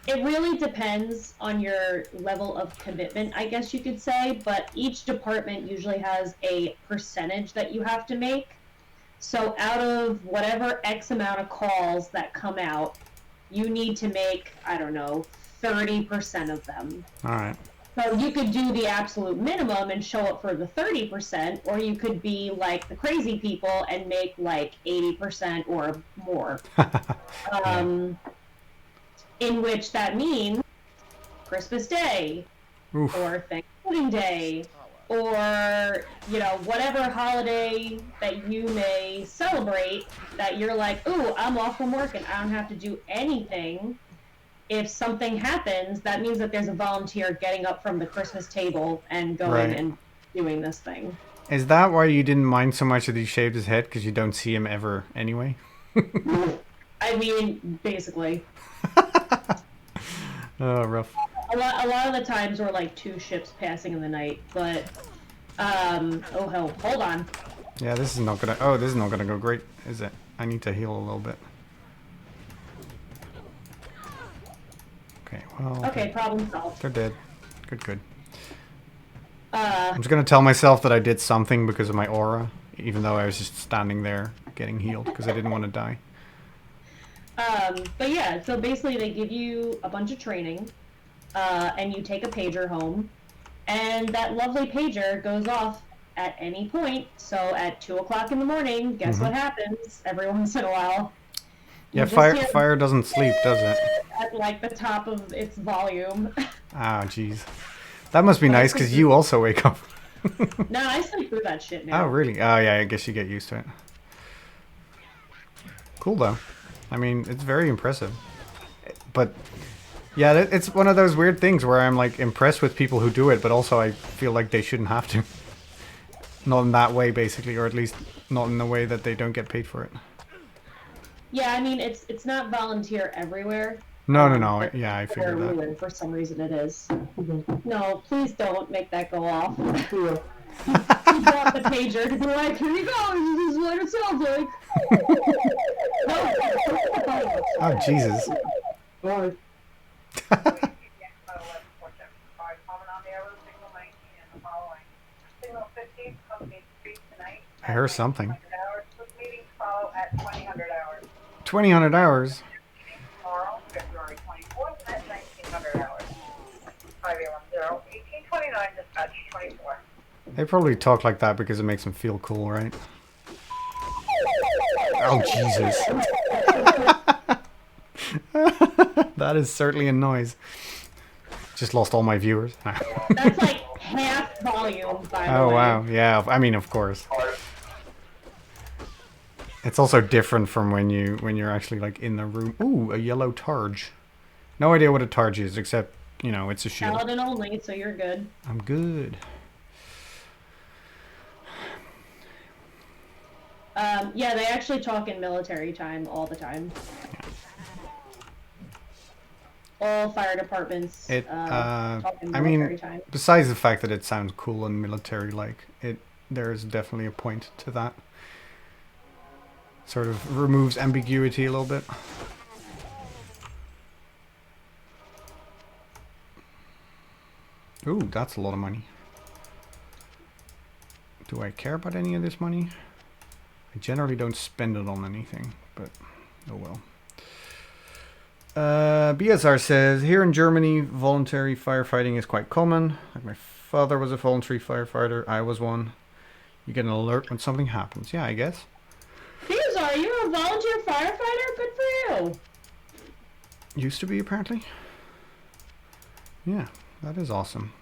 it really depends on your level of commitment, I guess you could say, but each department usually has a percentage that you have to make. So out of whatever X amount of calls that come out, you need to make, I don't know, 30% of them. All right. So you could do the absolute minimum and show up for the 30%, or you could be like the crazy people and make like 80% or more. In which that means Christmas Day, Oof. or Thanksgiving Day, or, whatever holiday that you may celebrate that you're like, ooh, I'm off from work and I don't have to do anything. If something happens, that means that there's a volunteer getting up from the Christmas table and going and doing this thing. Is that why you didn't mind so much that he shaved his head? Because you don't see him ever anyway? I mean, basically. Oh, rough. A lot of the times we're like two ships passing in the night, but oh hell, hold on. Yeah, this is not gonna go great, is it? I need to heal a little bit. Okay, well. Okay, problem solved. They're dead. Good. Uh, I'm just gonna tell myself that I did something because of my aura, even though I was just standing there getting healed because I didn't want to die. but yeah, so basically they give you a bunch of training, and you take a pager home, and that lovely pager goes off at any point. So at 2 o'clock in the morning, guess what happens every once in a while? Yeah, You just hear fire doesn't sleep, does it? at like the top of its volume. Ah, jeez. That must be nice because you also wake up. No, I sleep through that shit now. Oh, really? Oh, yeah, I guess you get used to it. Cool, though. I mean, it's very impressive. But, yeah, it's one of those weird things where I'm, like, impressed with people who do it, but also I feel like they shouldn't have to. Not in that way, basically, or at least not in the way that they don't get paid for it. Yeah, I mean, it's not volunteer everywhere. No. Yeah, I figured that. And for some reason it is. No, please don't make that go off. You drop the pager to be like, here you go, this is what it sounds like. Oh, Jesus. Bye. I heard something. 2000 hours? Tomorrow, February 24th at 1900 hours. 510-1829, dispatch 24. They probably talk like that because it makes them feel cool, right? Oh, Jesus. That is certainly a noise. Just lost all my viewers. That's like half volume, by the way. Oh, wow. Yeah, I mean, of course. It's also different from when you're actually like in the room. Ooh, a yellow targe. No idea what a targe is, except you know, it's a shield. Paladin only, so you're good. I'm good. Yeah, they actually talk in military time all the time. All fire departments talk in I military mean, time. besides the fact that it sounds cool and military-like, there's definitely a point to that. Sort of removes ambiguity a little bit. Ooh, that's a lot of money. Do I care about any of this money? I generally don't spend it on anything, but oh well. BSR says, here in Germany, voluntary firefighting is quite common. Like my father was a voluntary firefighter, I was one. You get an alert when something happens. Yeah, I guess. BSR, you're a volunteer firefighter? Good for you. Used to be, apparently. Yeah, that is awesome.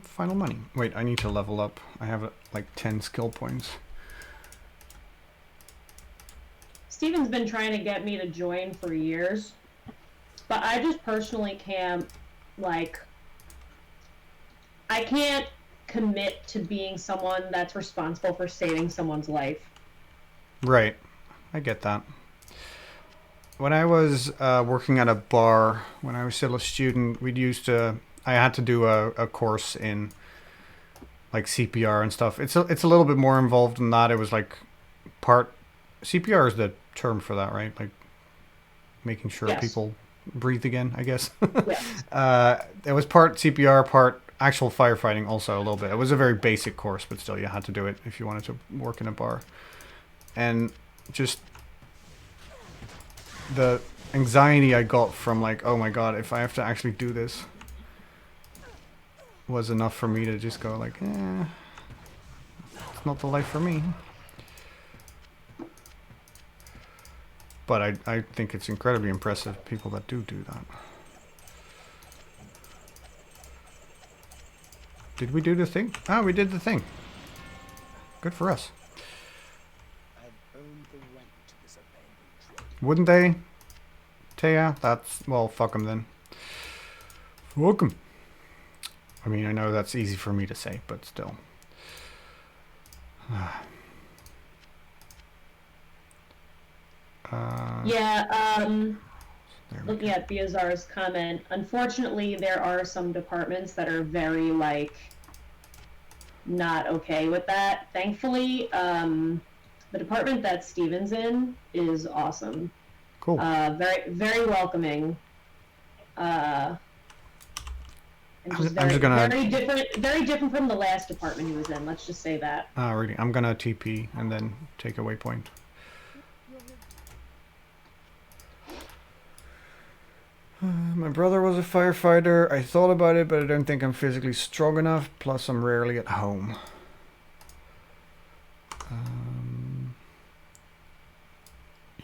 Final money. Wait, I need to level up. I have like 10 skill points. Steven's been trying to get me to join for years, but I just personally can't, like, I can't commit to being someone that's responsible for saving someone's life. Right. I get that. When I was working at a bar, when I was still a student, I had to do a course in like CPR and stuff. It's a little bit more involved than that. It was like CPR is the term for that, right? Like making sure Yes. people breathe again, I guess. Yes. It was part CPR, part actual firefighting also a little bit. It was a very basic course, but still you had to do it if you wanted to work in a bar. And just the anxiety I got from like, oh my god, if I have to actually do this, was enough for me to just go like, it's not the life for me. But I think it's incredibly impressive, people that do that. Did we do the thing? Ah, we did the thing. Good for us. Wouldn't they? Taya? Well, fuck them then. Fuck 'em. I mean, I know that's easy for me to say, but still. Looking at Biazar's comment, unfortunately there are some departments that are very, like, not okay with that. Thankfully, the department that Steven's in is awesome. Cool. Very, very welcoming. And just I'm just gonna... very different from the last department he was in, let's just say that. Ah, really? I'm gonna TP and then take a waypoint. My brother was a firefighter. I thought about it, but I don't think I'm physically strong enough. Plus, I'm rarely at home.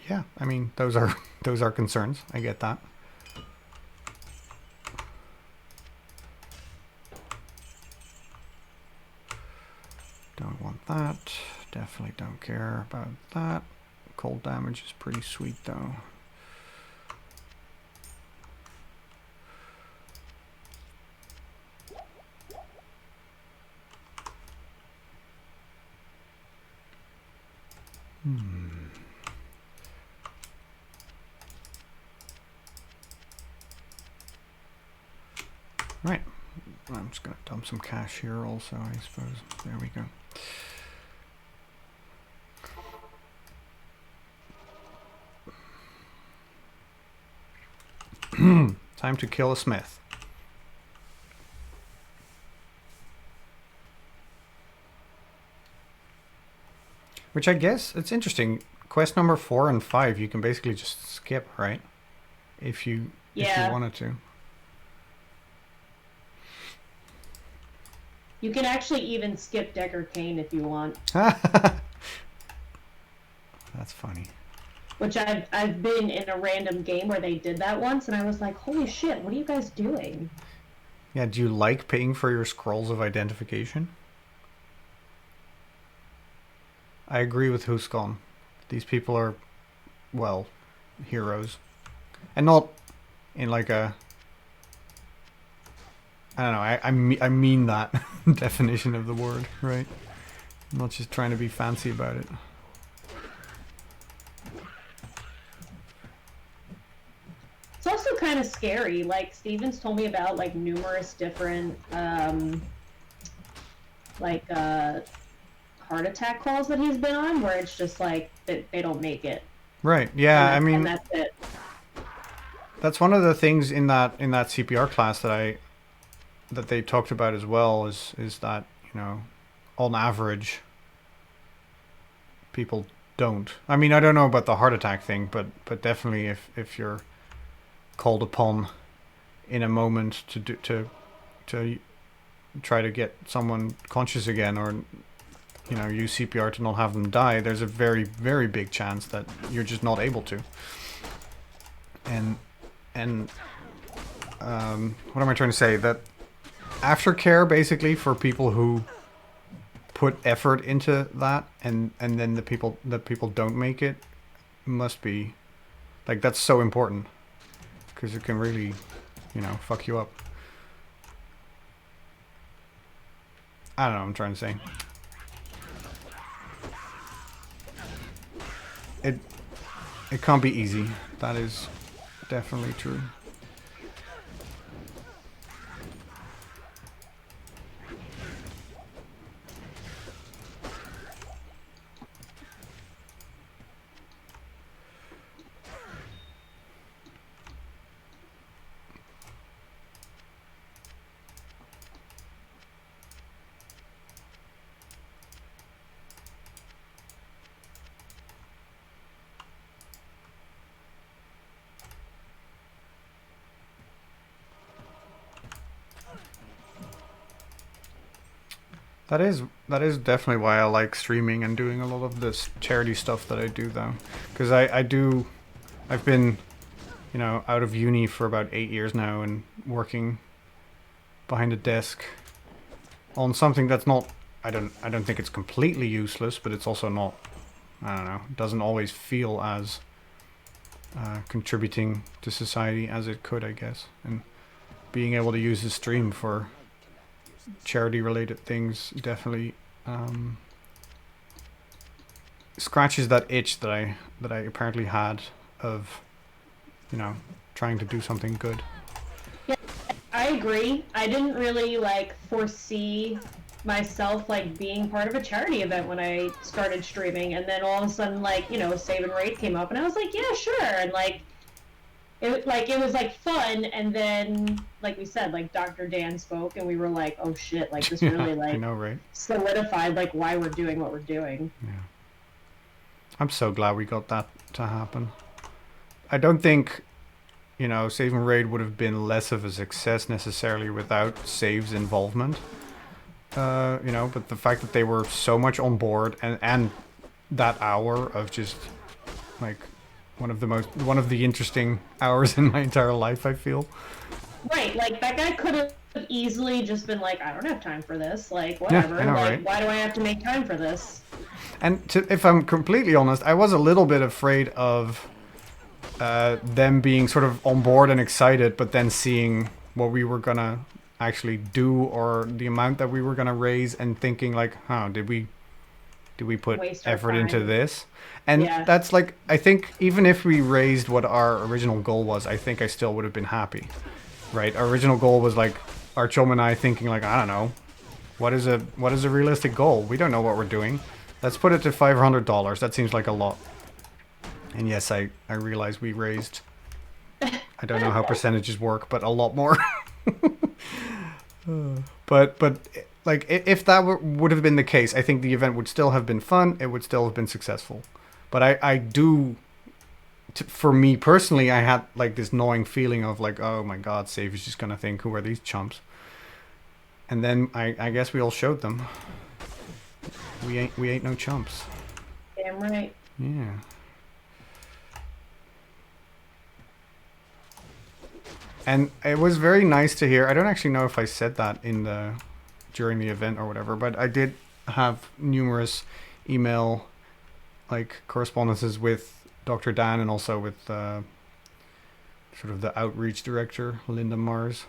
Yeah, I mean, those are concerns. I get that. Don't want that. Definitely don't care about that. Cold damage is pretty sweet, though. Right. I'm just going to dump some cash here also, I suppose. There we go. Time to kill a smith. Which I guess, it's interesting. Quest number 4 and 5, you can basically just skip, right? If you wanted to. You can actually even skip Decker Kane if you want. That's funny. Which I've been in a random game where they did that once, and I was like, holy shit, what are you guys doing? Yeah, do you like paying for your scrolls of identification? I agree with Who's Gone. These people are well, heroes. And not in like a... I don't know, I mean that definition of the word, right? I'm not just trying to be fancy about it. It's also kind of scary. Like, Steven's told me about, like, numerous different, heart attack calls that he's been on, where it's just, like, that they don't make it. Right, yeah, I mean... And that's it. That's one of the things in that CPR class that they talked about as well is that, you know, on average people don't. I mean, I don't know about the heart attack thing, but definitely if you're called upon in a moment to try to get someone conscious again, or you know, use CPR to not have them die, there's a very, very big chance that you're just not able to. And what am I trying to say? That aftercare, basically, for people who put effort into that, and then the people don't make it, must be like, that's so important, because it can really, you know, fuck you up. I don't know what I'm trying to say. It can't be easy. That is definitely true. That is definitely why I like streaming and doing a lot of this charity stuff that I do, though, because I've been, you know, out of uni for about 8 years now and working behind a desk on something that's not, I don't think it's completely useless, but it's also not, I don't know, it doesn't always feel as contributing to society as it could, I guess. And being able to use the stream for charity related things definitely scratches that itch that I apparently had of, you know, trying to do something good. Yeah, I agree. I didn't really like foresee myself like being part of a charity event when I started streaming, and then all of a sudden, like, you know, Save and Raid came up, and I was like, yeah, sure, and like it was like fun, and then like we said, like Dr. Dan spoke, and we were like, oh shit, like this really like, I know, right? Solidified like why we're doing what we're doing. Yeah. I'm so glad we got that to happen. I don't think, you know, Save and Raid would have been less of a success necessarily without Save's involvement. You know, but the fact that they were so much on board, and that hour of just like one of the interesting hours in my entire life, I feel. Right, like that guy could have easily just been like, I don't have time for this, like whatever. Yeah, I know, like, right? Why do I have to make time for this? And if I'm completely honest, I was a little bit afraid of them being sort of on board and excited, but then seeing what we were gonna actually do, or the amount that we were gonna raise, and thinking like, oh, did we put effort into this? And Yeah. that's like, I think even if we raised what our original goal was, I think I still would have been happy, right? Our original goal was like Archom and I thinking like, I don't know, what is a realistic goal? We don't know what we're doing. Let's put it to $500. That seems like a lot. And yes, I realize we raised, I don't know how percentages work, but a lot more. But like, if that would have been the case, I think the event would still have been fun. It would still have been successful. But I do, for me personally, I had like this gnawing feeling of like, oh my God, Save is just gonna think, who are these chumps? And then I guess we all showed them. We ain't no chumps. Damn right. Yeah. And it was very nice to hear. I don't actually know if I said that during the event or whatever, but I did have numerous email like correspondences with Dr. Dan and also with sort of the outreach director, Linda Mars.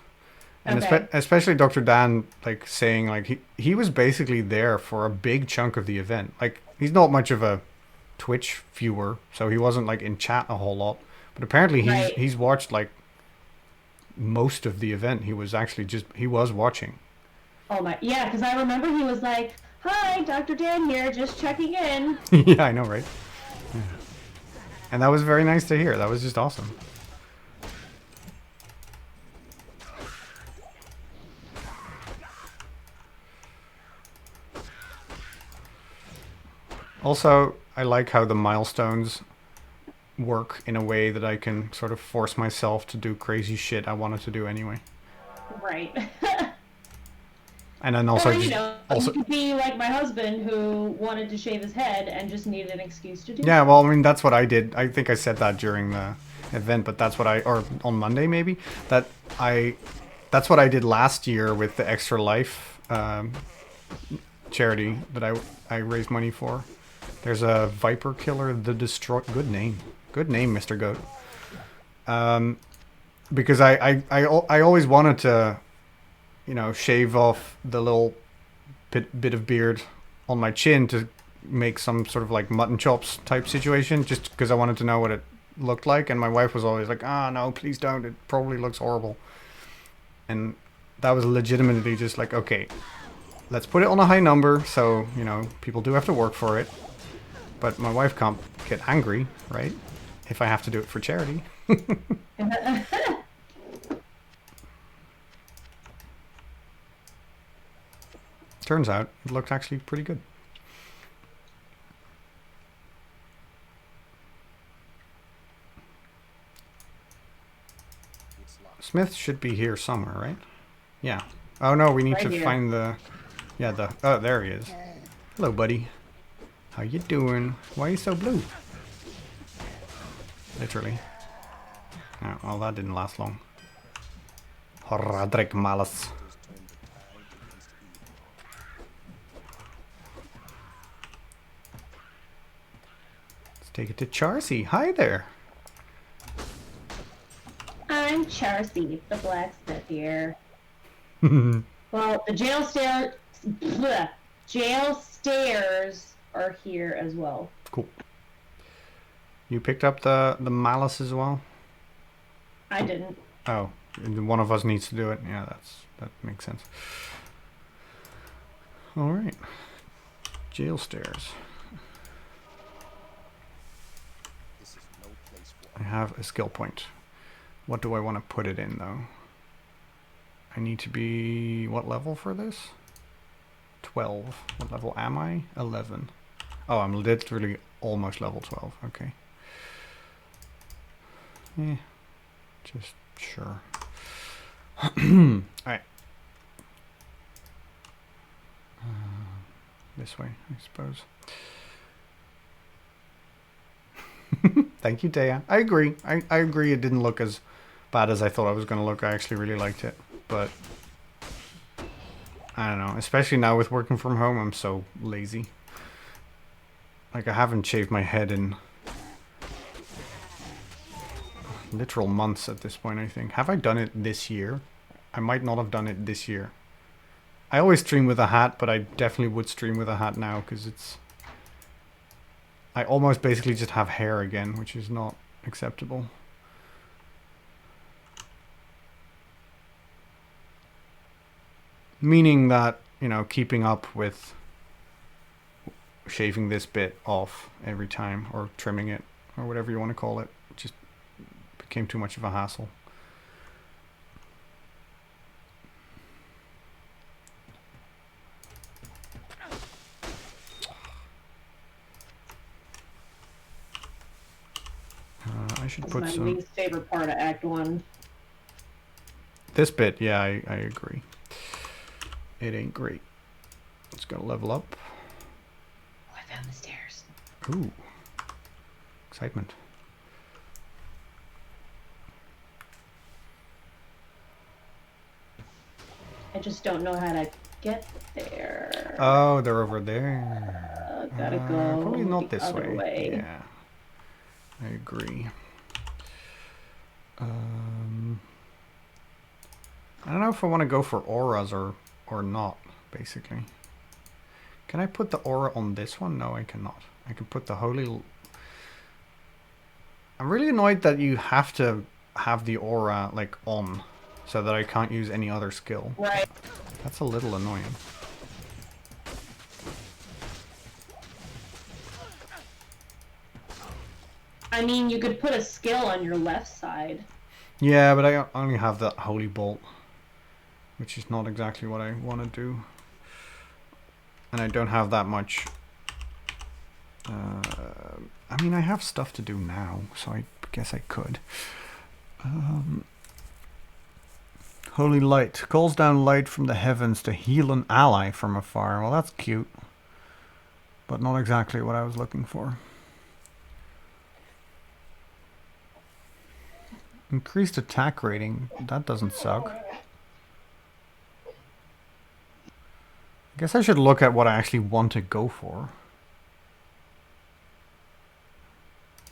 And Okay. especially Dr. Dan, like saying like he was basically there for a big chunk of the event. Like he's not much of a Twitch viewer, so he wasn't like in chat a whole lot. But apparently Right. he's watched like most of the event. He was watching. Oh my, yeah, because I remember he was like, "Hi, Dr. Dan here, just checking in." Yeah, I know, right? Yeah. And that was very nice to hear. That was just awesome. Also, I like how the milestones work in a way that I can sort of force myself to do crazy shit I wanted to do anyway. Right. And then also Or, you just know, also you could be like my husband who wanted to shave his head and just needed an excuse to do yeah, so. well, I mean that's what I did. I think I said that during the event, but that's what or on Monday maybe that's what I did last year with the Extra Life charity that I raised money for. There's a Viper Killer, the Destroy. Good name, Mr. Goat. Because I always wanted to, you know, shave off the little bit of beard on my chin to make some sort of like mutton chops type situation, just because I wanted to know what it looked like. And my wife was always like, "Ah, no, please don't. It probably looks horrible." And that was legitimately just like, okay, let's put it on a high number, so you know people do have to work for it. But my wife can't get angry, right? If I have to do it for charity. Turns out it looked actually pretty good. Smith should be here somewhere, right? Yeah. Oh no, we need Right to here. find the... Yeah, oh, there he is. Hello, buddy. How you doing? Why are you so blue? Literally. Oh, well, that didn't last long. Horadric Malus. Let's take it to Charcy. Hi there. I'm Charcy, the blacksmith here. Well, the jail stairs are here as well. Cool. You picked up the Malus as well? I didn't. Oh, one of us needs to do it. Yeah, that makes sense. All right. Jail stairs. I have a skill point. What do I want to put it in, though? I need to be... What level for this? 12. What level am I? 11. Oh, I'm literally almost level 12. Okay. Yeah. Just sure. Alright. This way, I suppose. Thank you, Daya. I agree. I agree it didn't look as bad as I thought it was going to look. I actually really liked it. But I don't know. Especially now with working from home, I'm so lazy. Like, I haven't shaved my head in literal months at this point, I think. Have I done it this year? I might not have done it this year. I always stream with a hat, but I definitely would stream with a hat now because it's... I almost basically just have hair again, which is not acceptable. Meaning that, you know, keeping up with shaving this bit off every time, or trimming it, or whatever you want to call it, just became too much of a hassle. I should This put is my some... least favorite part of Act 1. This bit, yeah, I agree. It ain't great. It's gotta level up. Oh, I found the stairs. Ooh. Excitement. I just don't know how to get there. Oh, they're over there. Gotta go Probably not the this other way. Yeah. I agree. I don't know if I want to go for auras or not, basically. Can I put the aura on this one? No, I cannot. I can put the holy... I'm really annoyed that you have to have the aura, like, on, so that I can't use any other skill. Right. That's a little annoying. I mean, you could put a skill on your left side. Yeah, but I only have that holy bolt, which is not exactly what I want to do. And I don't have that much... I mean, I have stuff to do now, so I guess I could. Holy light. Calls down light from the heavens to heal an ally from afar. Well, that's cute. But not exactly what I was looking for. Increased attack rating. That doesn't suck. I guess I should look at what I actually want to go for.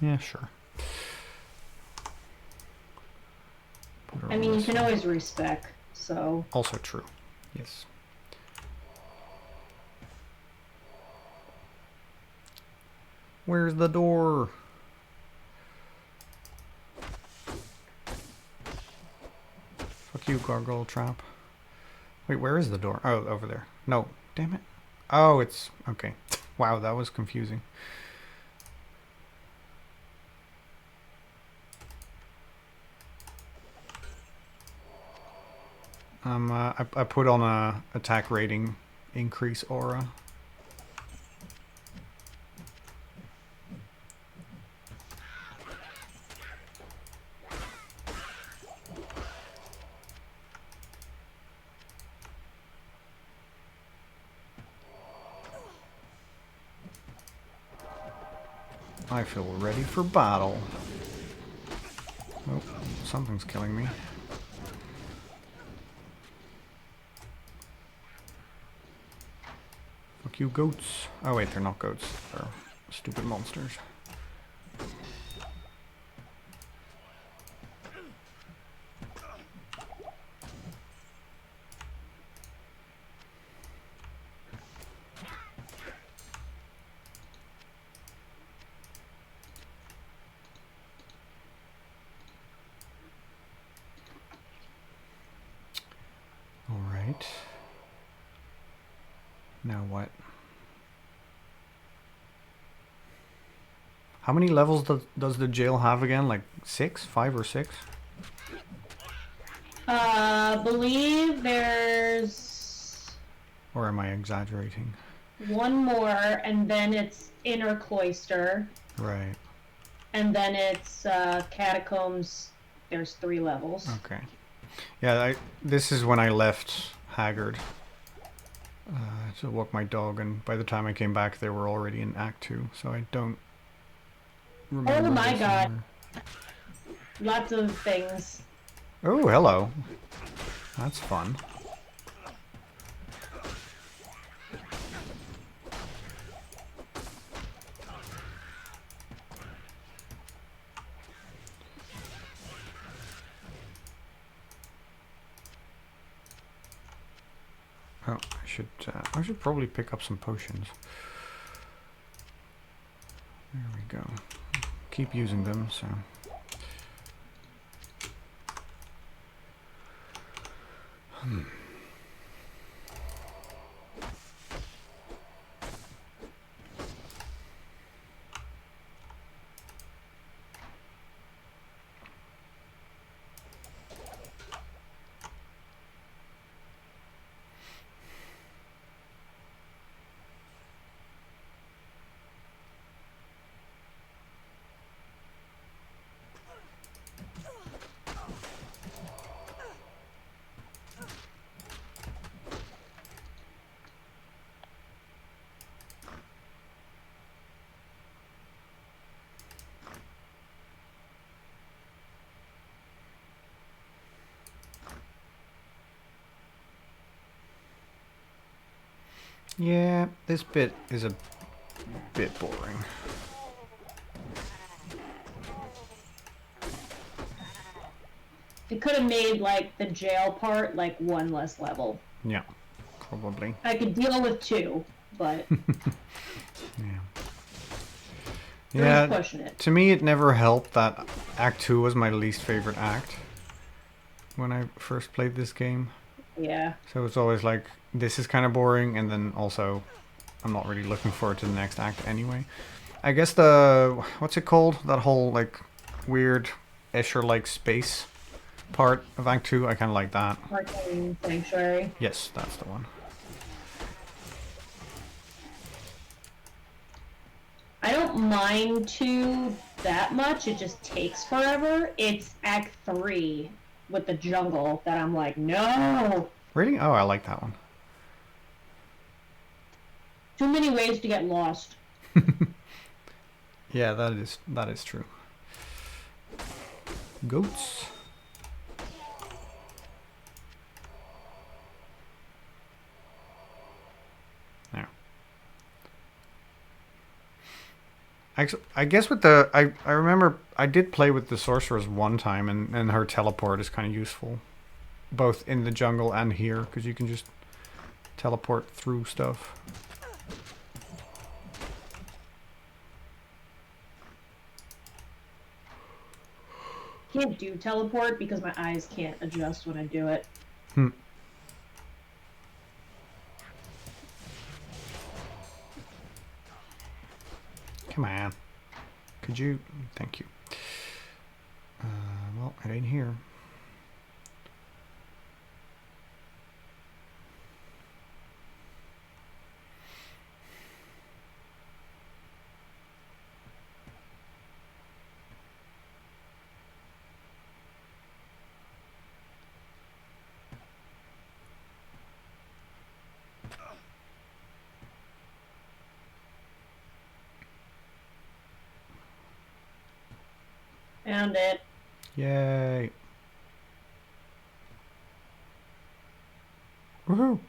Yeah, sure. I mean, you can always respec, so... Also true. Yes. Where's the door? Fuck you, gargoyle trap. Wait, where is the door? Oh, over there. No, damn it. Oh, it's... Okay. Wow, that was confusing. I put on a attack rating increase aura. I feel ready for battle. Oh, something's killing me. Fuck you, goats. Oh wait, they're not goats. They're stupid monsters. Alright. Now what? How many levels does the jail have again? Like 6? 5 or 6? Believe there's... Or am I exaggerating? one more, and then it's Inner Cloister, Right. and then it's Catacombs. There's 3 levels. Okay. Yeah, this is when I left Haggard to walk my dog, and by the time I came back, they were already in Act 2, so I don't remember. Oh my this god. anymore. Lots of things. Oh, hello. That's fun. Oh, I should probably pick up some potions. There we go. Keep using them, so. Yeah, this bit is a bit boring. It could have made like the jail part like one less level. Yeah, probably. I could deal with 2, but Yeah. 3's Yeah, pushing it. to me it never helped that Act 2 was my least favorite act when I first played this game. Yeah. So it's always like, this is kind of boring, and then also I'm not really looking forward to the next act anyway. I guess the, what's it called? That whole like weird Escher-like space part of Act 2, I kind of like that. Arcane Sanctuary. Yes, that's the one. I don't mind 2 that much. It just takes forever. It's Act 3 with the jungle that I'm like, no! Really? Oh, I like that one. Too many ways to get lost. Yeah, that is true. Goats. There. I guess with the I remember I did play with the sorceress one time, and her teleport is kind of useful, both in the jungle and here, because you can just teleport through stuff. Can't do teleport because my eyes can't adjust when I do it. Hmm. Come on. Could you? Thank you. Well, it ain't here. Found it. Yay. Woohoo.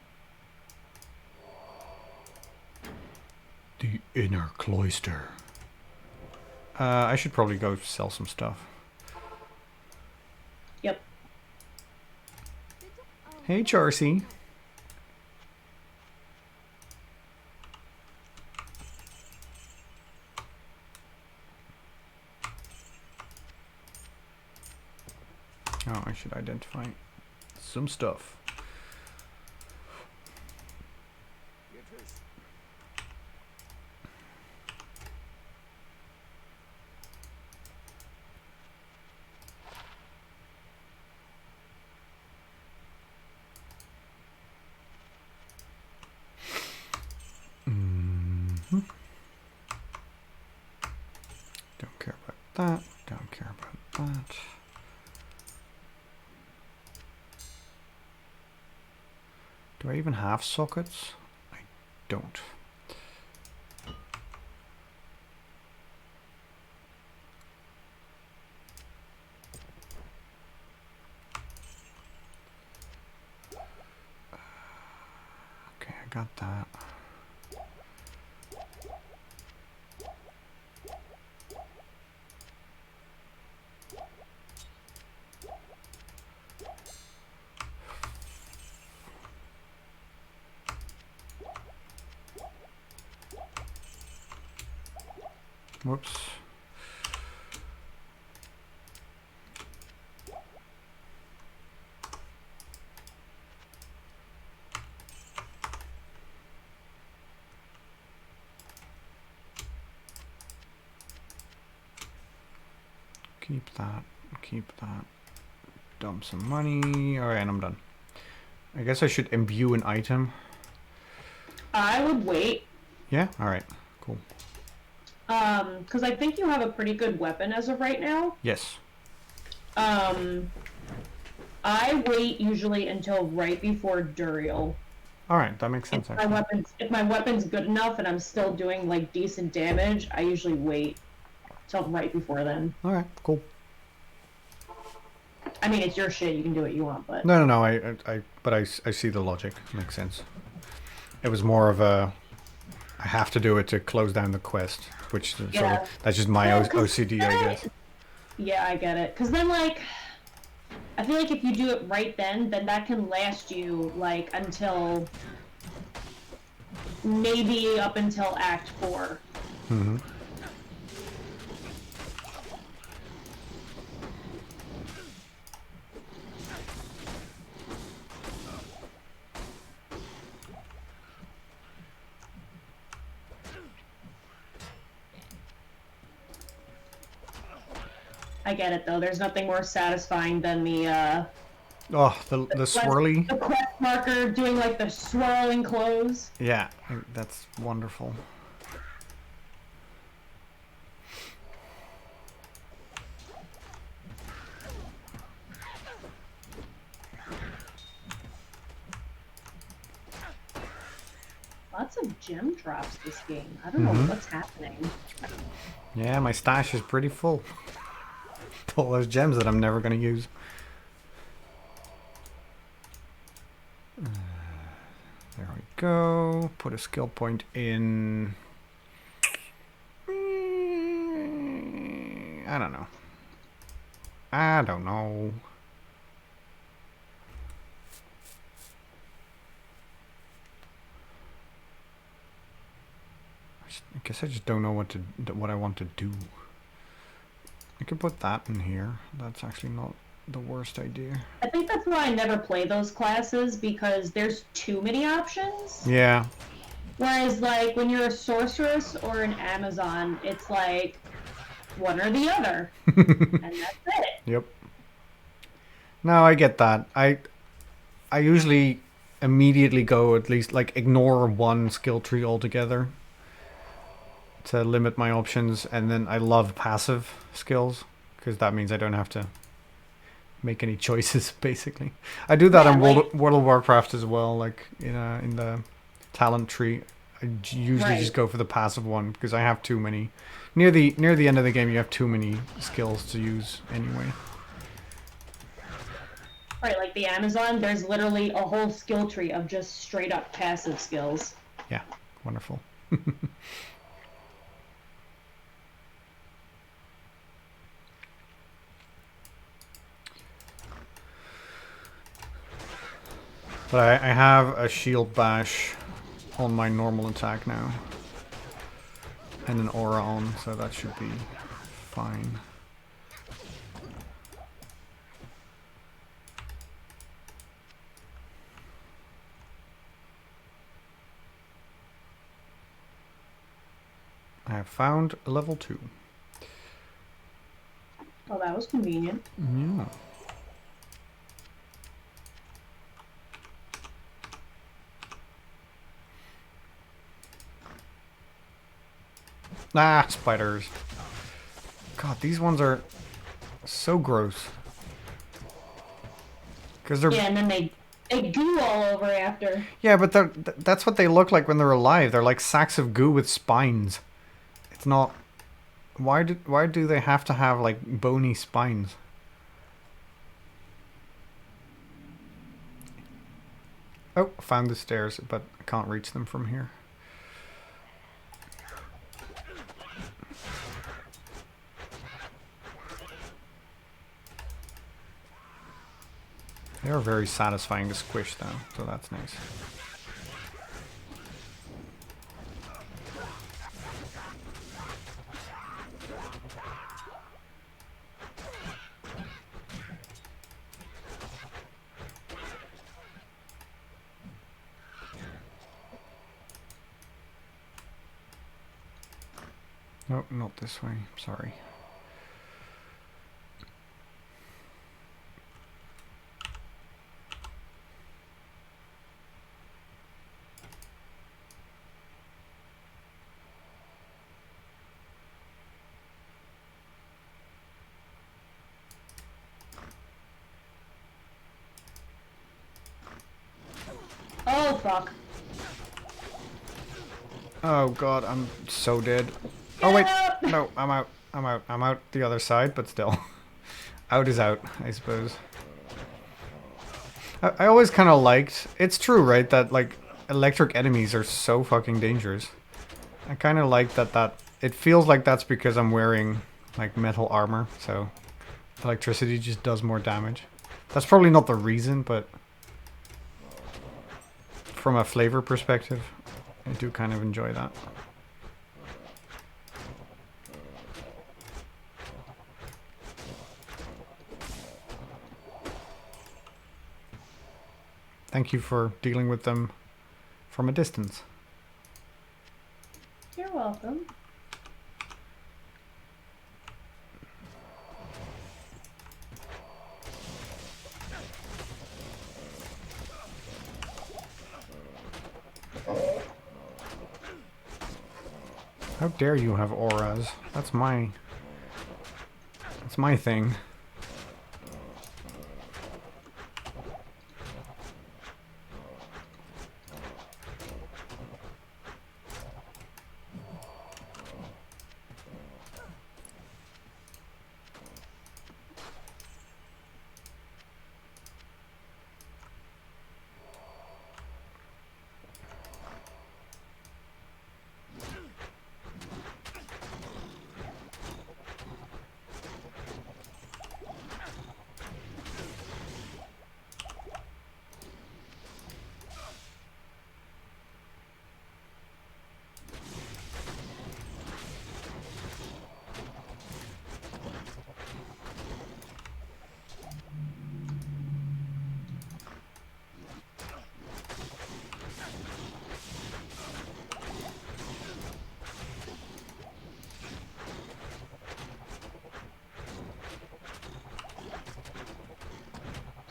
The inner cloister. I should probably go sell some stuff. Yep. Hey, Charcy. Oh, I should identify some stuff. Don't care about that. Don't care about that. Do I even have sockets? I don't. Okay, I got that. Whoops. Keep that. Keep that. Dump some money. Alright, I'm done. I guess I should imbue an item. I would wait. Yeah? Alright. Cool. Because I think you have a pretty good weapon as of right now. Yes. I wait usually until right before Duriel. Alright, that makes sense. If my weapon's good enough and I'm still doing like decent damage, I usually wait till right before then. Alright, cool. I mean, it's your shit. You can do what you want, but No. I see the logic. Makes sense. It was more of a, I have to do it to close down the quest, which sort of, that's just my Well, 'cause OCD, I guess. yeah, I get it. Because then, like, I feel like if you do it right then that can last you, like, until... maybe up until Act 4. Mm-hmm. I get it, though. There's nothing more satisfying than the Oh, the swirly. the quest marker doing, like, the swirling clothes. Yeah, that's wonderful. Lots of gem drops this game. I don't know what's happening. Yeah, my stash is pretty full. All those gems that I'm never going to use. There we go. Put a skill point in. I don't know. I don't know. I guess I just don't know what I want to do. I could put that in here. That's actually not the worst idea. I think that's why I never play those classes, because there's too many options. Yeah. Whereas, like, when you're a sorceress or an Amazon, it's like one or the other. And that's it. Yep. No, I get that. I usually immediately go at least, like, ignore one skill tree altogether to limit my options, and then I love passive skills because that means I don't have to make any choices. Basically, I do that in World of Warcraft as well. Like in the talent tree, I usually just go for the passive one because I have too many. Near the end of the game, you have too many skills to use anyway. Right, like the Amazon, there's literally a whole skill tree of just straight up passive skills. Yeah, wonderful. But I have a shield bash on my normal attack now. And an aura on, so that should be fine. I have found a level 2. Oh, that was convenient. Yeah. Ah, spiders. God, these ones are so gross. Because they're... Yeah, and then they goo all over after. Yeah, but that's what they look like when they're alive. They're like sacks of goo with spines. It's not... Why do they have to have, like, bony spines? Oh, found the stairs, but I can't reach them from here. They are very satisfying to squish, though, so that's nice. Nope, not this way. Sorry. Oh, fuck. Oh god, I'm so dead. Oh wait, no, I'm out. I'm out the other side, but still. Out is out, I suppose. I always kind of liked... It's true, right? That, like, electric enemies are so fucking dangerous. I kind of like that... It feels like that's because I'm wearing, like, metal armor, so... Electricity just does more damage. That's probably not the reason, but from a flavor perspective, I do kind of enjoy that. Thank you for dealing with them from a distance. You're welcome. How dare you have auras? That's my thing.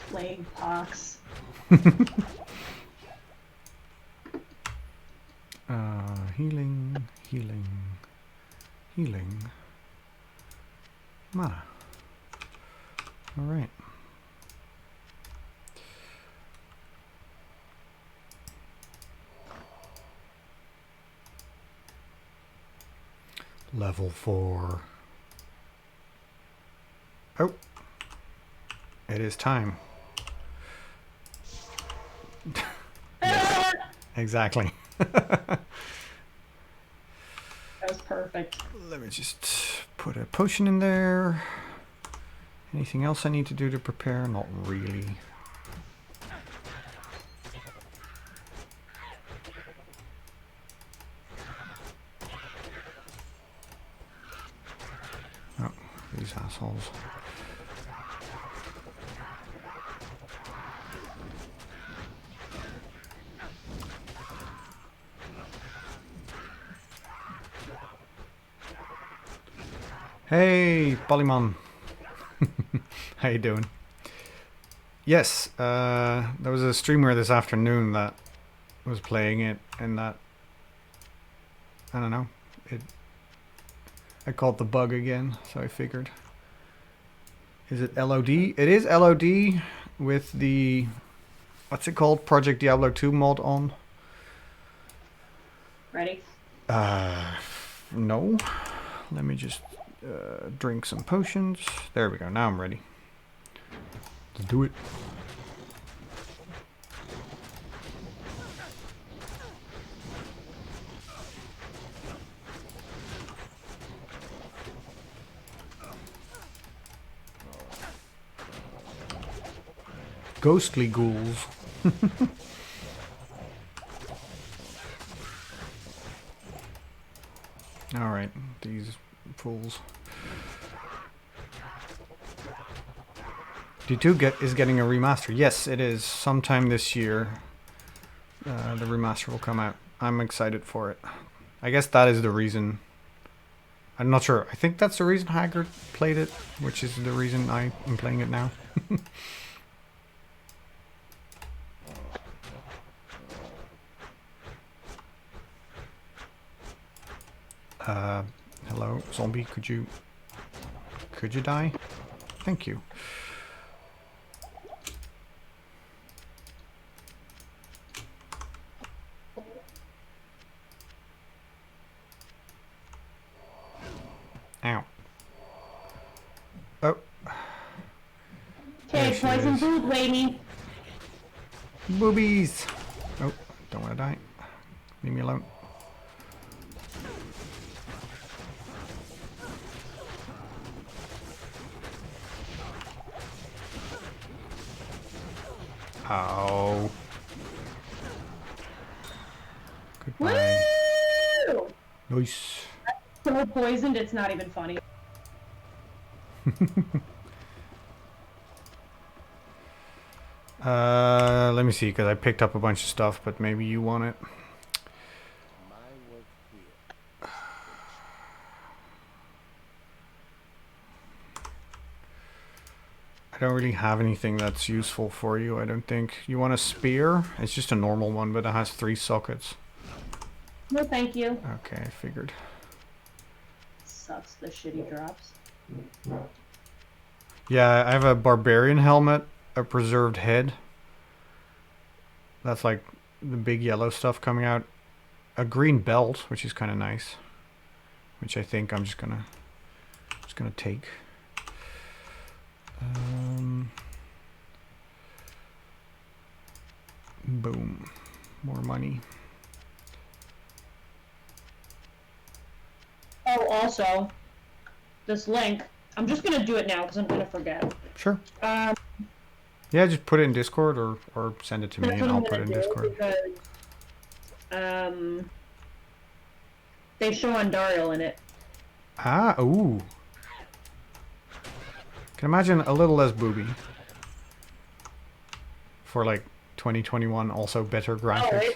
Plague pox. Healing, healing, healing. Mana. Alright. Level 4. Oh. It is time. Yes. Exactly. That was perfect. Let me just put a potion in there. Anything else I need to do to prepare? Not really. Oh, these assholes. Hey, Polymon. How you doing? Yes, there was a streamer this afternoon that was playing it, and that, I don't know, I caught the bug again, so I figured. Is it LOD? It is LOD with the, what's it called? Project Diablo 2 mod on. Ready? No. Let me just drink some potions. There we go. Now I'm ready. Let's do it. Ghostly ghouls. Alright, these fools. D2 is getting a remaster. Yes, it is. Sometime this year, the remaster will come out. I'm excited for it. I guess that is the reason. I'm not sure. I think that's the reason Haggard played it, which is the reason I am playing it now. Hello, zombie. Could you die? Thank you. Ow. Oh. Okay, poison food, lady. Boobies. Oh, don't want to die. Leave me alone. Oh. Goodbye. Woo! Nice. So poisoned, it's not even funny. Let me see, because I picked up a bunch of stuff, but maybe you want it. I don't really have anything that's useful for you, I don't think. You want a spear? It's just a normal one, but it has 3 sockets. No, thank you. Okay, I figured. Sucks, the shitty drops. Yeah, I have a barbarian helmet, a preserved head. That's like the big yellow stuff coming out. A green belt, which is kind of nice. Which I think I'm just gonna take. Boom. More money. Oh, also, this link, I'm just gonna do it now because I'm gonna forget. Sure. Um, Yeah, just put it in Discord or send it to me that's and what I'll I'm put it gonna in do Discord. because, they show Andariel in it. Ah, ooh. Can imagine a little less booby. For like 2021, also better graphics.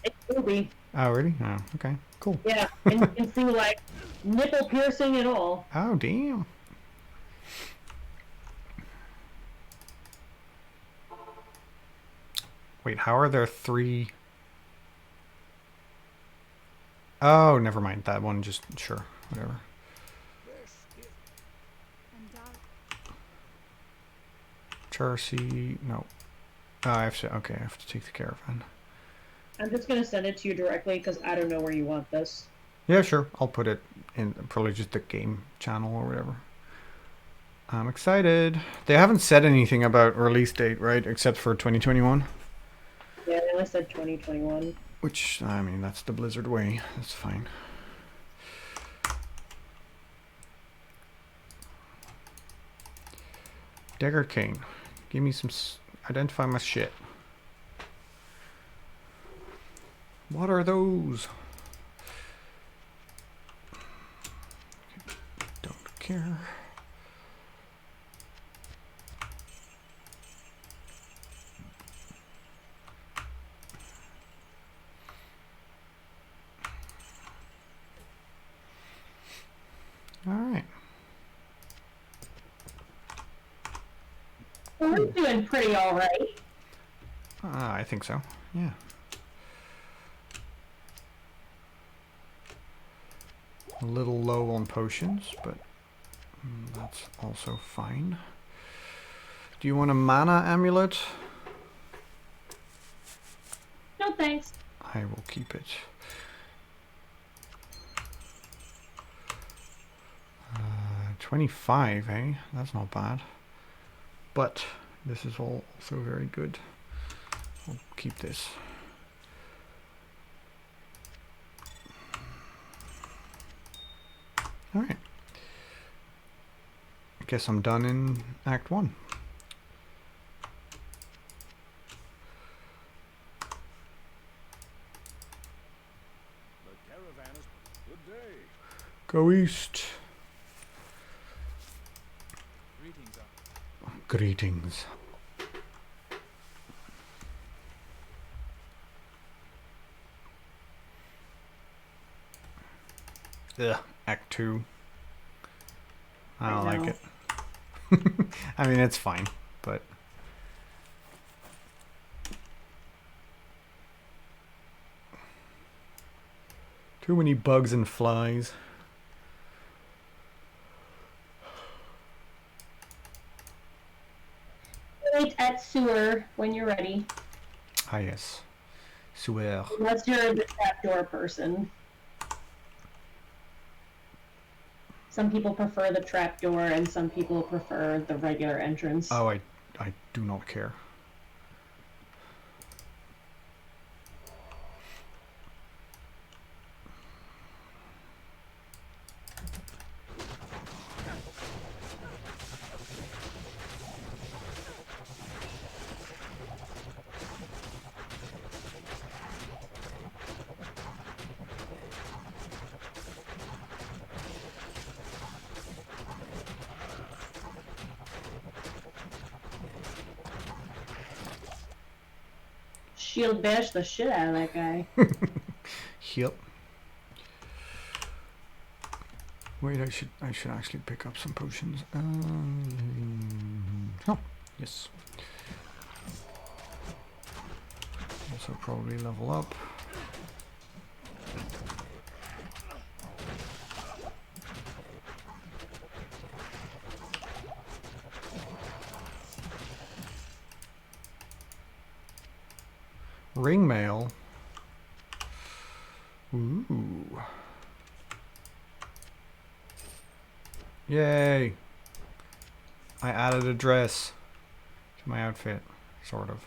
It's movie. Oh, really? Oh, okay. Cool. Yeah, and you can see like nipple piercing and all. Oh, damn. Wait, how are there 3? Oh, never mind. That one just, sure, whatever. Charcy, no. Oh, I have to, okay, I have to take the caravan. I'm just gonna send it to you directly because I don't know where you want this. Yeah, sure. I'll put it in probably just the game channel or whatever. I'm excited. They haven't said anything about release date, right? Except for 2021. Yeah, they only said 2021. Which, I mean, that's the Blizzard way. That's fine. Dagger Cane. Give me some... Identify my shit. What are those? Don't care. All right. We're doing pretty all right. I think so. Yeah. A little low on potions, but that's also fine. Do you want a mana amulet? No thanks. I will keep it. 25, eh? That's not bad. But this is all also very good. I'll keep this. Alright. I guess I'm done in Act 1. The caravan is good day. Go east. Greetings, Greetings. Ugh, Act 2. I don't like it. I mean, it's fine, but... Too many bugs and flies. Wait at sewer when you're ready. Ah, yes. Sewer. Unless you're the trapdoor person. Some people prefer the trapdoor and some people prefer the regular entrance. Oh, I do not care. shield bash the shit out of that guy. Yep. Wait, I should actually pick up some potions. Oh, yes. Also probably level up. Ring mail. Ooh. Yay. I added a dress to my outfit, sort of.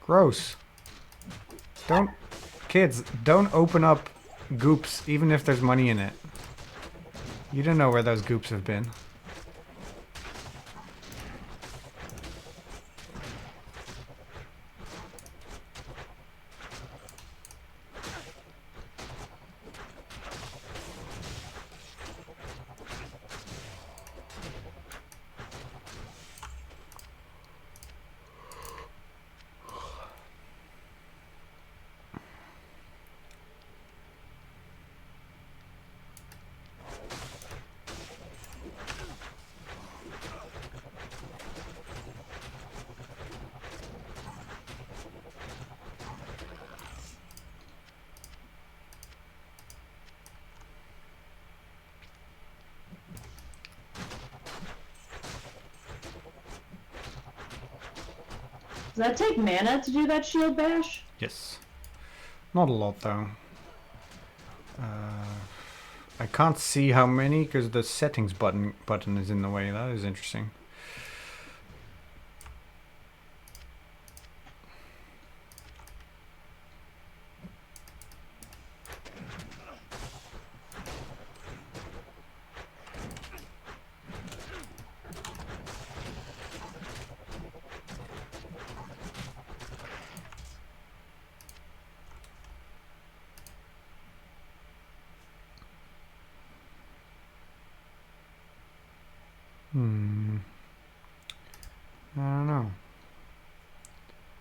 Gross. Kids, don't open up goops even if there's money in it. You don't know where those goops have been. Does that take mana to do that shield bash? Yes. Not a lot though. I can't see how many because the settings button is in the way. That is interesting. I don't know.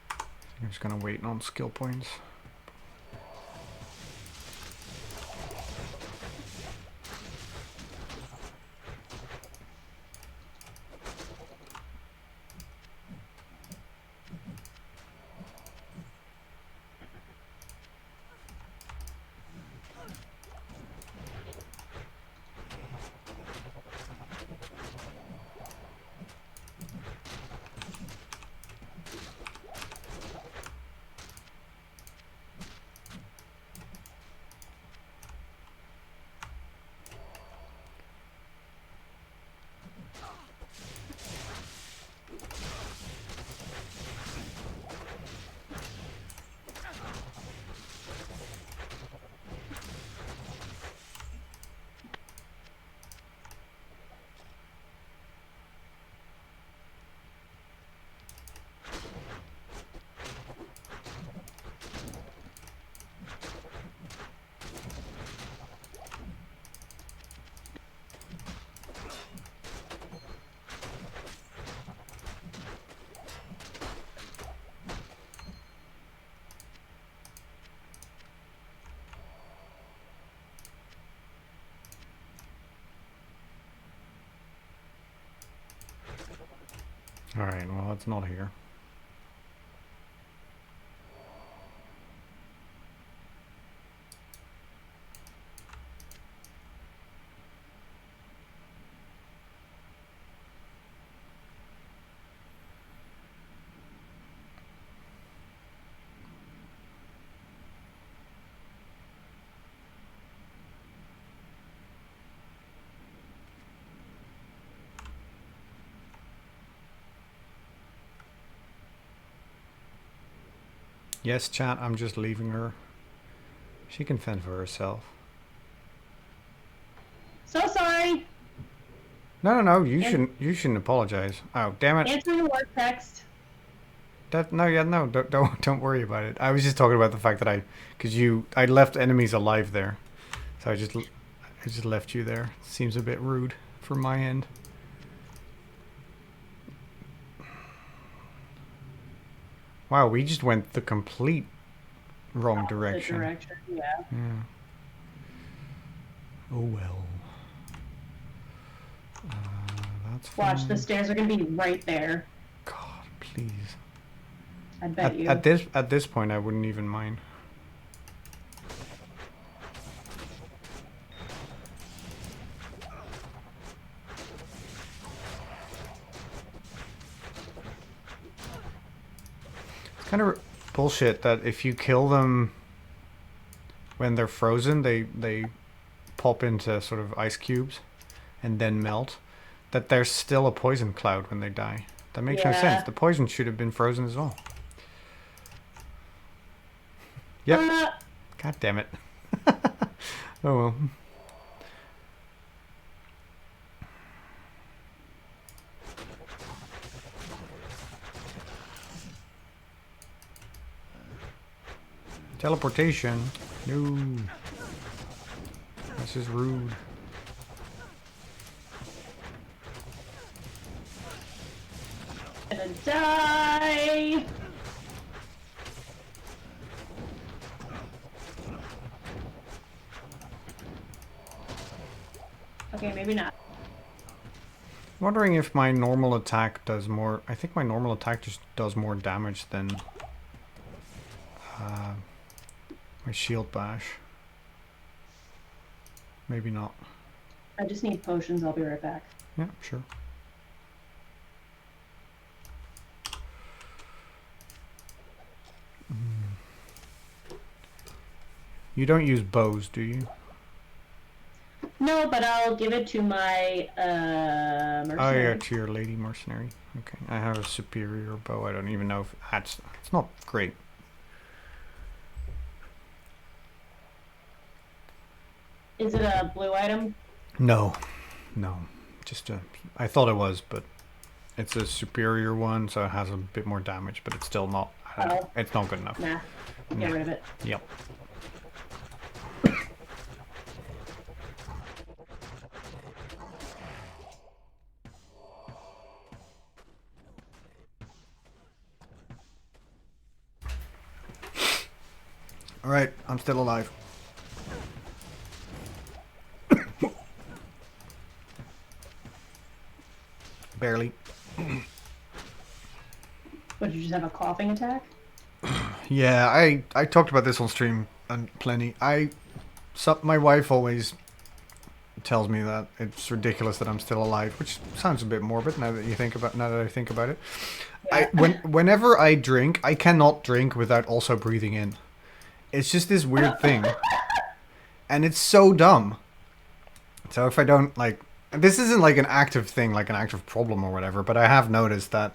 I think I'm just gonna wait on skill points. Alright, well, it's not here. Yes, chat, I'm just leaving her. She can fend for herself. So sorry. No, you shouldn't apologize. Oh, damn it. Answer your work text. Don't worry about it. I was just talking about the fact that I left enemies alive there. So I just left you there. Seems a bit rude from my end. Wow, we just went the complete wrong direction. Yeah. Yeah. Oh well. That's Watch, fine. the stairs are gonna be right there. God, please. I bet you. At this point, I wouldn't even mind. It's kind of bullshit that if you kill them when they're frozen, they pop into sort of ice cubes and then melt. That there's still a poison cloud when they die. That makes no sense. The poison should have been frozen as well. Yep. God damn it. Oh well. Teleportation. No. This is rude. Gonna die. Okay, maybe not. Wondering if my normal attack does more. I think my normal attack just does more damage than my shield bash. Maybe not. I just need potions. I'll be right back. Yeah, sure. You don't use bows, do you? No, but I'll give it to my Oh mercenary. yeah, to your lady mercenary. Okay, I have a superior bow. I don't even know if that's. It's not great. Is it a blue item? No, no. Just a. I thought it was, but it's a superior one, so it has a bit more damage, but it's still not. Oh. It's not good enough. Nah. Get rid of it. Yep. All right, I'm still alive. Barely. What, did you just have a coughing attack? Yeah, I talked about this on stream and plenty. My wife always tells me that it's ridiculous that I'm still alive, which sounds a bit morbid now that I think about it. Yeah. Whenever I drink, I cannot drink without also breathing in. It's just this weird thing. And it's so dumb. So if I don't this isn't like an active thing, like an active problem or whatever, but I have noticed that,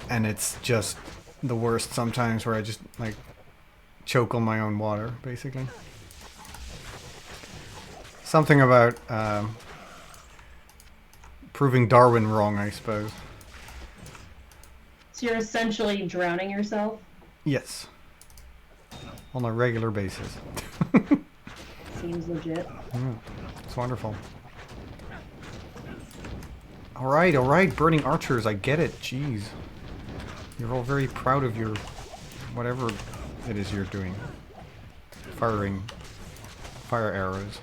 and it's just the worst sometimes where I just choke on my own water, basically. Something about proving Darwin wrong, I suppose. So you're essentially drowning yourself? Yes. On a regular basis. Seems legit. Yeah, it's wonderful. Alright, burning archers, I get it, jeez. You're all very proud of your whatever it is you're doing. Firing fire arrows.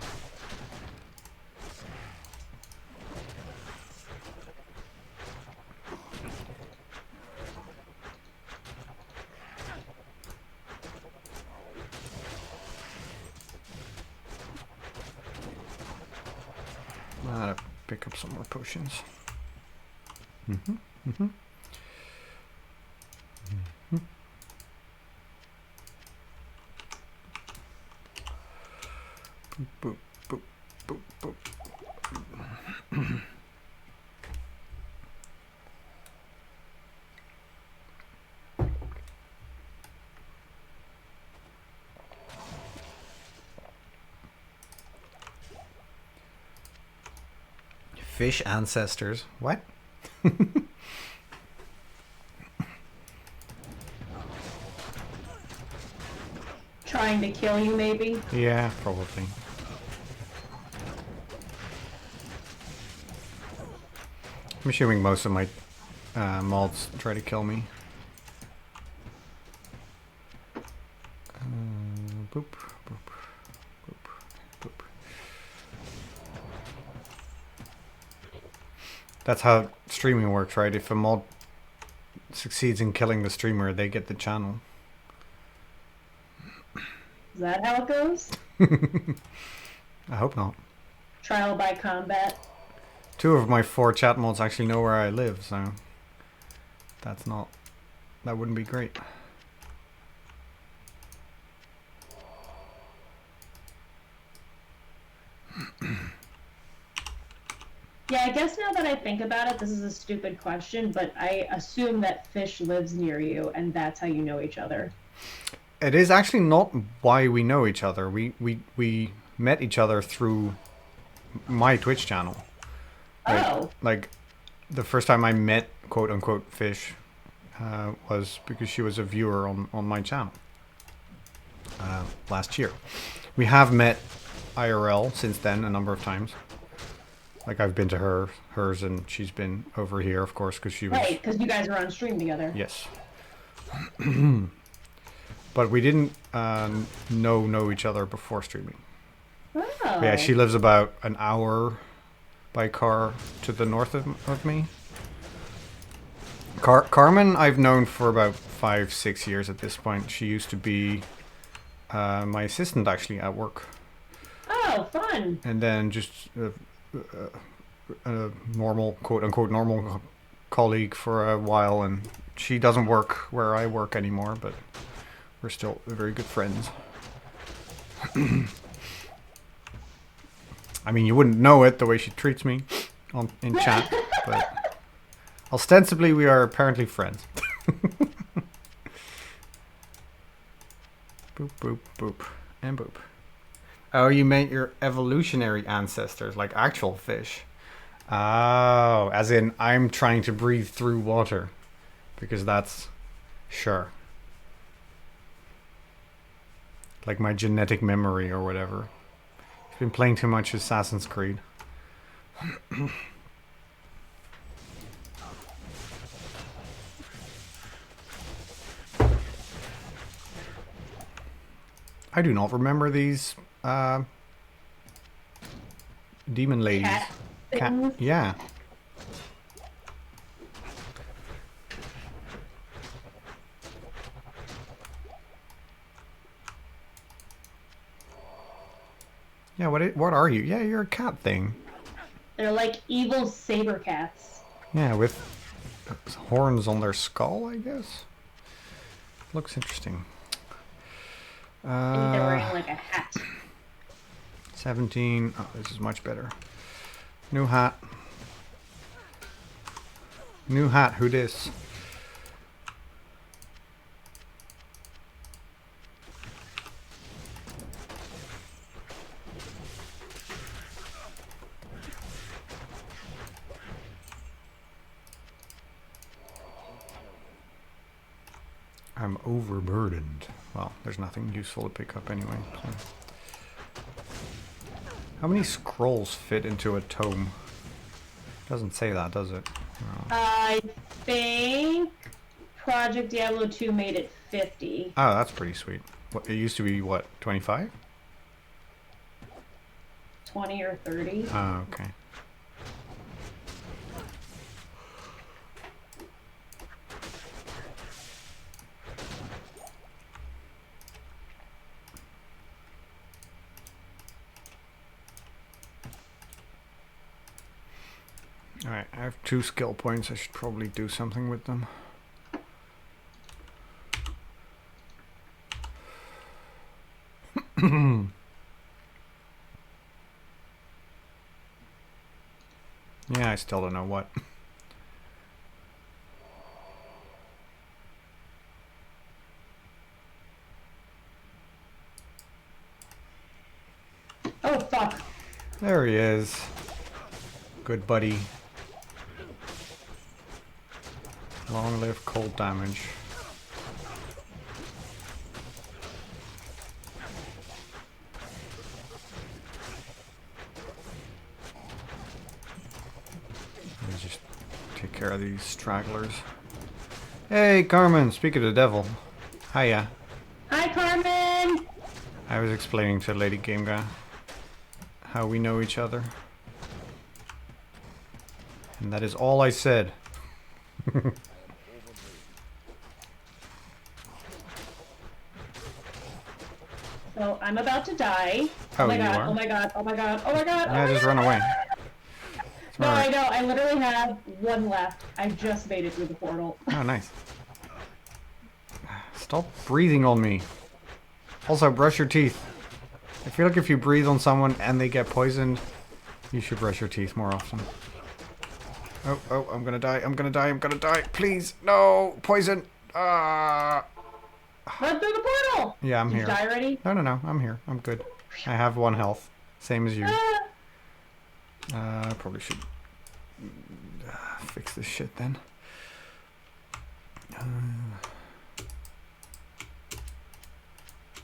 I gotta pick up some more potions. Boop, boop, boop, boop, boop. Fish ancestors. What? Trying to kill you, maybe? Yeah, probably. I'm assuming most of my mods try to kill me. Boop, boop, boop, boop. That's how streaming works, right? If a mod succeeds in killing the streamer, they get the channel. Is that how it goes? I hope not. Trial by combat. 2 of my 4 chat mods actually know where I live, so that's not, that wouldn't be great. Yeah, I guess now that I think about it, this is a stupid question, but I assume that Fish lives near you, and that's how you know each other. It is actually not why we know each other. We met each other through my Twitch channel. Like the first time I met quote unquote Fish was because she was a viewer on my channel last year. We have met IRL since then a number of times. Like I've been to hers, and she's been over here, of course, because she was... Right, because you guys were on stream together. Yes. But we didn't know each other before streaming. Oh. But yeah, she lives about an hour by car to the north of me. Carmen I've known for about 5-6 years at this point. She used to be my assistant actually at work. Oh, fun. And then just a normal, quote unquote, normal colleague for a while, and she doesn't work where I work anymore, but we're still very good friends. I mean, you wouldn't know it the way she treats me in chat, but ostensibly we are apparently friends. Boop, boop, boop, and boop. Oh, you meant your evolutionary ancestors, like actual fish. Oh, as in I'm trying to breathe through water. Because that's... Sure. Like my genetic memory or whatever. I've been playing too much Assassin's Creed. I do not remember these demon ladies. Cat. Yeah. Yeah, what are you? Yeah, you're a cat thing. They're like evil saber cats. Yeah, with horns on their skull, I guess. Looks interesting. And they're wearing like a hat. 17. Oh, this is much better. New hat. New hat, who dis? I'm overburdened. Well, there's nothing useful to pick up anyway. So. How many scrolls fit into a tome? Doesn't say that, does it? No. I think Project Diablo 2 made it 50. Oh, that's pretty sweet. What, it used to be, what, 25? 20 or 30. Oh, okay. Alright, I have 2 skill points. I should probably do something with them. Yeah, I still don't know what. Oh, fuck. There he is. Good buddy. Long live cold damage. Let me just care of these stragglers. Hey, Carmen, speak of the devil. Hiya. Hi, Carmen! I was explaining to Lady Game Guy how we know each other. And that is all I said. So I'm about to die. Oh, my you god, are? oh my god, oh my god, oh my god, oh Yeah, my just god. run away. It's No, alright. I know, I literally have one left. I just made it through the portal. Oh, nice. Stop breathing on me. Also, brush your teeth. I feel like if you breathe on someone and they get poisoned, you should brush your teeth more often. Oh, oh, I'm gonna die, I'm gonna die, I'm gonna die. Please, no, poison. Ah. Run through the portal! Yeah, I'm Did here. you die already? No, no, no, I'm here. I'm good. I have 1 health. Same as you. Ah! I probably should fix this shit then.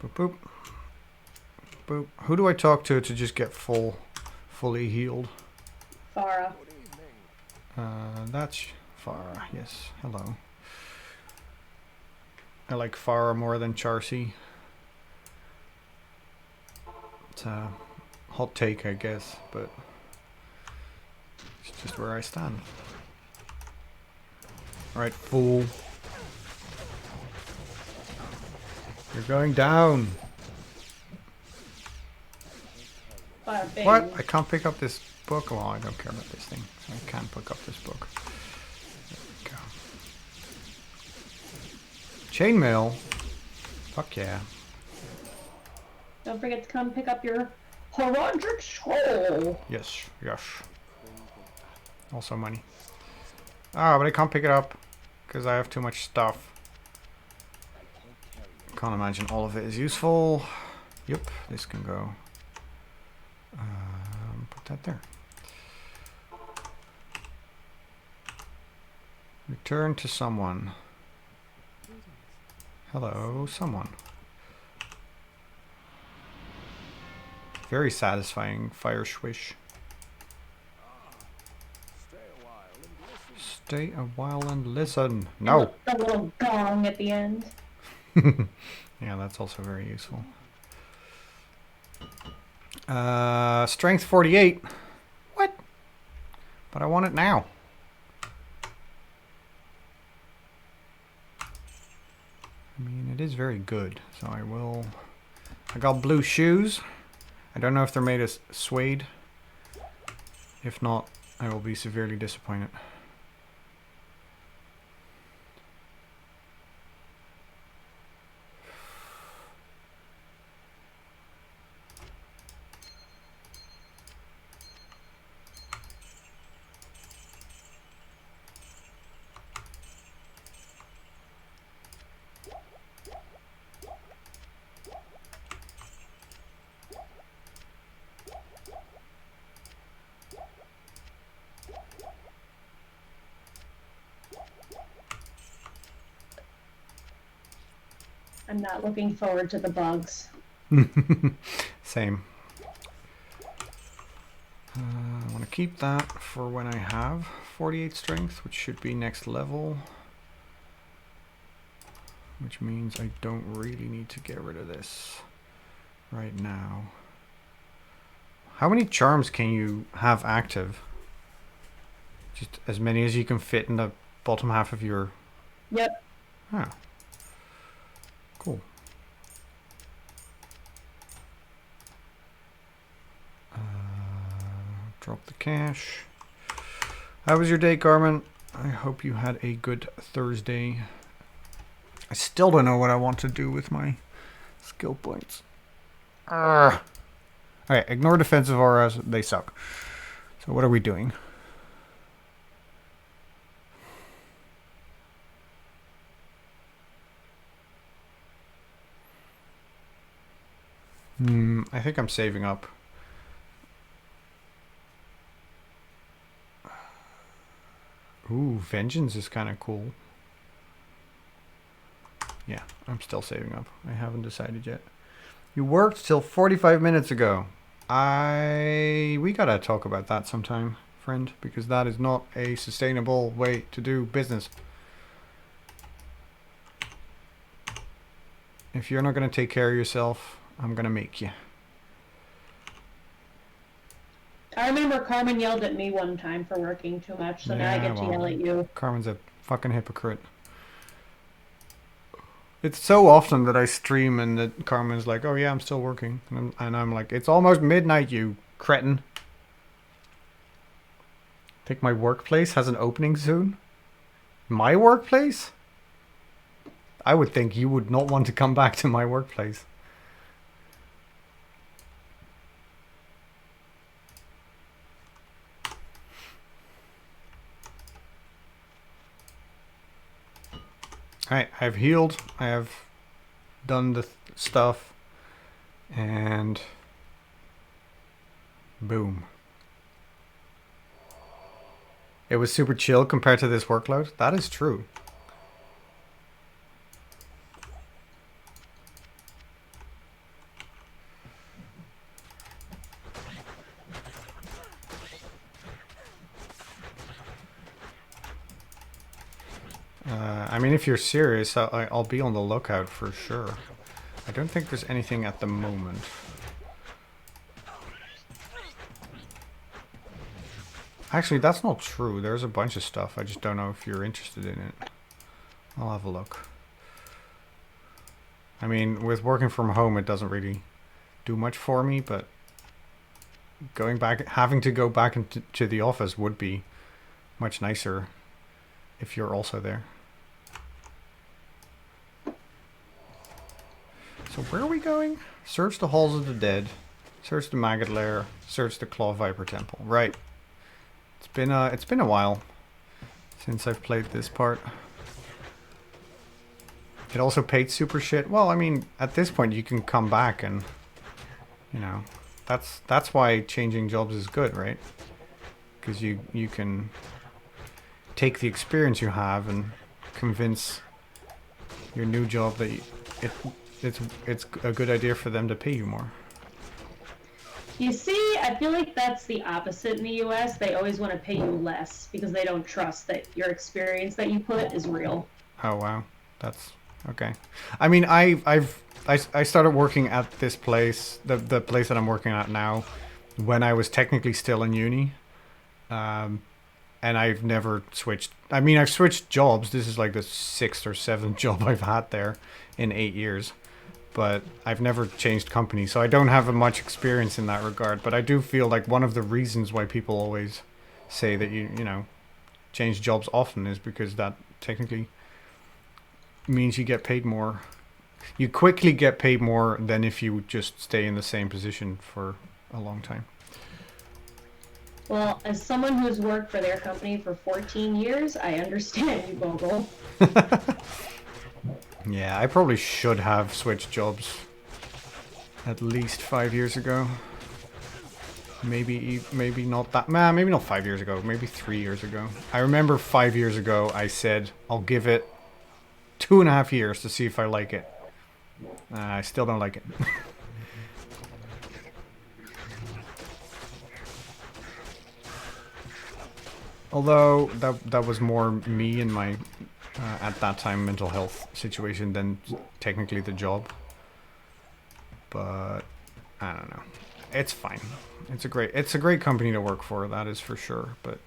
Boop, boop. Boop. Who do I talk to just get fully healed? Farah. That's Farah. Yes. Hello. I like Farah more than Charcy. It's a hot take, I guess, but it's just where I stand. Alright, fool. You're going down. Bada bing. What? I can't pick up this book. Well, I don't care about this thing, so I can't pick up this book. There we go. Chainmail. Fuck yeah. Don't forget to come pick up your Herondric Scroll. Yes, yes. Also money. Ah, but I can't pick it up because I have too much stuff. Can't imagine all of it is useful. Yep, this can go. Put that there. Return to someone. Hello, someone. Very satisfying fire swish. Stay a while and listen. No! The little gong at the end. Yeah, that's also very useful. Strength 48. What? But I want it now. I mean, it is very good, so I will... I got blue shoes. I don't know if they're made of suede. If not, I will be severely disappointed. I'm not looking forward to the bugs. Same. I want to keep that for when I have 48 strength, which should be next level. Which means I don't really need to get rid of this right now. How many charms can you have active? Just as many as you can fit in the bottom half of your... Yep. Ah. Cool. Drop the cash. How was your day, Carmen? I hope you had a good Thursday. I still don't know what I want to do with my skill points. Alright, ignore defensive auras. They suck. So what are we doing? I think I'm saving up. Ooh, Vengeance is kind of cool. Yeah, I'm still saving up. I haven't decided yet. You worked till 45 minutes ago. We gotta talk about that sometime friend, because that is not a sustainable way to do business. If you're not going to take care of yourself, I'm going to make you. I remember Carmen yelled at me one time for working too much, so now I Yeah, get to well, yell at you. Carmen's a fucking hypocrite. It's so often that I stream and that Carmen's like, oh yeah, I'm still working. And I'm like, it's almost midnight, you cretin. Think my workplace has an opening soon? My workplace? I would think you would not want to come back to my workplace. Alright, I've healed. I have done the stuff. And boom. It was super chill compared to this workload. That is true. I mean, if you're serious, I'll be on the lookout for sure. I don't think there's anything at the moment. Actually, that's not true. There's a bunch of stuff. I just don't know if you're interested in it. I'll have a look. I mean, with working from home, it doesn't really do much for me, but going back, having to go back into the office would be much nicer if you're also there. So where are we going? Search the halls of the dead. Search the maggot lair. Search the claw viper temple. Right. It's been a while since I've played this part. It also paid super shit. Well, I mean, at this point you can come back and, you know, that's why changing jobs is good, right? Because you can take the experience you have and convince your new job that it's a good idea for them to pay you more. You see, I feel like that's the opposite in the US. They always want to pay you less because they don't trust that your experience that you put is real. Oh wow, that's okay. I mean, I started working at this place, the place that I'm working at now, when I was technically still in uni, and I've never switched. I mean, I've switched jobs. This is like the 6th or 7th job I've had there in 8 years. But I've never changed company, so I don't have much experience in that regard. But I do feel like one of the reasons why people always say that you know, change jobs often is because that technically means you get paid more. You quickly get paid more than if you just stay in the same position for a long time. Well, as someone who's worked for their company for 14 years, I understand you, Bogle. Yeah, I probably should have switched jobs at least 5 years ago. Maybe not that. Nah, maybe not 5 years ago. Maybe 3 years ago. I remember 5 years ago I said I'll give it 2.5 years to see if I like it. I still don't like it. Although that was more me and my at that time mental health situation than technically the job. But I don't know. It's fine. It's a great company to work for, that is for sure, but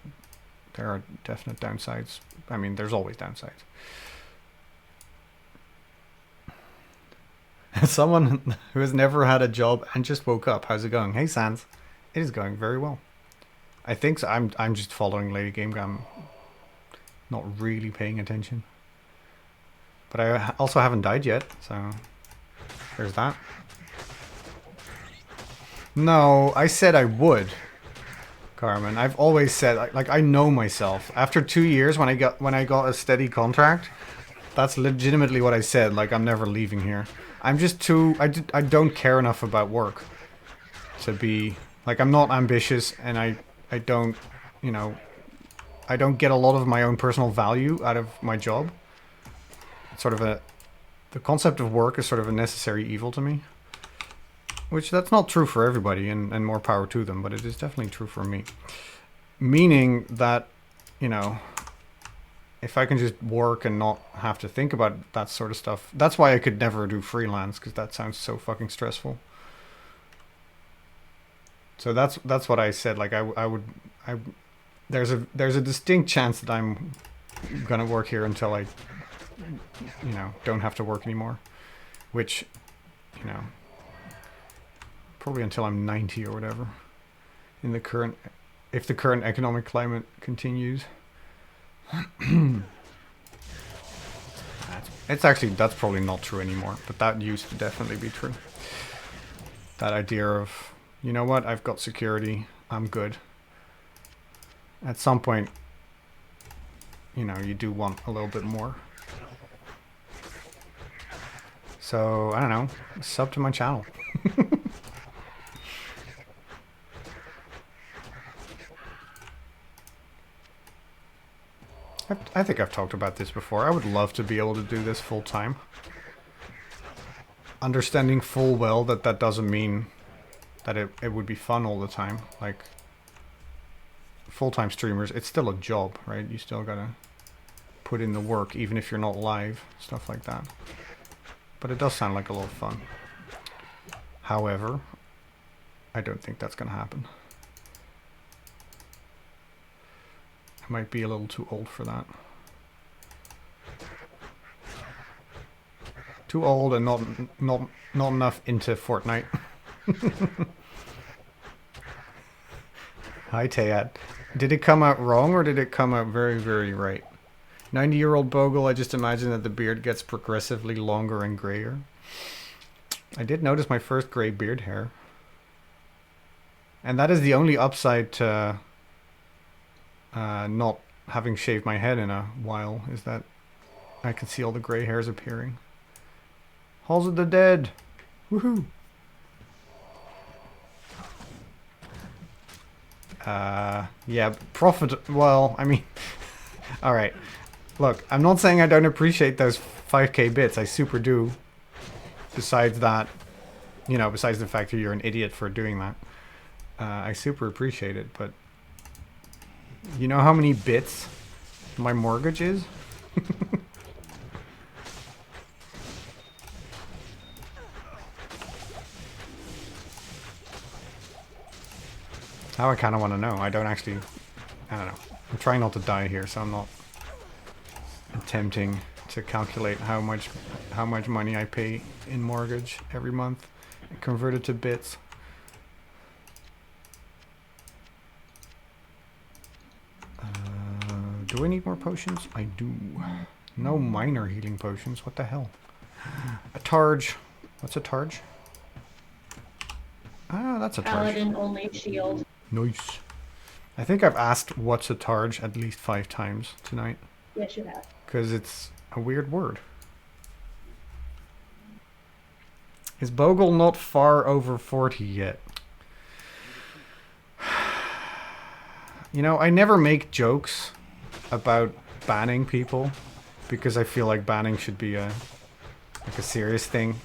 there are definite downsides. I mean, there's always downsides. Someone who has never had a job and just woke up. How's it going? Hey Sans. It is going very well. I think so. I'm just following Lady Game Gam, not really paying attention. But I also haven't died yet, so there's that. No, I said I would, Carmen. I've always said, like I know myself. After 2 years, when I got a steady contract, that's legitimately what I said. Like, I'm never leaving here. I'm just too. I don't care enough about work to be like. I'm not ambitious, and I don't, you know, I don't get a lot of my own personal value out of my job. It's sort of the concept of work is sort of a necessary evil to me. Which, that's not true for everybody, and more power to them, but it is definitely true for me. Meaning that, you know, if I can just work and not have to think about that sort of stuff. That's why I could never do freelance, because that sounds so fucking stressful. So that's what I said. Like there's a distinct chance that I'm gonna work here until I, you know, don't have to work anymore. Which, you know, probably until I'm 90 or whatever. In the current, if the current economic climate continues. That's probably not true anymore, but that used to definitely be true. That idea of, you know what, I've got security, I'm good. At some point, you know, you do want a little bit more. So, I don't know, sub to my channel. I think I've talked about this before. I would love to be able to do this full time. Understanding full well that that doesn't mean that it would be fun all the time. Like, full-time streamers, it's still a job, right? You still gotta put in the work, even if you're not live, stuff like that. But it does sound like a lot of fun. However, I don't think that's gonna happen. I might be a little too old for that. Too old and not enough into Fortnite. Hi Tayat. Did it come out wrong or did it come out very, very right? 90-year-old Bogle, I just imagine that the beard gets progressively longer and grayer. I did notice my first gray beard hair. And that is the only upside to not having shaved my head in a while, is that I can see all the gray hairs appearing. Halls of the Dead! Woohoo! Yeah, profit. Well, I mean, alright. Look, I'm not saying I don't appreciate those 5k bits. I super do. Besides that, you know, besides the fact that you're an idiot for doing that. I super appreciate it, but you know how many bits my mortgage is? Now I kind of want to know. I don't know. I'm trying not to die here, so I'm not attempting to calculate how much money I pay in mortgage every month and convert it to bits. Do I need more potions? I do. No minor healing potions. What the hell? A targe. What's a targe? Ah, that's a targe. Paladin only shield. Nice. I think I've asked what's a targe at least 5 times tonight. Yes, you have. Because it's a weird word. Is Bogle not far over 40 yet? You know, I never make jokes about banning people because I feel like banning should be a serious thing.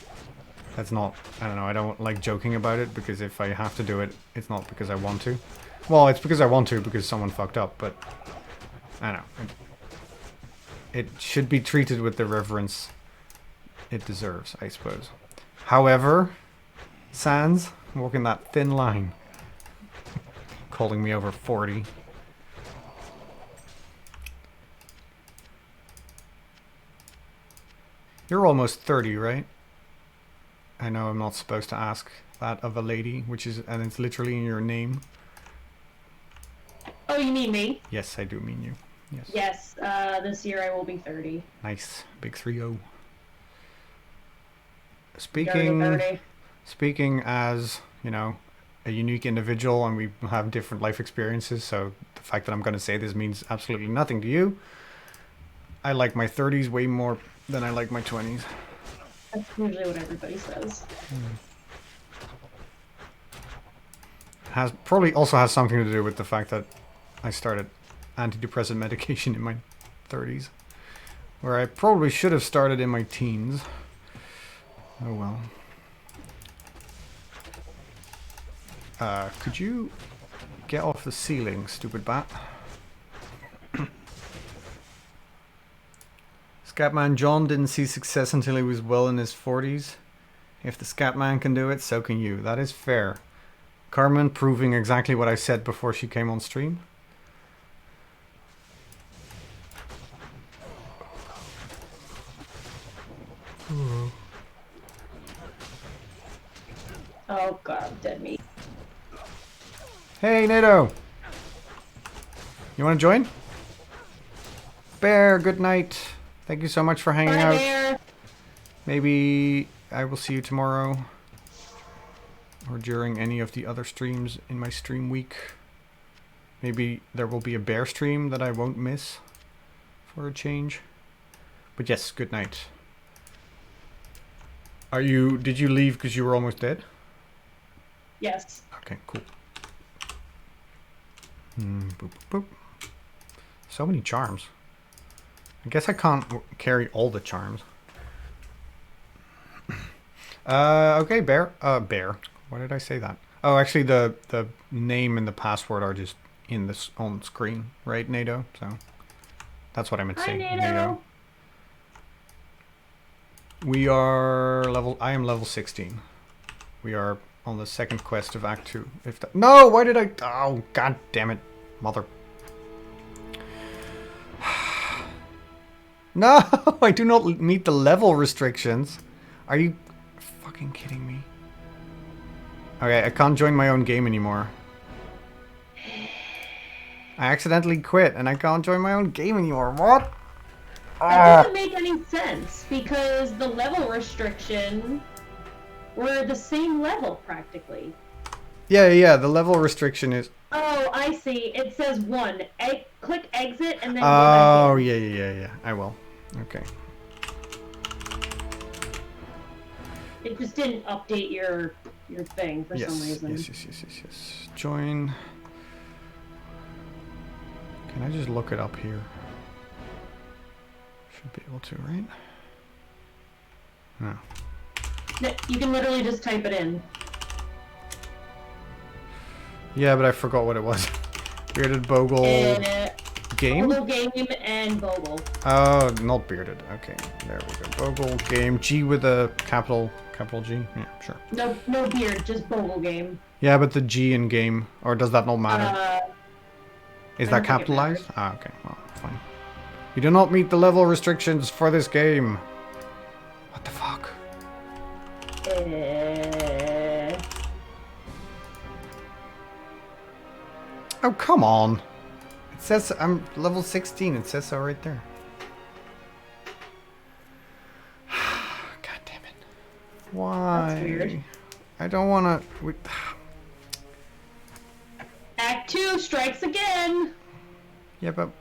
That's not, I don't know, I don't like joking about it because if I have to do it, it's not because I want to. Well, it's because I want to because someone fucked up, but I don't know. It should be treated with the reverence it deserves, I suppose. However, Sans, walking that thin line, calling me over 40. You're almost 30, right? I know I'm not supposed to ask that of a lady, and it's literally in your name. Oh, you mean me? Yes, I do mean you. Yes. Yes, this year I will be 30. Nice. Big 3-0. Dirty. Speaking as, you know, a unique individual and we have different life experiences, so the fact that I'm going to say this means absolutely nothing to you. I like my 30s way more than I like my 20s. That's usually what everybody says. Probably also has something to do with the fact that I started antidepressant medication in my 30s, where I probably should have started in my teens. Oh well. Could you Get off the ceiling, stupid bat. Scatman John didn't see success until he was well in his 40s. If the Scatman can do it, so can you. That is fair. Carmen proving exactly what I said before she came on stream. Oh god, dead meat. Hey, NATO! You want to join? Bear, good night. Thank you so much for hanging Bye, out. Bear. Maybe I will see you tomorrow. Or during any of the other streams in my stream week. Maybe there will be a bear stream that I won't miss. For a change. But yes, good night. Did you leave because you were almost dead? Yes. Okay, cool. Boop, boop, boop. So many charms. I guess I can't carry all the charms. Okay, Bear. Bear. Why did I say that? Oh, actually, the name and the password are just in this on screen, right, NATO? So that's what I meant to say. Hi, NATO. We are level. I am level 16. We are on the second quest of Act 2. If that, no, why did I? Oh, god damn it, mother. No, I do not meet the level restrictions. Are you fucking kidding me? Okay, I can't join my own game anymore. I accidentally quit and I can't join my own game anymore. What? That doesn't make any sense because the level restriction were the same level practically. Yeah, the level restriction is... Oh, I see. It says 1. Click exit and then go Oh, back in. yeah. I will. Okay. It just didn't update your thing for some reason. Yes. Join. Can I just look it up here? Should be able to, right? No. No, you can literally just type it in. Yeah, but I forgot what it was. Bearded Bogle game? Bogle game and Bogle. Oh, not bearded. Okay, there we go. Bogle game. G with a capital G. Yeah, sure. No beard, just Bogle game. Yeah, but the G in game, or does that not matter? Is I that don't think it capitalized? matters. Ah, okay. Well, fine. You do not meet the level restrictions for this game. What the fuck? Oh, come on. It says I'm level 16. It says so right there. God damn it. Why? That's weird. I don't want to... Act 2 strikes again. Yeah, but...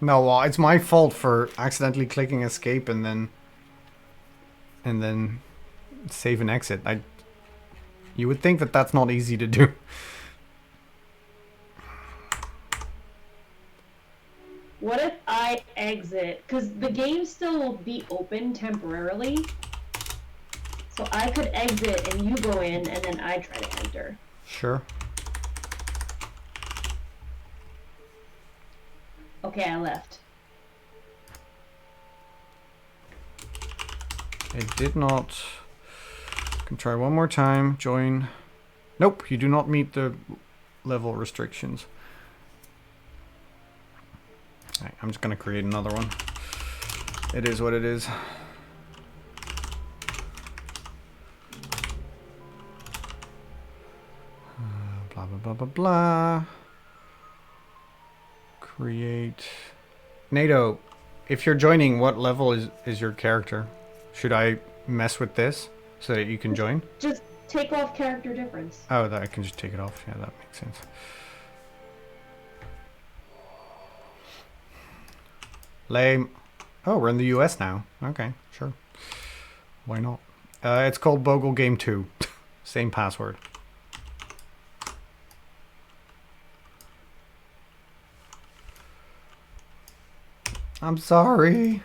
No, well, it's my fault for accidentally clicking escape and then save and exit. You would think that that's not easy to do. What if I exit? Because the game still will be open temporarily. So I could exit and you go in and then I try to enter. Sure. Okay, I left. It did not. Can try one more time. Join. Nope, you do not meet the level restrictions. Alright, I'm just gonna create another one. It is what it is. Blah blah blah blah blah. Create. NATO, if you're joining, what level is your character? Should I mess with this so that you can join? Just take off character difference. Oh, that I can just take it off. Yeah, that makes sense. Lame. Oh, we're in the US now. Okay, sure. Why not? It's called Bogle Game 2. Same password. I'm sorry.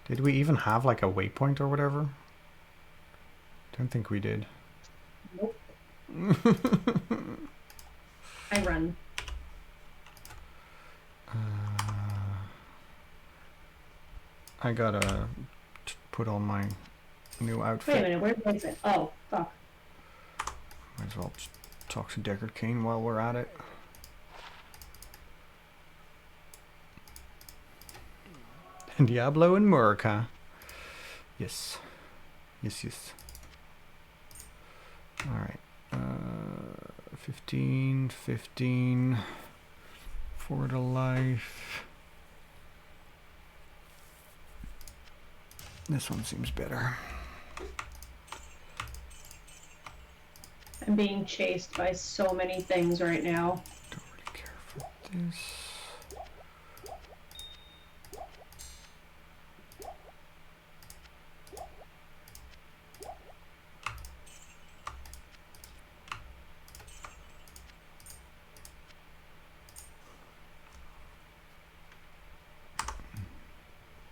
Did we even have like a waypoint or whatever? Don't think we did. Nope. I run. I gotta put on my new outfit. Wait a minute, where's the exit? Oh, fuck. Might as well talk to Deckard Cain while we're at it. Diablo and Murica. Yes. Yes. Alright. 15 for the life. This one seems better. I'm being chased by so many things right now. Don't really care for this.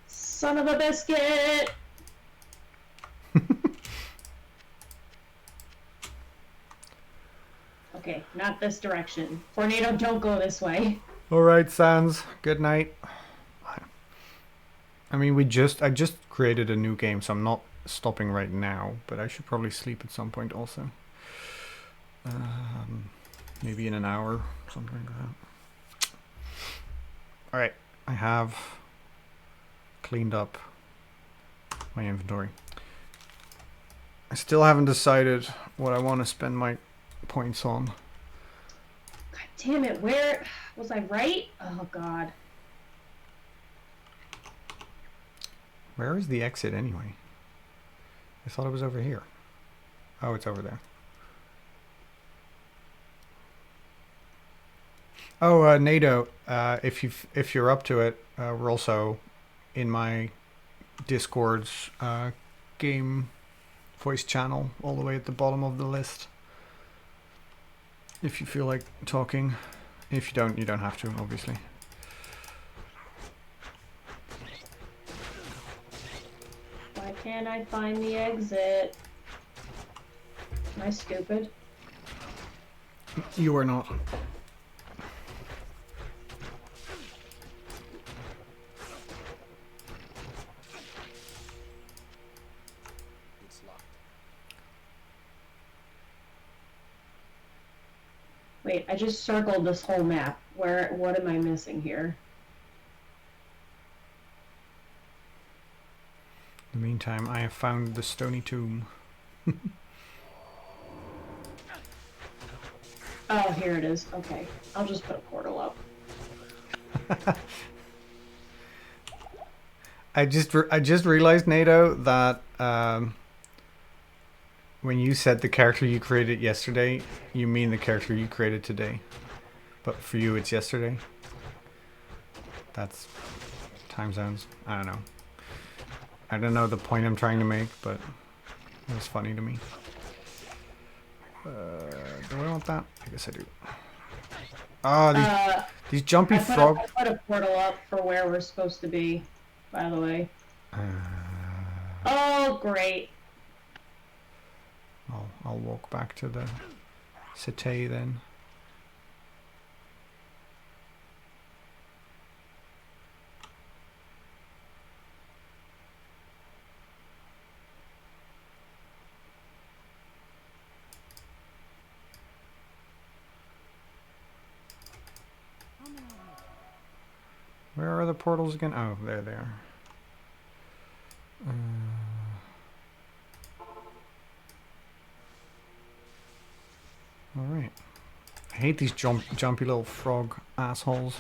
Son of a biscuit! Okay, not this direction. Tornado, don't go this way. Alright, Sans. Good night. I mean, I just created a new game, so I'm not stopping right now, but I should probably sleep at some point also. Maybe in an hour, something like that. Alright, I have cleaned up my inventory. I still haven't decided what I want to spend my points on. God damn it, where was I right? Oh god. Where is the exit anyway? I thought it was over here. Oh, it's over there. Oh, NATO, if you're up to it, we're also in my Discord's game voice channel, all the way at the bottom of the list. If you feel like talking. If you don't, you don't have to, obviously. Why can't I find the exit? Am I stupid? You are not. It's locked. Wait, I just circled this whole map. What am I missing here? In the meantime, I have found the stony tomb. Oh, here it is. Okay. I'll just put a portal up. I just realized, NATO, that when you said the character you created yesterday, you mean the character you created today. But for you, it's yesterday. That's time zones. I don't know. I don't know the point I'm trying to make, but it was funny to me. Do I want that? I guess I do. Oh, these jumpy frog. I put a portal up for where we're supposed to be, by the way. Oh, great. I'll walk back to the cité then. Where are the portals again? Oh, there they are. Alright. I hate these jumpy little frog assholes.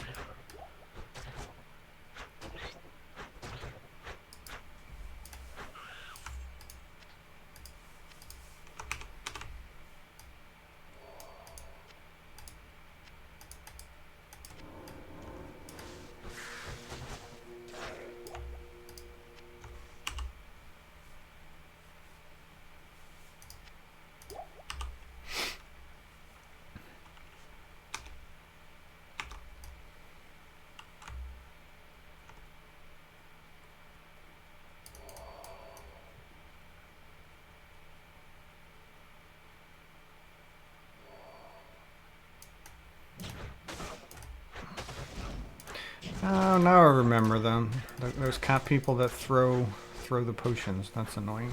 Oh, now I remember them. Those cat people that throw the potions. That's annoying.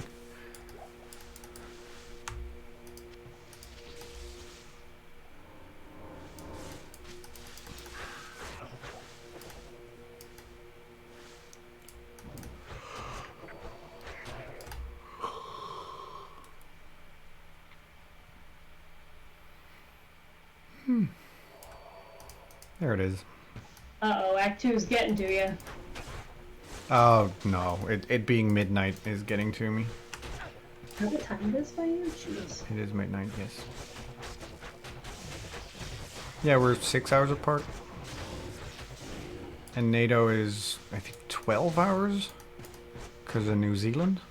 There it is. Uh-oh, Act 2 is getting to you. Oh, no. It being midnight is getting to me. What the time it is by you? Jeez. It is midnight, yes. Yeah, we're 6 hours apart. And NATO is, I think, 12 hours? Because of New Zealand?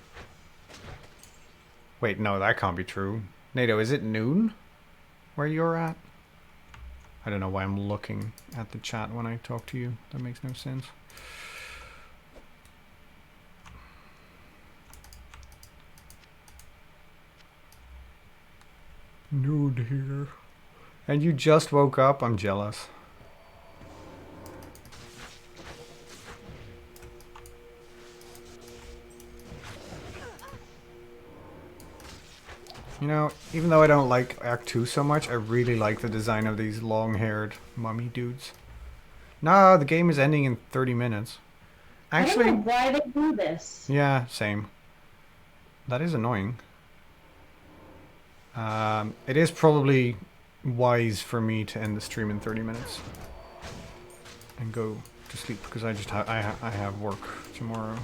Wait, no, that can't be true. NATO, is it noon? Where you're at? I don't know why I'm looking at the chat when I talk to you. That makes no sense. Nude here. And you just woke up? I'm jealous. You know, even though I don't like Act 2 so much, I really like the design of these long-haired mummy dudes. Nah, the game is ending in 30 minutes. Actually, I don't know why they do this. yeah, same. That is annoying. It is probably wise for me to end the stream in 30 minutes and go to sleep because I just I have work tomorrow.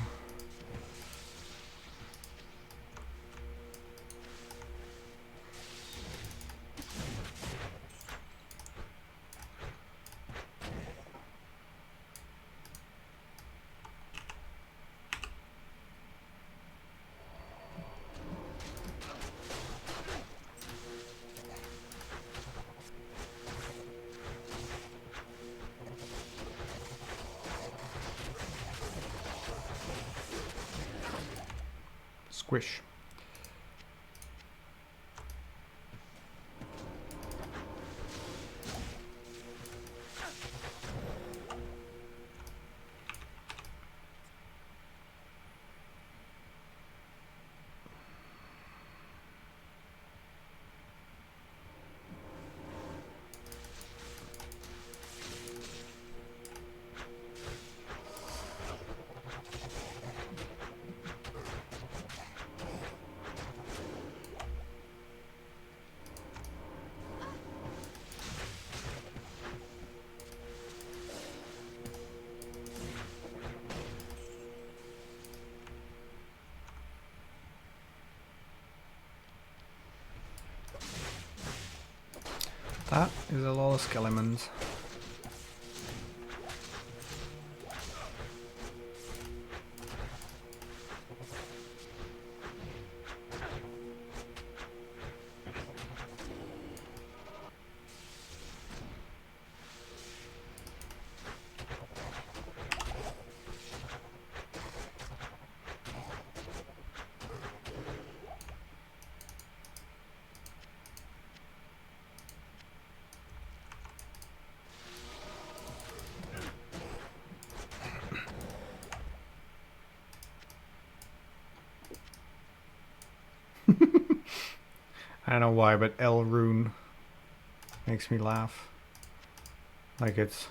Squish. That is a lot of skeletons. I don't know why, but El Rune makes me laugh. Like it's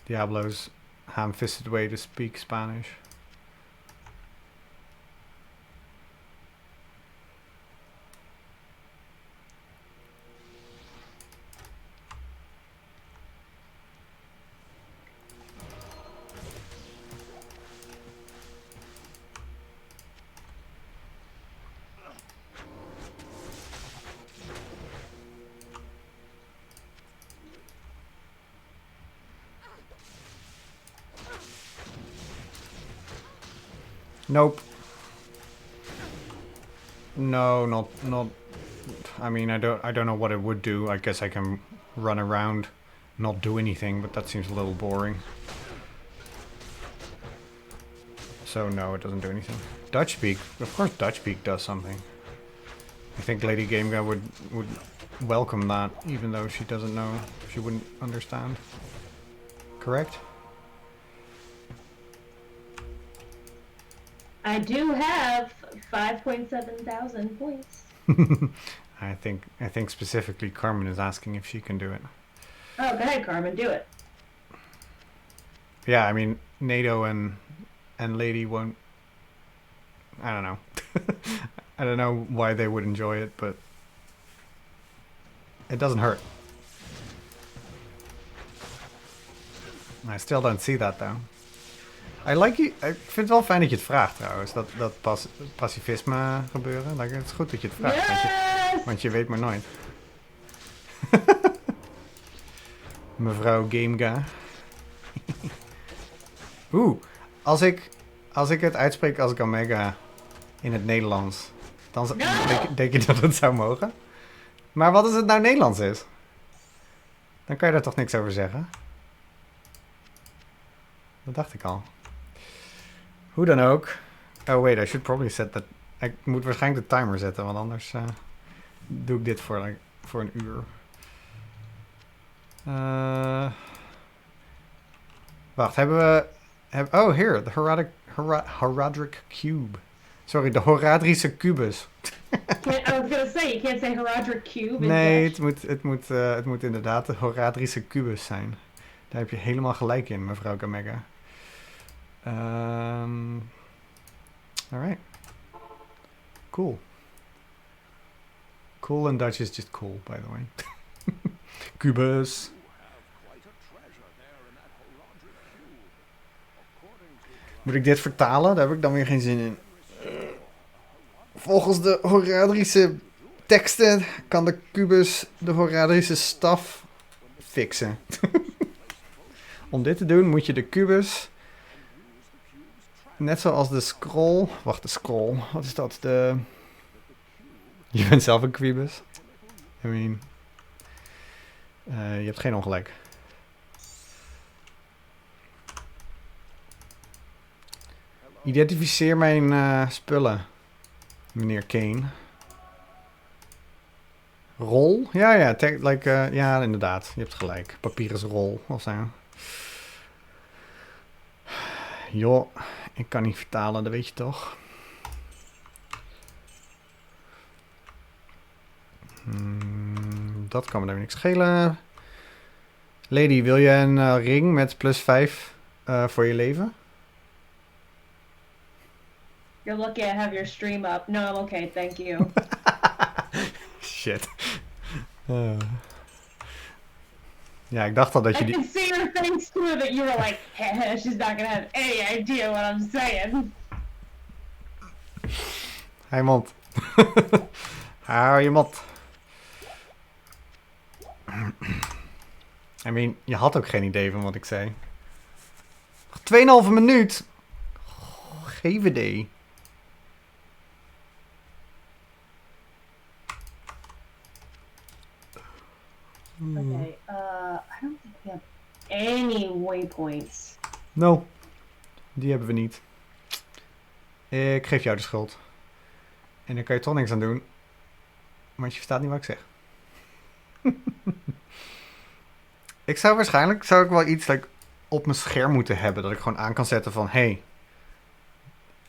Diablo's ham-fisted way to speak Spanish. Nope. No, not. I mean, I don't know what it would do. I guess I can run around, not do anything, but that seems a little boring. So no, it doesn't do anything. Dutch Speak, of course, Dutch Speak does something. I think Lady Game Guy would welcome that, even though she doesn't know, she wouldn't understand. Correct? I do have 5.7 thousand points. I think specifically Carmen is asking if she can do it. Oh, go ahead, Carmen, do it. Yeah, I mean, NATO and Lady won't. I don't know. I don't know why they would enjoy it, but it doesn't hurt. I still don't see that though. I vind het wel fijn dat je het vraagt trouwens. Dat pacifisme gebeuren. Het is goed dat je het vraagt. Yes! Want je weet maar nooit. Mevrouw Gamega. Als ik het uitspreek als Gamega in het Nederlands, dan denk je dat het zou mogen? Maar wat als het nou Nederlands is? Dan kan je daar toch niks over zeggen? Dat dacht ik al. Hoe dan ook. Oh wait, I should probably set that. Ik moet waarschijnlijk de timer zetten, want anders doe ik dit voor een uur. Wacht, hebben we... oh, hier, de Horadric Cube. Sorry, de Horadrische kubus. I was gonna say, you can't say Horadric Cube. Nee, het moet inderdaad de Horadrische kubus zijn. Daar heb je helemaal gelijk in, mevrouw Gamega. Alright. Cool. Cool in Dutch is just cool, by the way. Kubus. Moet ik dit vertalen? Daar heb ik dan weer geen zin in. Volgens de Horadrische teksten kan de kubus de Horadrische staf fixen. Om dit te doen moet je de kubus, net zoals de scroll... Wacht, de scroll. Wat is dat? Je bent zelf een kubus. I mean... je hebt geen ongelijk. Identificeer mijn spullen, meneer Kane. Rol? Ja, ja, inderdaad. Je hebt gelijk. Papier is rol, of zo. Joh, ik kan niet vertalen, dat weet je toch? Dat kan me daar niks schelen. Lady, wil je een ring met +5 voor je leven? You're lucky I have your stream up. No, I'm okay, thank you. Shit. Ja, ik dacht al dat je I die... can see your face too, that you were like, heh, she's not gonna have any idea what I'm saying. Hou je mond. Hou je mond. I mean, je had ook geen idee van wat ik zei. 2,5 minuut. GVD. Okay, I don't think we have any waypoints. No, die hebben we niet. Ik geef jou de schuld. En daar kan je toch niks aan doen. Want je verstaat niet wat ik zeg. Ik zou waarschijnlijk wel iets op mijn scherm moeten hebben. Dat ik gewoon aan kan zetten van... Hey,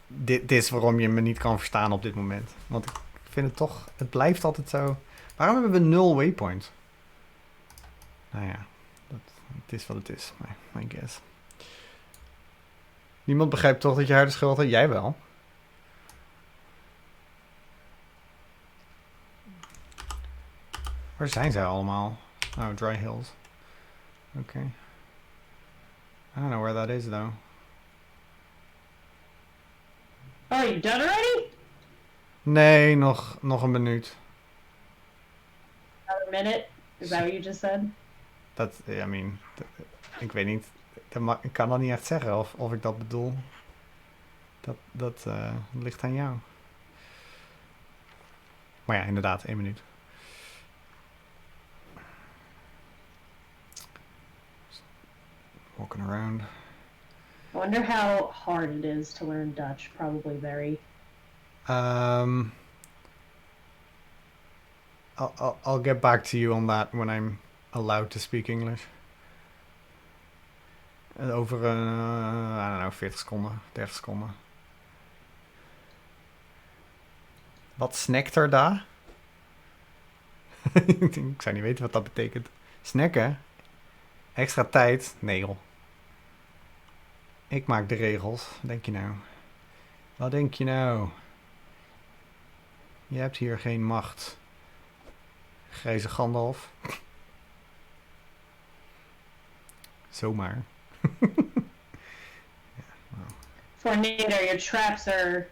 dit is waarom je me niet kan verstaan op dit moment. Want ik vind het toch... Het blijft altijd zo... Waarom hebben we 0 waypoint? Nou ja, het is wat het is, I guess. Niemand begrijpt toch dat je haar de schuld hebt? Jij wel. Waar zijn zij allemaal? Oh, Dry Hills. Oké. I don't know where that is, though. Oh, you done already? Nee, nog een minuut. Another minute? Is that what you just said? I mean, ik weet niet. Ik kan dat niet echt zeggen of ik dat bedoel. Dat ligt aan jou. Maar ja, inderdaad, 1 minuut. Walking around. I wonder how hard it is to learn Dutch. Probably very. I'll get back to you on that when I'm allowed to speak English. Over I don't know, 40 seconden, 30 seconden. Wat snackt er daar? Ik zou niet weten wat dat betekent. Snacken? Extra tijd? Nee joh. Ik maak de regels. Wat denk je nou? Wat denk je nou? Je hebt hier geen macht. Grijze Gandalf. Zomaar. Tornado, your traps are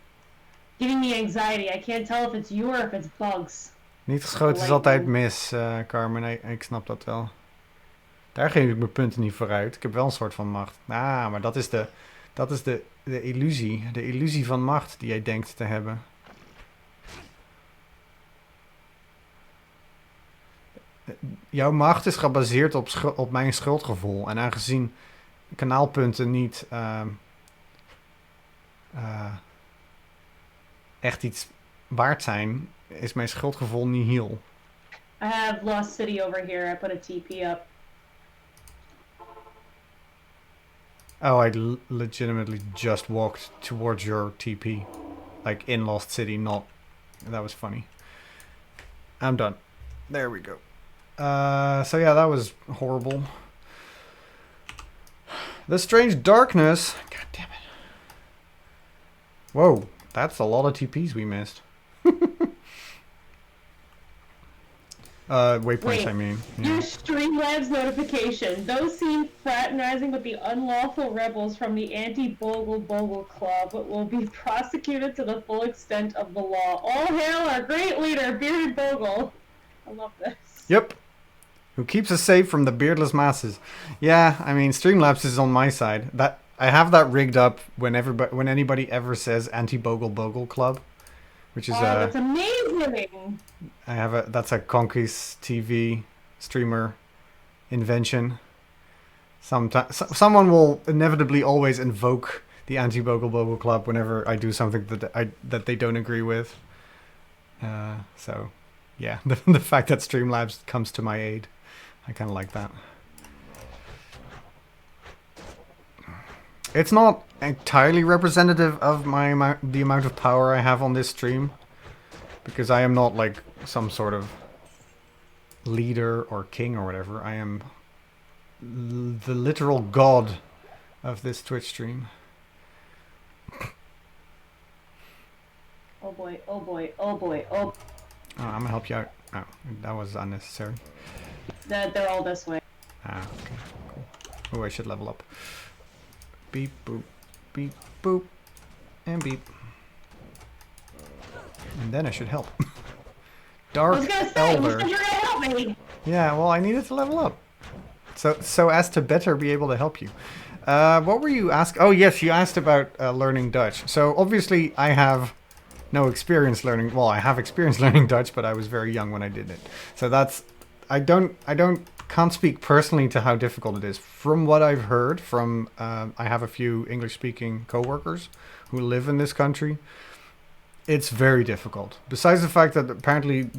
giving me anxiety. I can't tell if it's you or if it's bugs. Niet geschoten is altijd mis, Carmen. Ik snap dat wel. Daar geef ik mijn punten niet vooruit. Ik heb wel een soort van macht. Ah, maar dat is de illusie. De illusie van macht die jij denkt te hebben. Jouw macht is gebaseerd op mijn schuldgevoel. En aangezien kanaalpunten niet echt iets waard zijn, is mijn schuldgevoel nihil. I have Lost City over here. I put a TP up. Oh, I legitimately just walked towards your TP. Like in Lost City, not... That was funny. I'm done. There we go. So yeah, that was horrible. The Strange Darkness. God damn it. Whoa, that's a lot of TPs we missed. Waypoints, Wait, I mean. Your Yeah. Streamlabs notification. Those seen fraternizing with the unlawful rebels from the anti-Bogle Club will be prosecuted to the full extent of the law. All hail our great leader, Bearded Bogle. I love this. Yep. Who keeps us safe from the beardless masses. Yeah, I mean, Streamlabs is on my side. That I have that rigged up when anybody ever says anti-Bogle Club, which is that's amazing. that's a Conquist TV streamer invention. Someone will inevitably always invoke the anti-Bogle Club whenever I do something that they don't agree with. So, yeah, the fact that Streamlabs comes to my aid, I kind of like that. It's not entirely representative of the amount of power I have on this stream, because I am not like some sort of leader or king or whatever. I am the literal god of this Twitch stream. Oh boy, oh boy, oh boy, oh. Oh, I'm gonna help you out. Oh, that was unnecessary. They're all this way. Ah, okay, cool. Oh, I should level up. Beep, boop, beep, boop, and beep. And then I should help. I Dark was gonna say, you Elder. said you were gonna help me! Yeah, well, I needed to level up. So as to better be able to help you. What were you asking? Oh, yes, you asked about learning Dutch. So obviously I have no experience learning. Well, I have experience learning Dutch, but I was very young when I did it. So that's... can't speak personally to how difficult it is. From what I've heard from... I have a few English-speaking co-workers who live in this country. It's very difficult. Besides the fact that apparently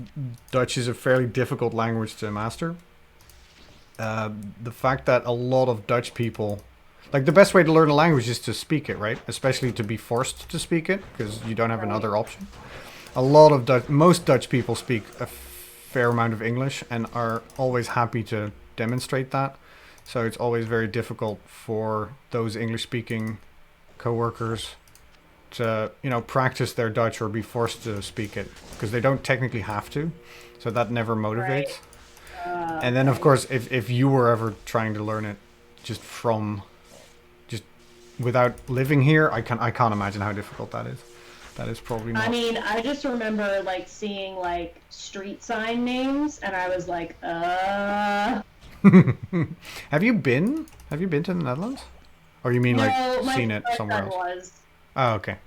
Dutch is a fairly difficult language to master. The fact that a lot of Dutch people... Like, the best way to learn a language is to speak it, right? Especially to be forced to speak it, because you don't have another option. Most Dutch people speak a fair amount of English and are always happy to demonstrate that. So it's always very difficult for those English-speaking co-workers to, practice their Dutch or be forced to speak it, because they don't technically have to. So that never motivates. Right. And then, of course, if you were ever trying to learn it just without living here, I can't imagine how difficult that is. That is probably not... I mean, I just remember, like, seeing, like, street sign names, and I was like, Have you been to the Netherlands? Or you mean, No, like, my seen it somewhere else? was. Oh, okay.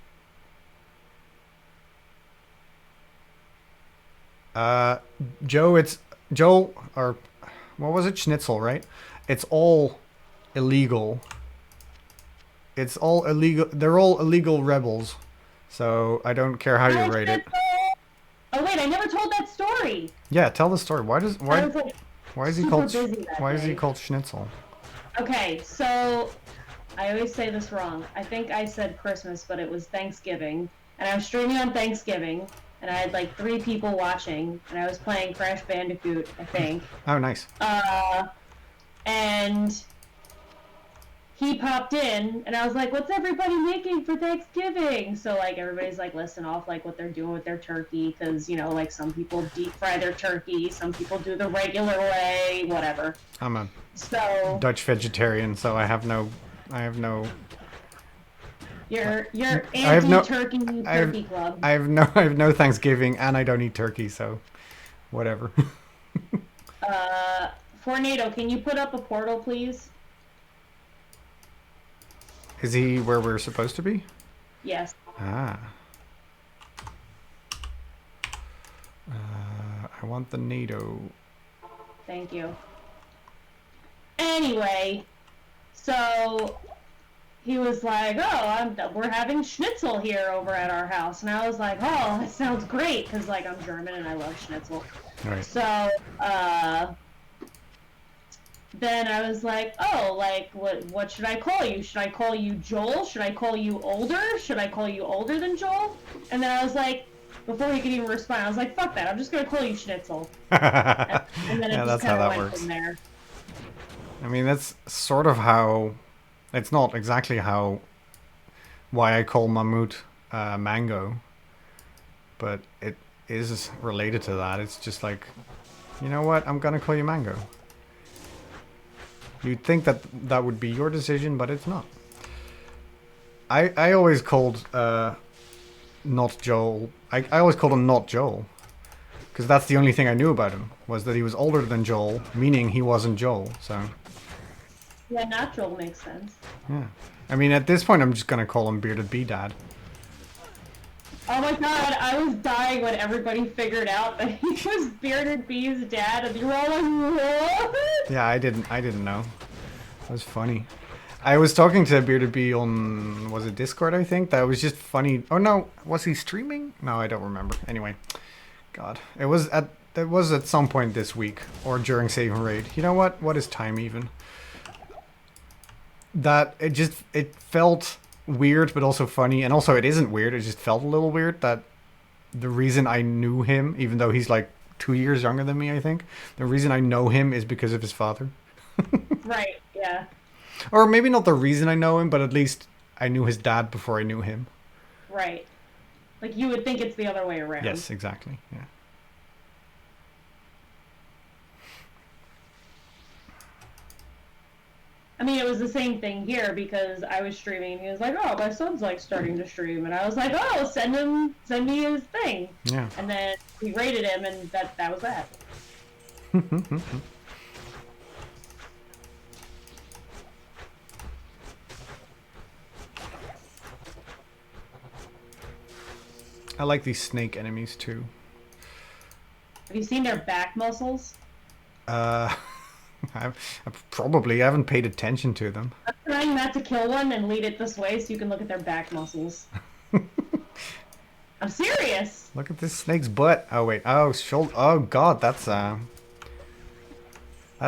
Joel, or what was it? Schnitzel, right? It's all illegal. It's all illegal. They're all illegal rebels. So I don't care how you rate it. Oh wait, I never told that story. Yeah, tell the story. Why is he super called busy that Why is he day. called Schnitzel? Okay, so I always say this wrong. I think I said Christmas, but it was Thanksgiving, and I was streaming on Thanksgiving, and I had like 3 people watching, and I was playing Crash Bandicoot, I think. Oh, nice. And he popped in, and I was like, "What's everybody making for Thanksgiving?" So like everybody's like listing off like what they're doing with their turkey, because you know like some people deep fry their turkey, some people do the regular way, whatever. I'm a So Dutch vegetarian, so I have no. you're have no- anti-turkey turkey club. I have no Thanksgiving, and I don't eat turkey, so whatever. Fornado, can you put up a portal, please? Is he where we're supposed to be? Yes. Ah. I want the NATO. Thank you. Anyway, so he was like, "Oh, we're having schnitzel here over at our house," and I was like, "Oh, that sounds great," because like I'm German and I love schnitzel. Right. So then I was like, "Oh, like what should I call you? Should I call you Joel? Should I call you older? Should I call you older than Joel?" And then I was like, before he could even respond, I was like, "Fuck that! I'm just gonna call you Schnitzel." And then it Yeah, just that's how kind of that went works. from there. I mean, that's sort of how. It's not exactly why I call Mammut Mango, but it is related to that. It's just like, you know what? I'm gonna call you Mango. You'd think that that would be your decision, but it's not. I always called not Joel. I always called him not Joel, because that's the only thing I knew about him, was that he was older than Joel, meaning he wasn't Joel. So Yeah, natural makes sense. yeah. I mean, at this point, I'm just gonna call him Bearded Bee Dad. Oh my god, I was dying when everybody figured out that he was Bearded Bee's dad, and you were all like, "What?" Yeah, I didn't know. It was funny. I was talking to Bearded Bee on, was it Discord, I think? That was just funny. Oh no, was he streaming? No, I don't remember. Anyway, God, it was at some point this week or during Save and Raid. You know what? What is time even? That it felt weird, but also funny, and also it isn't weird. It just felt a little weird that the reason I knew him, even though he's like 2 years younger than me, I think, the reason I know him is because of his father. Right, yeah. Or maybe not the reason I know him, but at least I knew his dad before I knew him. Right. Like, you would think it's the other way around. Yes, exactly. Yeah. I mean, it was the same thing here, because I was streaming, and he was like, "Oh, my son's, like, starting to stream," and I was like, "Oh, send me his thing." Yeah. And then we rated him, and that was that. I like these snake enemies too. Have you seen their back muscles? I haven't paid attention to them. I'm trying not to kill one and lead it this way so you can look at their back muscles. I'm serious. Look at this snake's butt. Oh wait. Oh shoulder. Oh god, that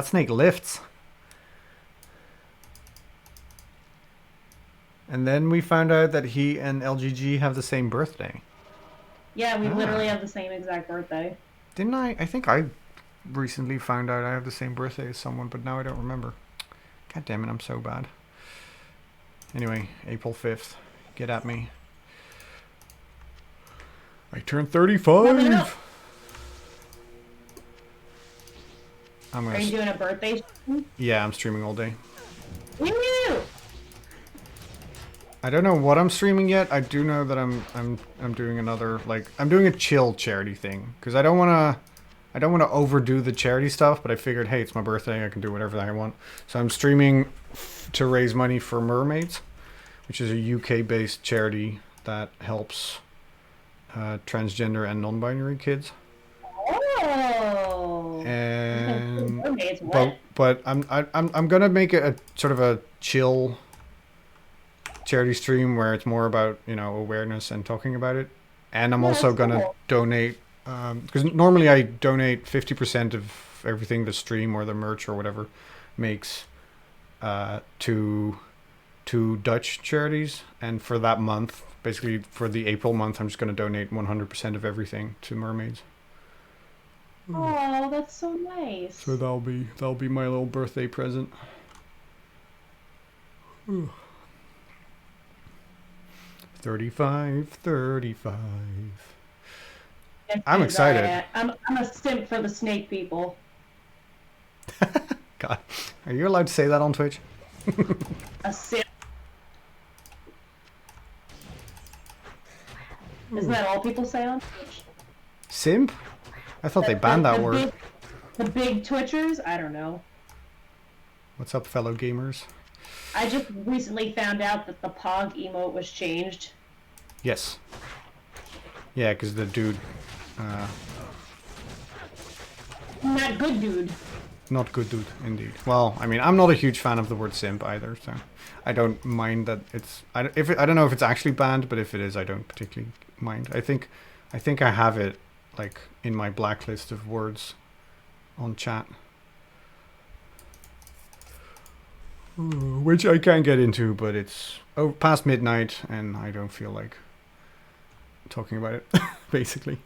snake lifts. And then we found out that he and LGG have the same birthday. Yeah, we Ah. literally have the same exact birthday. Didn't I? I think I recently found out I have the same birthday as someone, but now I don't remember. God damn it, I'm so bad. Anyway, April 5th. Get at me. I turned 35! Coming up. I'm Are gonna... you doing a birthday stream? Yeah, I'm streaming all day. Woo! I don't know what I'm streaming yet. I do know that I'm doing another, like, I'm doing a chill charity thing, because I don't want to overdo the charity stuff, but I figured, hey, it's my birthday, I can do whatever I want. So I'm streaming to raise money for Mermaids, which is a UK-based charity that helps transgender and non-binary kids. Oh. And Mermaids, what? but I'm gonna make it a sort of a chill charity stream where it's more about, you know, awareness and talking about it. And I'm Yeah, also that's gonna cool. donate, because normally I donate 50% of everything the stream or the merch or whatever makes to 2 Dutch charities, and for that month, basically for the April month, I'm just going to donate 100% of everything to mermaids. Oh, that's so nice. So that'll be my little birthday present. 35. Yes, I'm yes, excited. I'm a simp for the snake people. God, are you allowed to say that on Twitch? A simp. Isn't that all people say on Twitch? Simp? I thought they banned that word. The big Twitchers? I don't know. What's up, fellow gamers? I just recently found out that the Pog emote was changed. Yes. Yeah, because the dude... Not good, dude. Not good dude, indeed. Well, I mean, I'm not a huge fan of the word simp either, so... I don't mind that it's... I don't know if it's actually banned, but if it is, I don't particularly mind. I think I have it, like, in my blacklist of words on chat. Which I can get into, but it's past midnight, and I don't feel like talking about it, basically.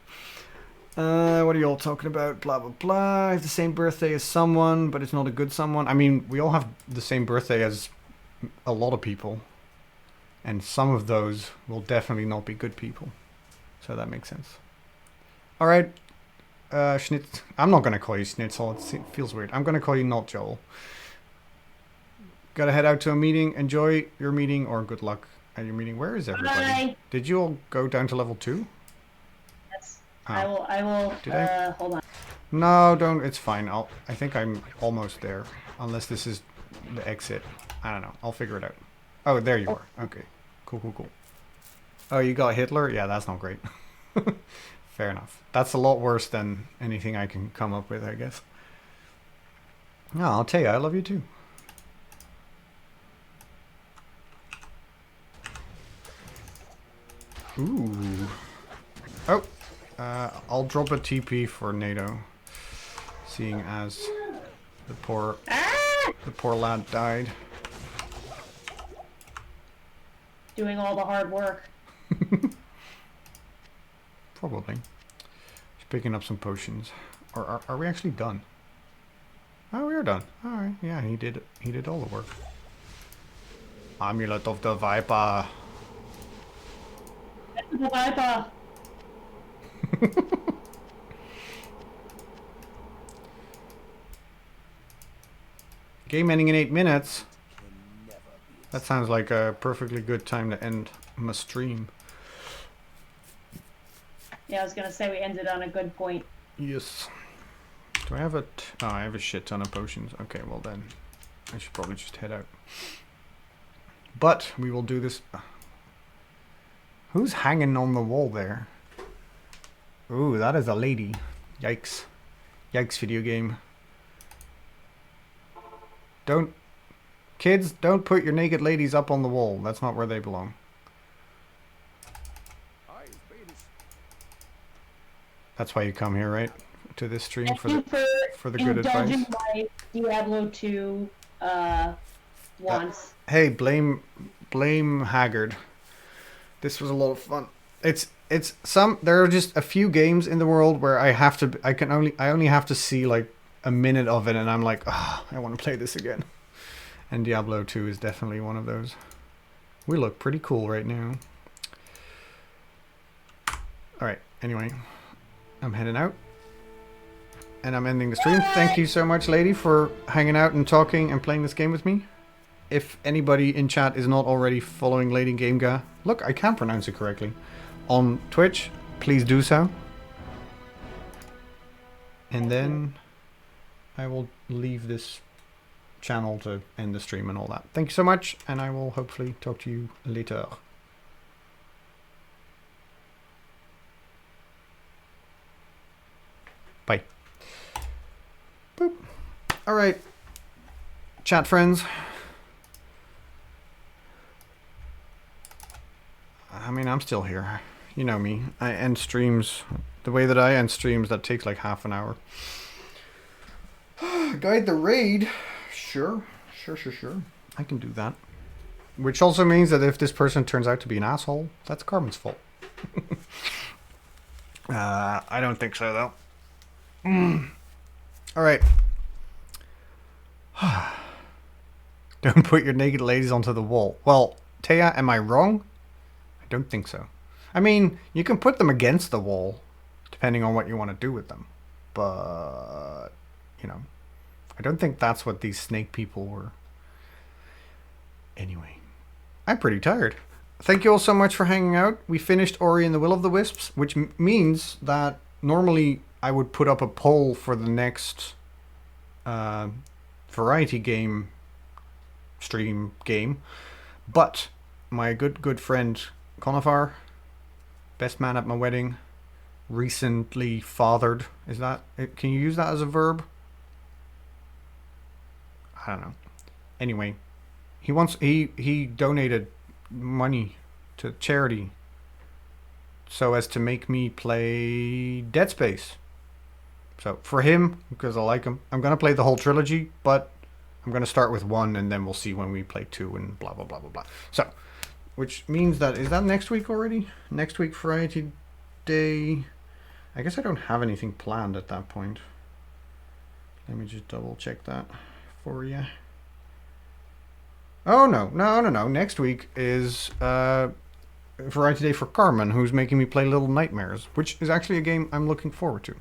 What are you all talking about? Blah, blah, blah. I have the same birthday as someone, but it's not a good someone. I mean, we all have the same birthday as a lot of people, and some of those will definitely not be good people. So that makes sense. All right. Schnitz. I'm not going to call you Schnitzel. It feels weird. I'm going to call you Not Joel. Gotta head out to a meeting. Enjoy your meeting, or good luck at your meeting. Where is everybody? Bye. Did you all go down to level 2? Yes. Oh. I will, Did I? hold on. No, don't. It's fine. I think I'm almost there. Unless this is the exit. I don't know. I'll figure it out. Oh, there you are. Okay. Cool. Oh, you got Hitler? Yeah, that's not great. Fair enough. That's a lot worse than anything I can come up with, I guess. No, I'll tell you, I love you too. Ooh. Oh. I'll drop a TP for NATO. Seeing as the poor lad died. Doing all the hard work. Probably. Just picking up some potions. Or are we actually done? Oh, we are done. Alright, yeah, he did all the work. Amulet of the Viper. The Viper. Game ending in 8 minutes. That sounds like a perfectly good time to end my stream. Yeah, I was gonna say we ended on a good point. Yes. Do I have a... Oh, I have a shit ton of potions. Okay, well then. I should probably just head out. But we will do this... Who's hanging on the wall there? Ooh, that is a lady. Yikes. Yikes, video game. Don't... Kids, don't put your naked ladies up on the wall. That's not where they belong. That's why you come here, right? To this stream for the good advice. Indulging my Diablo 2 wants. Hey, blame Haggard. This was a lot of fun. There are just a few games in the world where I only have to see like a minute of it, and I'm like, oh, I want to play this again. And Diablo 2 is definitely one of those. We look pretty cool right now. Alright, anyway. I'm heading out. And I'm ending the stream. Thank you so much, lady, for hanging out and talking and playing this game with me. If anybody in chat is not already following Lady Gamega, look, I can pronounce it correctly, on Twitch, please do so. And then I will leave this channel to end the stream and all that. Thank you so much, and I will hopefully talk to you later. Bye. Boop. All right, chat friends. I mean, I'm still here. You know me. I end streams the way that I end streams. That takes like half an hour. Guide the raid. Sure. I can do that. Which also means that if this person turns out to be an asshole, that's Carmen's fault. I don't think so, though. Alright. Don't put your naked ladies onto the wall. Well, Taya, am I wrong? I don't think so. I mean, you can put them against the wall, depending on what you want to do with them. But, you know, I don't think that's what these snake people were. Anyway, I'm pretty tired. Thank you all so much for hanging out. We finished Ori and the Will of the Wisps, which means that normally I would put up a poll for the next variety game stream game. But my good friend Conifar, best man at my wedding, recently fathered. Is that, can you use that as a verb? I don't know. Anyway, he donated money to charity so as to make me play Dead Space. So for him, because I like him, I'm gonna play the whole trilogy, but I'm gonna start with 1 and then we'll see when we play 2 and blah blah blah blah blah. So, which means that, is that next week already? Next week Variety Day. I guess I don't have anything planned at that point. Let me just double check that for you. Oh, no. Next week is Variety Day for Carmen, who's making me play Little Nightmares, which is actually a game I'm looking forward to.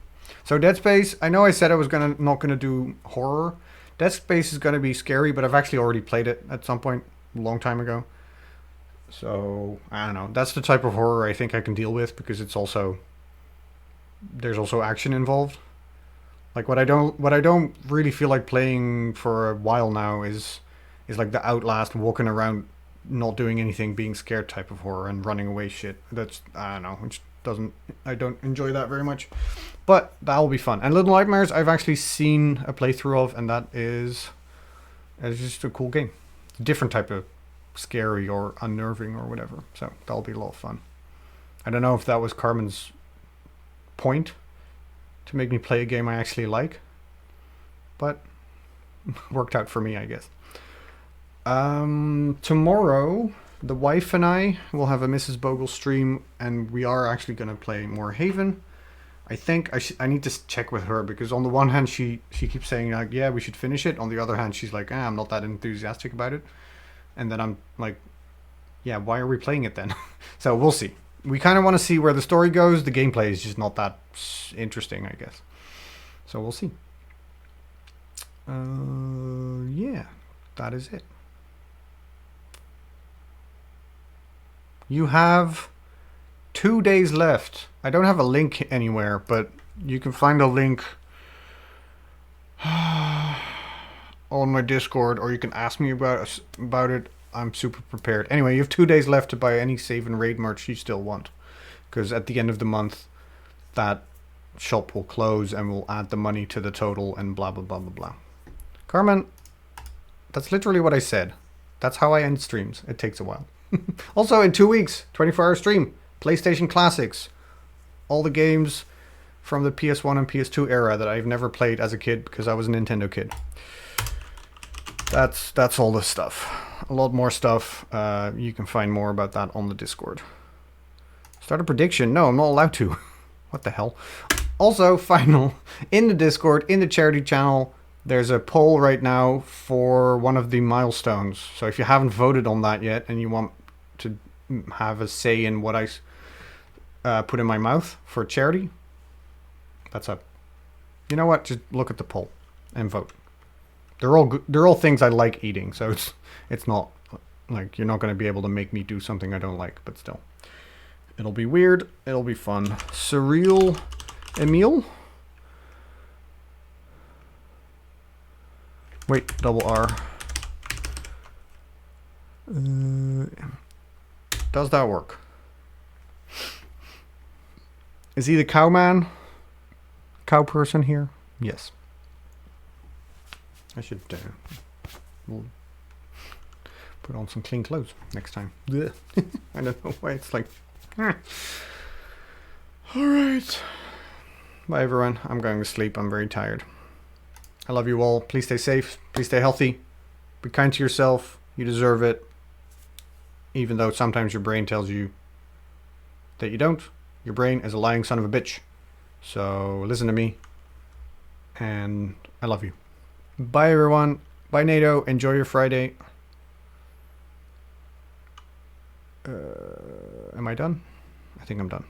So Dead Space, I know I said I was not gonna do horror. Dead Space is gonna be scary, but I've actually already played it at some point a long time ago. So, I don't know. That's the type of horror I think I can deal with, because it's also, there's also action involved. Like what I don't really feel like playing for a while now is like the Outlast, walking around not doing anything, being scared type of horror and running away shit. That's, I don't know, which doesn't, I don't enjoy that very much. But that'll be fun. And Little Nightmares I've actually seen a playthrough of, and that is, it's just a cool game. It's a different type of scary or unnerving or whatever. So that'll be a lot of fun. I don't know if that was Carmen's point, to make me play a game I actually like, but worked out for me, I guess. Tomorrow, the wife and I will have a Mrs. Bogle stream, and we are actually going to play more Haven. I think I need to check with her, because on the one hand she keeps saying like, yeah, we should finish it. On the other hand, she's like, I'm not that enthusiastic about it. And then I'm like, yeah, why are we playing it then? So we'll see. We kind of want to see where the story goes. The gameplay is just not that interesting, I guess. So we'll see. Yeah, that is it. You have 2 days left. I don't have a link anywhere, but you can find a link on my Discord, or you can ask me about it. I'm super prepared. Anyway, you have 2 days left to buy any save and raid merch you still want, because at the end of the month that shop will close and we'll add the money to the total and blah blah blah blah blah. Carmen, that's literally what I said. That's how I end streams. It takes a while. Also, in 2 weeks, 24-hour stream, PlayStation Classics, all the games from the PS1 and PS2 era that I've never played as a kid because I was a Nintendo kid. That's all the stuff. A lot more stuff. You can find more about that on the Discord. Start a prediction? No, I'm not allowed to. What the hell? Also, final, in the Discord, in the charity channel, there's a poll right now for one of the milestones. So if you haven't voted on that yet and you want to have a say in what I put in my mouth for charity, that's up. You know what? Just look at the poll and vote. They're all good. They're all things I like eating, so it's not like you're not going to be able to make me do something I don't like, but still. It'll be weird. It'll be fun. Surreal Emil? Wait, double R. Does that work? Is he the cowman? Cow person here? Yes. I should put on some clean clothes next time. I don't know why it's like... Alright. Bye everyone. I'm going to sleep. I'm very tired. I love you all. Please stay safe. Please stay healthy. Be kind to yourself. You deserve it. even though sometimes your brain tells you that you don't. Your brain is a lying son of a bitch. So listen to me, and I love you. Bye everyone. Bye NATO. Enjoy your Friday. Am I done? I think I'm done.